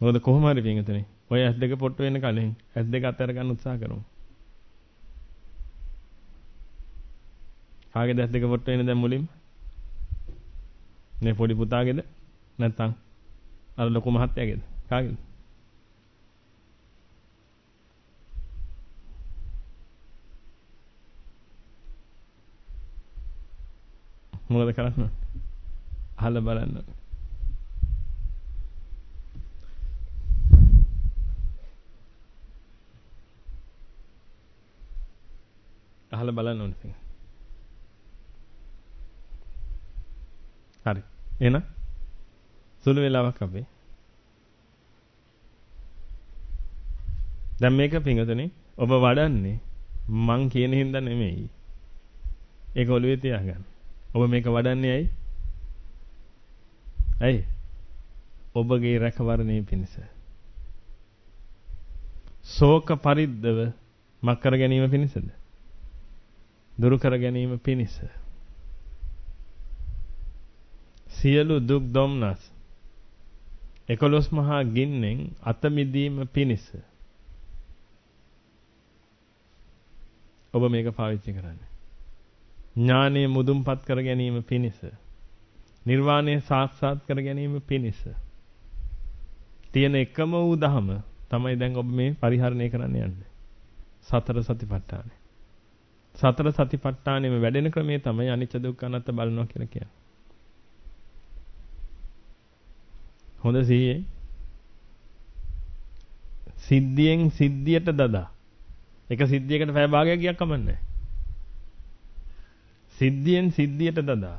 මොකද කොහොම හරි පින්විතනේ. ඔය S2 පොට්ට වෙන්න කලින් S2 අතර ගන්න උත්සාහ කරමු. කාගේද S2 පොට්ට වෙන්නේ දැන් මුලින්ම? මේ පොඩි පුතාගේද? නැත්නම් අර ලොකු මහත්තයාගේද? කාගේද? මොකද කරන්නේ? අහලා බලන්න. අහලා බලන්න ඕනේ. හරි. එහෙනම් සුළු වෙලාවක් අපි. දැන් මේක පිංගුතුනේ ඔබ වඩන්නේ මං කියන හින්දා නෙමෙයි. ඒක ඔළුවේ තියාගන්න. ඔබ මේක වඩන්නේ ඇයි? ඇයි? ඔබගේ රැකවරණය පිණිස. ශෝක පරිද්දව මක් කර ගැනීම පිණිසද? දුරු කර ගැනීම පිණිස. සියලු දුක් දොම්නස් 11 මහා ගින්නෙන් අත මිදීම පිණිස. ඔබ මේක පාවිච්චි කරන්නේ. ඥානය මුදුන්පත් කර ගැනීම පිණිස. නිර්වාණය සාක්ෂාත් කර ගැනීම පිණිස. තියෙන එකම වූ ධම තමයි දැන් ඔබ මේ පරිහරණය කරන්න යන්නේ. සතර සතිපට්ඨානය. සතර සතිපට්ඨානෙම වැඩෙන ක්‍රමය තමයි අනිච්ච දුක්ඛ අනාත්ම බලනවා කියලා කියන්නේ. හොඳ සිහියේ සිද්ධියෙන් සිද්ධියට දදා. එක සිද්ධියකට පැය භාගයක් ගියක් කමන්නේ. සිද්ධියෙන් සිද්ධියට දදා.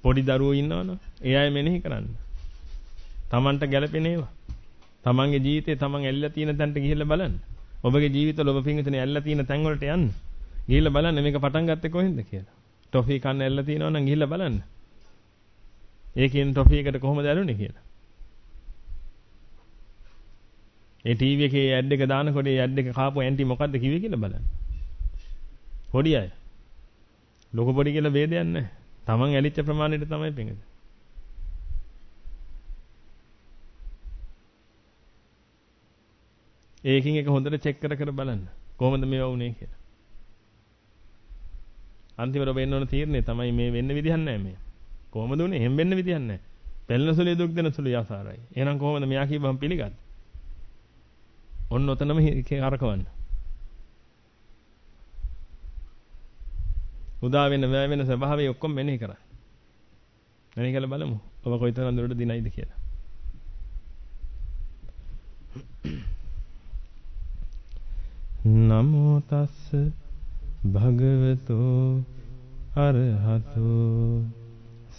පොඩි දරුවෝ ඉන්නවනේ. ඒ අය මෙනෙහි කරන්න. Tamanට ගැළපෙන ඒවා. Tamanගේ ජීවිතේ Taman ඇල්ලලා තියෙන තැනට ගිහිල්ලා බලන්න. ඔබගේ ජීවිතවල ඔබ පින්විතනේ ඇල්ලලා තියෙන තැන් වලට යන්න. ගිහිල්ලා බලන්න මේක පටන් ගත්තේ කොහෙන්ද කියලා. ටොෆි කන්න ඇල්ලලා තියෙනවා නම් ගිහිල්ලා බලන්න. ඒ කියන ටොෆි එකට කොහොමද ඇලුනේ කියලා. ඒ ටීවී එකේ ඇඩ් එක දානකොට ඒ ඇඩ් එක කාපු ඇන්ටි මොකද්ද කිව්වේ කියලා බලන්න. පොඩි අය. ලොකු පොඩි කියලා ભેදයක් නැහැ. Taman ඇලිච්ච ප්‍රමාණයට තමයි පින්විත. ඒකින් එක හොඳට චෙක් කර බලන්න. කොහොමද මේවා වුනේ කියලා. අන්තිමට ඔබ එන්න ඕන තීරණය තමයි මේ වෙන්න විදිහක් නැහැ මේ. කොහොමද උනේ? එහෙම වෙන්න විදිහක් නැහැ. පෙළෙන සුළු දුක් දෙන සුළු යසාරයි. එහෙනම් කොහොමද මෙයා කියවම් පිළිගත්තේ? ඔන්න ඔතනම කරකවන්න. උදා වෙන වැය වෙන ස්වභාවය ඔක්කොම මෙනෙහි කරා. මෙනෙහි කරලා බලමු. ඔබ කොයිතරම් දුරට දිනයිද කියලා. නමෝ තස්ස භගවතෝ අරහතෝ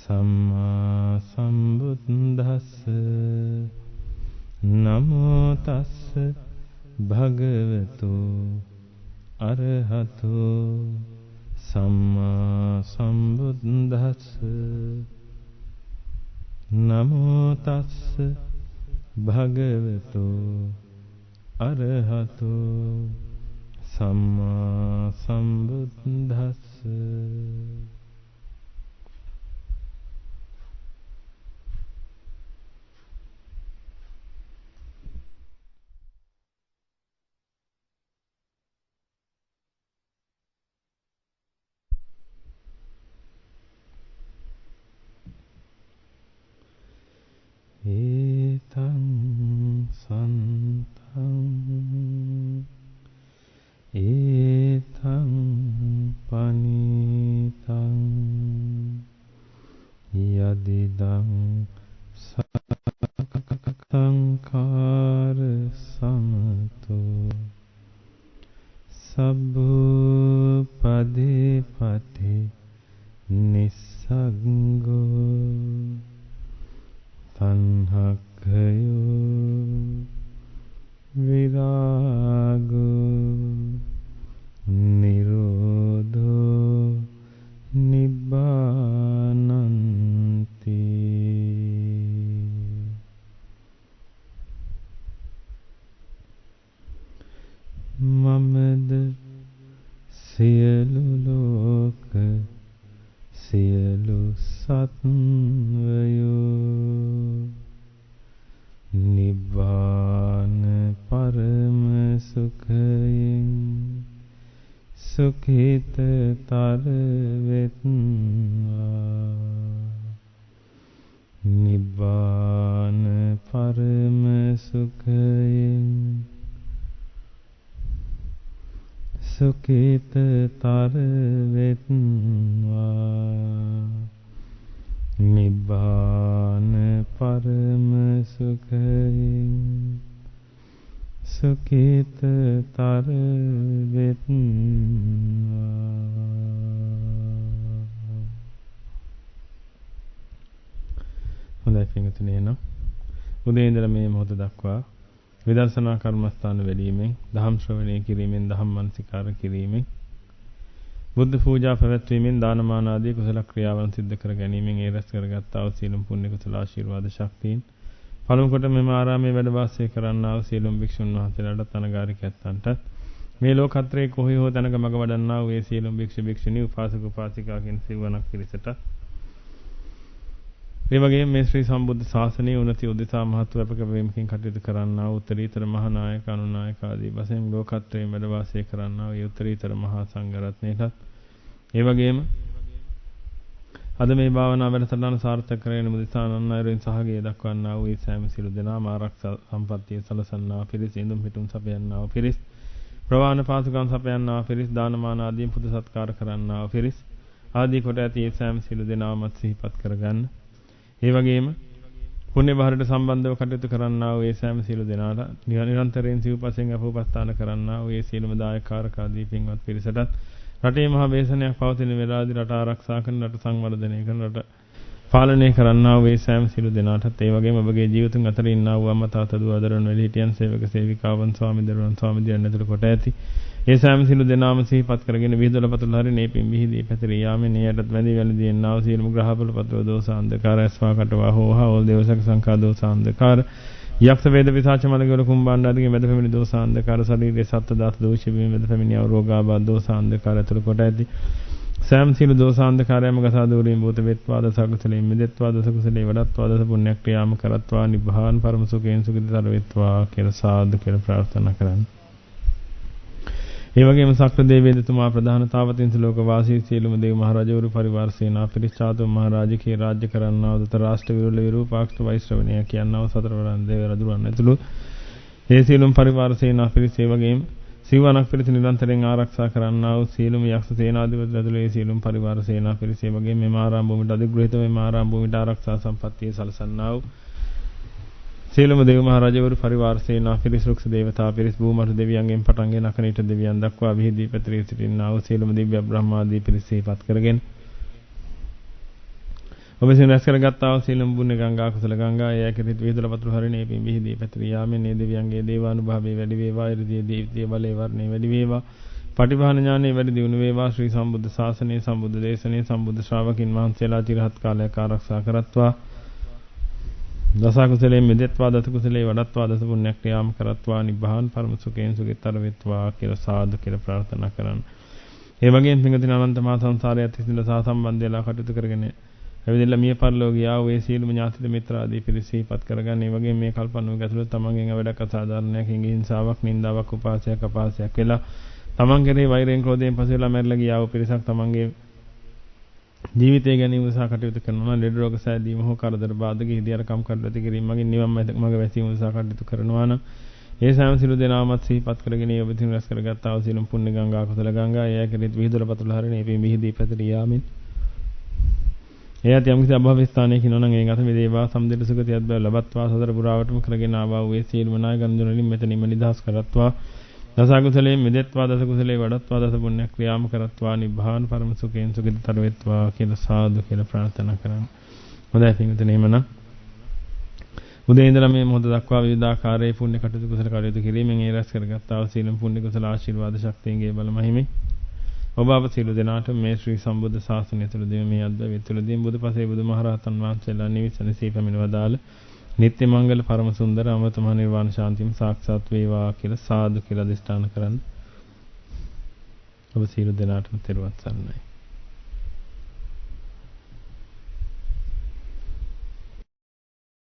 සම්මා සම්බුද්දස්ස නමෝ තස්ස භගවතු අරහතු සම්මා සම්බුද්දස්ස නමෝ තස්ස භගවතු අරහතු සම්මා සම්බුද්දස්ස. ඒතං සන්තං ඒතං පනිතං යදිදං සංඛාර සමතෝ සබ්බපදී පති නිස්සග්ගෝ තණ්හක්ඛයෝ විරාගෝ නිරෝධෝ නිබ්බානන්ති. මමද සියලු ලෝක සියලු සත්වයෝ නිබ්බාන පරම සුඛයෙන් සුඛිතතර වෙත්වා. නිබ්බාන පරම සුඛයෙන් සුඛිතතර වෙත්වා. නිබ්බාන පරම සුඛයෙන් සුඛිතතර වෙත්වා. හොඳයි පින්වතුනි, එහෙනම් උදේ ඉඳලා මේ මොහොත දක්වා විදර්ශනා කර්මස්ථාන වැඩිමෙන්, ධම් ශ්‍රවණය කිරීමෙන්, ධම් මනසිකාර කිරීමෙන්, බුද්ධ පූජා පැවැත්වීමෙන්, දානමාන ආදී කුසල ක්‍රියාවන් සිද්ධ කර ගැනීමෙන් ඒ රැස් කරගත්තා වූ සීලම් පුණ්‍ය කුසල ආශිර්වාද ශක්තියින් පළමු කොට මෙම ආරාමයේ වැඩ වාසය කරන්නා වූ සීලම් භික්ෂුන් වහන්සේලාට අනගාരികයන්ට මේ ලෝකත්‍රයේ කොහේ හෝ තැනක මඟ වඩන්නා වූ ඒ සීලම් භික්ෂු භික්ෂුණී උපාසක උපාසිකා කියන සිවණක් පිරිසට ඒ වගේම මේ ශ්‍රී සම්බුද්ධ ශාසනයේ උන්නති උදෙසා මහත් වූ කටයුතු කරන්නා වූ උත්තරීතර මහා නායක අනුනායක ආදී වශයෙන් ලෝකත්‍රයේ වැඩ වාසය කරන්නා වූ උත්තරීතර මහා සංඝ රත්නයටත් ඒ වගේම අද මේ භාවනා වැඩසටහන සාර්ථක කරගෙන මුදිතා අනන්‍යයෙන් සහගය දක්වන්නා වූ ඒ සෑම සිළු දෙනාම ආරක්ෂා සම්පත්තිය සලසන්නා පිරිස, ඉඳුම් හිටුම් සපයන්නා වූ පිරිස, ප්‍රවාහන පාසුකම් සපයන්නා වූ පිරිස, දානමාන ආදී පුද සත්කාර කරන්නා වූ පිරිස ආදී කොට ඇති ඒ සෑම සිළු දෙනාමත් සිහිපත් කරගන්න. ඒ වගේම පුණ්‍ය භාරයට සම්බන්ධව කටයුතු කරන්නා වූ ඒ සෑම සිළු දෙනාට නිරන්තරයෙන් සිව්පසෙන් අපෝපස්ථාන කරන්නා වූ ඒ සියලුම දායකාරක ආදී පින්වත් පිරිසටත් රටේ මහ වේසනයක් පවතින වෙලාවදී රට ආරක්ෂා කරන, රට සංවර්ධනය කරන, රට පාලනය කරන්නා වූ ඒ සෑම සිළු දෙනාටත් ඒ වගේම ඔබගේ ජීවිතුන් අතර ඉන්නා වූ අම්මා තාත්තා දුව දරුවන් වැඩිහිටියන් සේවක සේවිකාවන් ස්වාමි දරුවන් ස්වාමි දියන් ඇතුළු කොට ඇති ඒ සෑම සිළු දෙනාම සිහිපත් කරගෙන විහිදවල පතුල හරිනේ පින් විහිදී පැතිරී යාමේ නියටත් වැඳි වැළඳී එන්නා වූ සියලුම ග්‍රහවල පතුල දෝෂ අන්ධකාර ඇස්වා කටවා හෝහා ඕල් දේවසක සංඛා දෝෂ අන්ධකාර යක්ෂ වේද පිසාච මලගල කුම්බාණ්ඩ ආදී මැද පැමිණි දෝෂ අන්ධකාර ශරීරයේ සත්ත්ව දාස දෝෂ බිම මැද පැමිණි රෝගාබාධ දෝෂ අන්ධකාර ඇතුළු කොට ඇති සෑම සිළු දෝෂ අන්ධකාරයම ගසා දූරීම භූත වෙත්වා දස කුසලයෙන් මිදෙත්වා දස කුසලේ වඩත්වා දස පුණ්‍ය ක්‍රියාම කරත්වා නිබ්බාන පරම සුඛයෙන් සුඛිතතර වෙත්වා කියලා සාදු කියලා ප්‍රාර්ථනා කරන්නේ. ඒ වගේම සක්‍ර දේවේන්ද්‍රතුමා ප්‍රධාන තාවතින්ස ලෝක වාසී සියලුම දේව මහරජවරු පරිවාර සේනා පිරිසාතු මහරජකේ රාජ්‍ය කරන්නා වූ දත රාෂ්ට්‍ර විරුල විරූපාක්ෂ වෛශ්‍රවණය කියනවා සතරවරන් දේව රජුරන් ඇතුළු ඒ සියලුම පරිවාර සේනා පිරිස ඒ වගේම සිවණක් පිරිස නිරන්තරයෙන් ආරක්ෂා කරන්නා වූ සියලුම යක්ෂ සේනාධිපති ඇතුළු ඒ සියලුම පරිවාර සේනා පිරිස ඒ වගේම මේ ආරාම භූමියට අධිග්‍රහිත මේ ආරාම භූමියට ආරක්ෂා සම්පත්තිය සලසන්නා වූ සියලුම දේව මහරජවරු පරිවාර සේනා පිරිස රුක්ෂ දේවතා පිරිස භූමට දෙවියන්ගෙන් පටන්ගෙන අකනිට දෙවියන් දක්වා විහිදී පැතිරී සිටින්නා වූ සියලුම දිව්‍ය බ්‍රහ්මාදී පිරිස සිහිපත් කරගෙන ඔබ සියලු රැස් කරගත්තා වූ සීලම් පුණ්‍ය ගංගා කුසල ගංගා එය කෙරෙහි විහිදල පතුරු හරිනේ පින් විහිදී පැතිර යාමෙන් මේ දෙවියන්ගේ දේවානුභාවයේ වැඩි වේවා ඉරිදී දීප්තිය බලේ වර්ණේ වැඩි වේවා පටිභාන ඥානෙ වැඩි දියුණු වේවා ශ්‍රී සම්බුද්ධ ශාසනයේ සම්බුද්ධ දේශනයේ සම්බුද්ධ ශ්‍රාවකින් වහන්සේලා චිරහත් කාලයක් ආරක්ෂා කරත්වා දස කුසලයෙන් මෙදෙත්වා දස කුසලයේ වඩත්වා දස පුණ්‍ය ක්‍රියාම් කරත්වා නිබ්බාන පරම සුඛයෙන් සුඛිතර වෙත්වා කියලා සාදු කියලා ප්‍රාර්ථනා කරන්න. ඒ වගේම පින්වතුනි අනන්ත මහා සංසාරයත් සිසිල සහ සම්බන්ධ වෙලා කටයුතු කරගෙන ඇවිදලා මිය පරලෝකියා වේ සීලම ඥාතිද මිත්‍ර ආදී පිරිසිපත් කරගන්න. ඒ වගේම මේ කල්පණුව ඇතුළත තමන්ගෙන් වැඩක් අසාධාරණයක් හිංසාවක් නින්දාවක් උපාසයක් අපාසයක් වෙලා තමන් කෙරේ වෛරයෙන් ක්‍රෝධයෙන් පසුවෙලා මැරිලා ගියා වූ පිරිසක් තමන්ගේ ජීවිතය ගැනීම උදෙසා කටයුතු කරනවා නම් ලෙඩ රෝග සෑදීම හෝ කරදර බාධක හිදියර කම් කරදති කිරීම මගින් නිවන් මඟ වැසීම උදෙසා කටයුතු කරනවා නම් ඒ සෑම සිළු දෙනාමත් සිහිපත් කරගෙන ඒ ඔබ දින රැස් කරගත්තා වූ සිළුම් පුණ්‍ය ගංගා කුසල ගංගා එය කෙරෙහි විහිදුල පතුල හරිනේ මේ මිහිදී පැතිර යාමෙන් එයත් යම් කිසි අභව ස්ථානයක ඉන්නවනම් ඒ ගත වේවා සම්දෙත සුගතියත් බව ලබත්වා සතර පුරාවටම කරගෙන ආවා වූ ඒ සීලම නාය ගන්දුන වලින් මෙතනින්ම නිදහස් කරත්වා දස කුසලයෙන් මෙදෙත්වා දස කුසලයේ වඩත්වා දස පුණ්‍ය ක්‍රියාම කරත්වා නිබ්බාන පරම සුඛයෙන් සුඛිතතර වෙත්වා කියලා සාදු කියලා ප්‍රාර්ථනා කරන්න. හොඳයි පින්විතනේ එහෙමනම් උදේ ඉඳලා මේ මොහොත දක්වා විවිධාකාරයේ පුණ්‍ය කටයුතු කුසල කටයුතු කිරීමෙන් ඒ රැස් කරගත්තා වූ සීලම් පුණ්‍ය කුසල ආශිර්වාද ශක්තියන්ගේ බල මහිමේ ඔබ අප සියලු දෙනාට මේ ශ්‍රී සම්බුද්ධ ශාසනය තුළදී මේ අද්භවය තුළදී බුදුපසේ බුදුමහරහතන් වහන්සේලා නිවිසන සී පැමිණවදාල නිත්‍ය මංගල පරම සුන්දර අමෘත මහ නිර්වාණ ශාන්තියම සාක්ෂාත් වේවා කියලා සාදු කියලා අධිෂ්ඨාන කරන්න. ඔබ සියලු දෙනාටම තෙරුවන් සරණයි.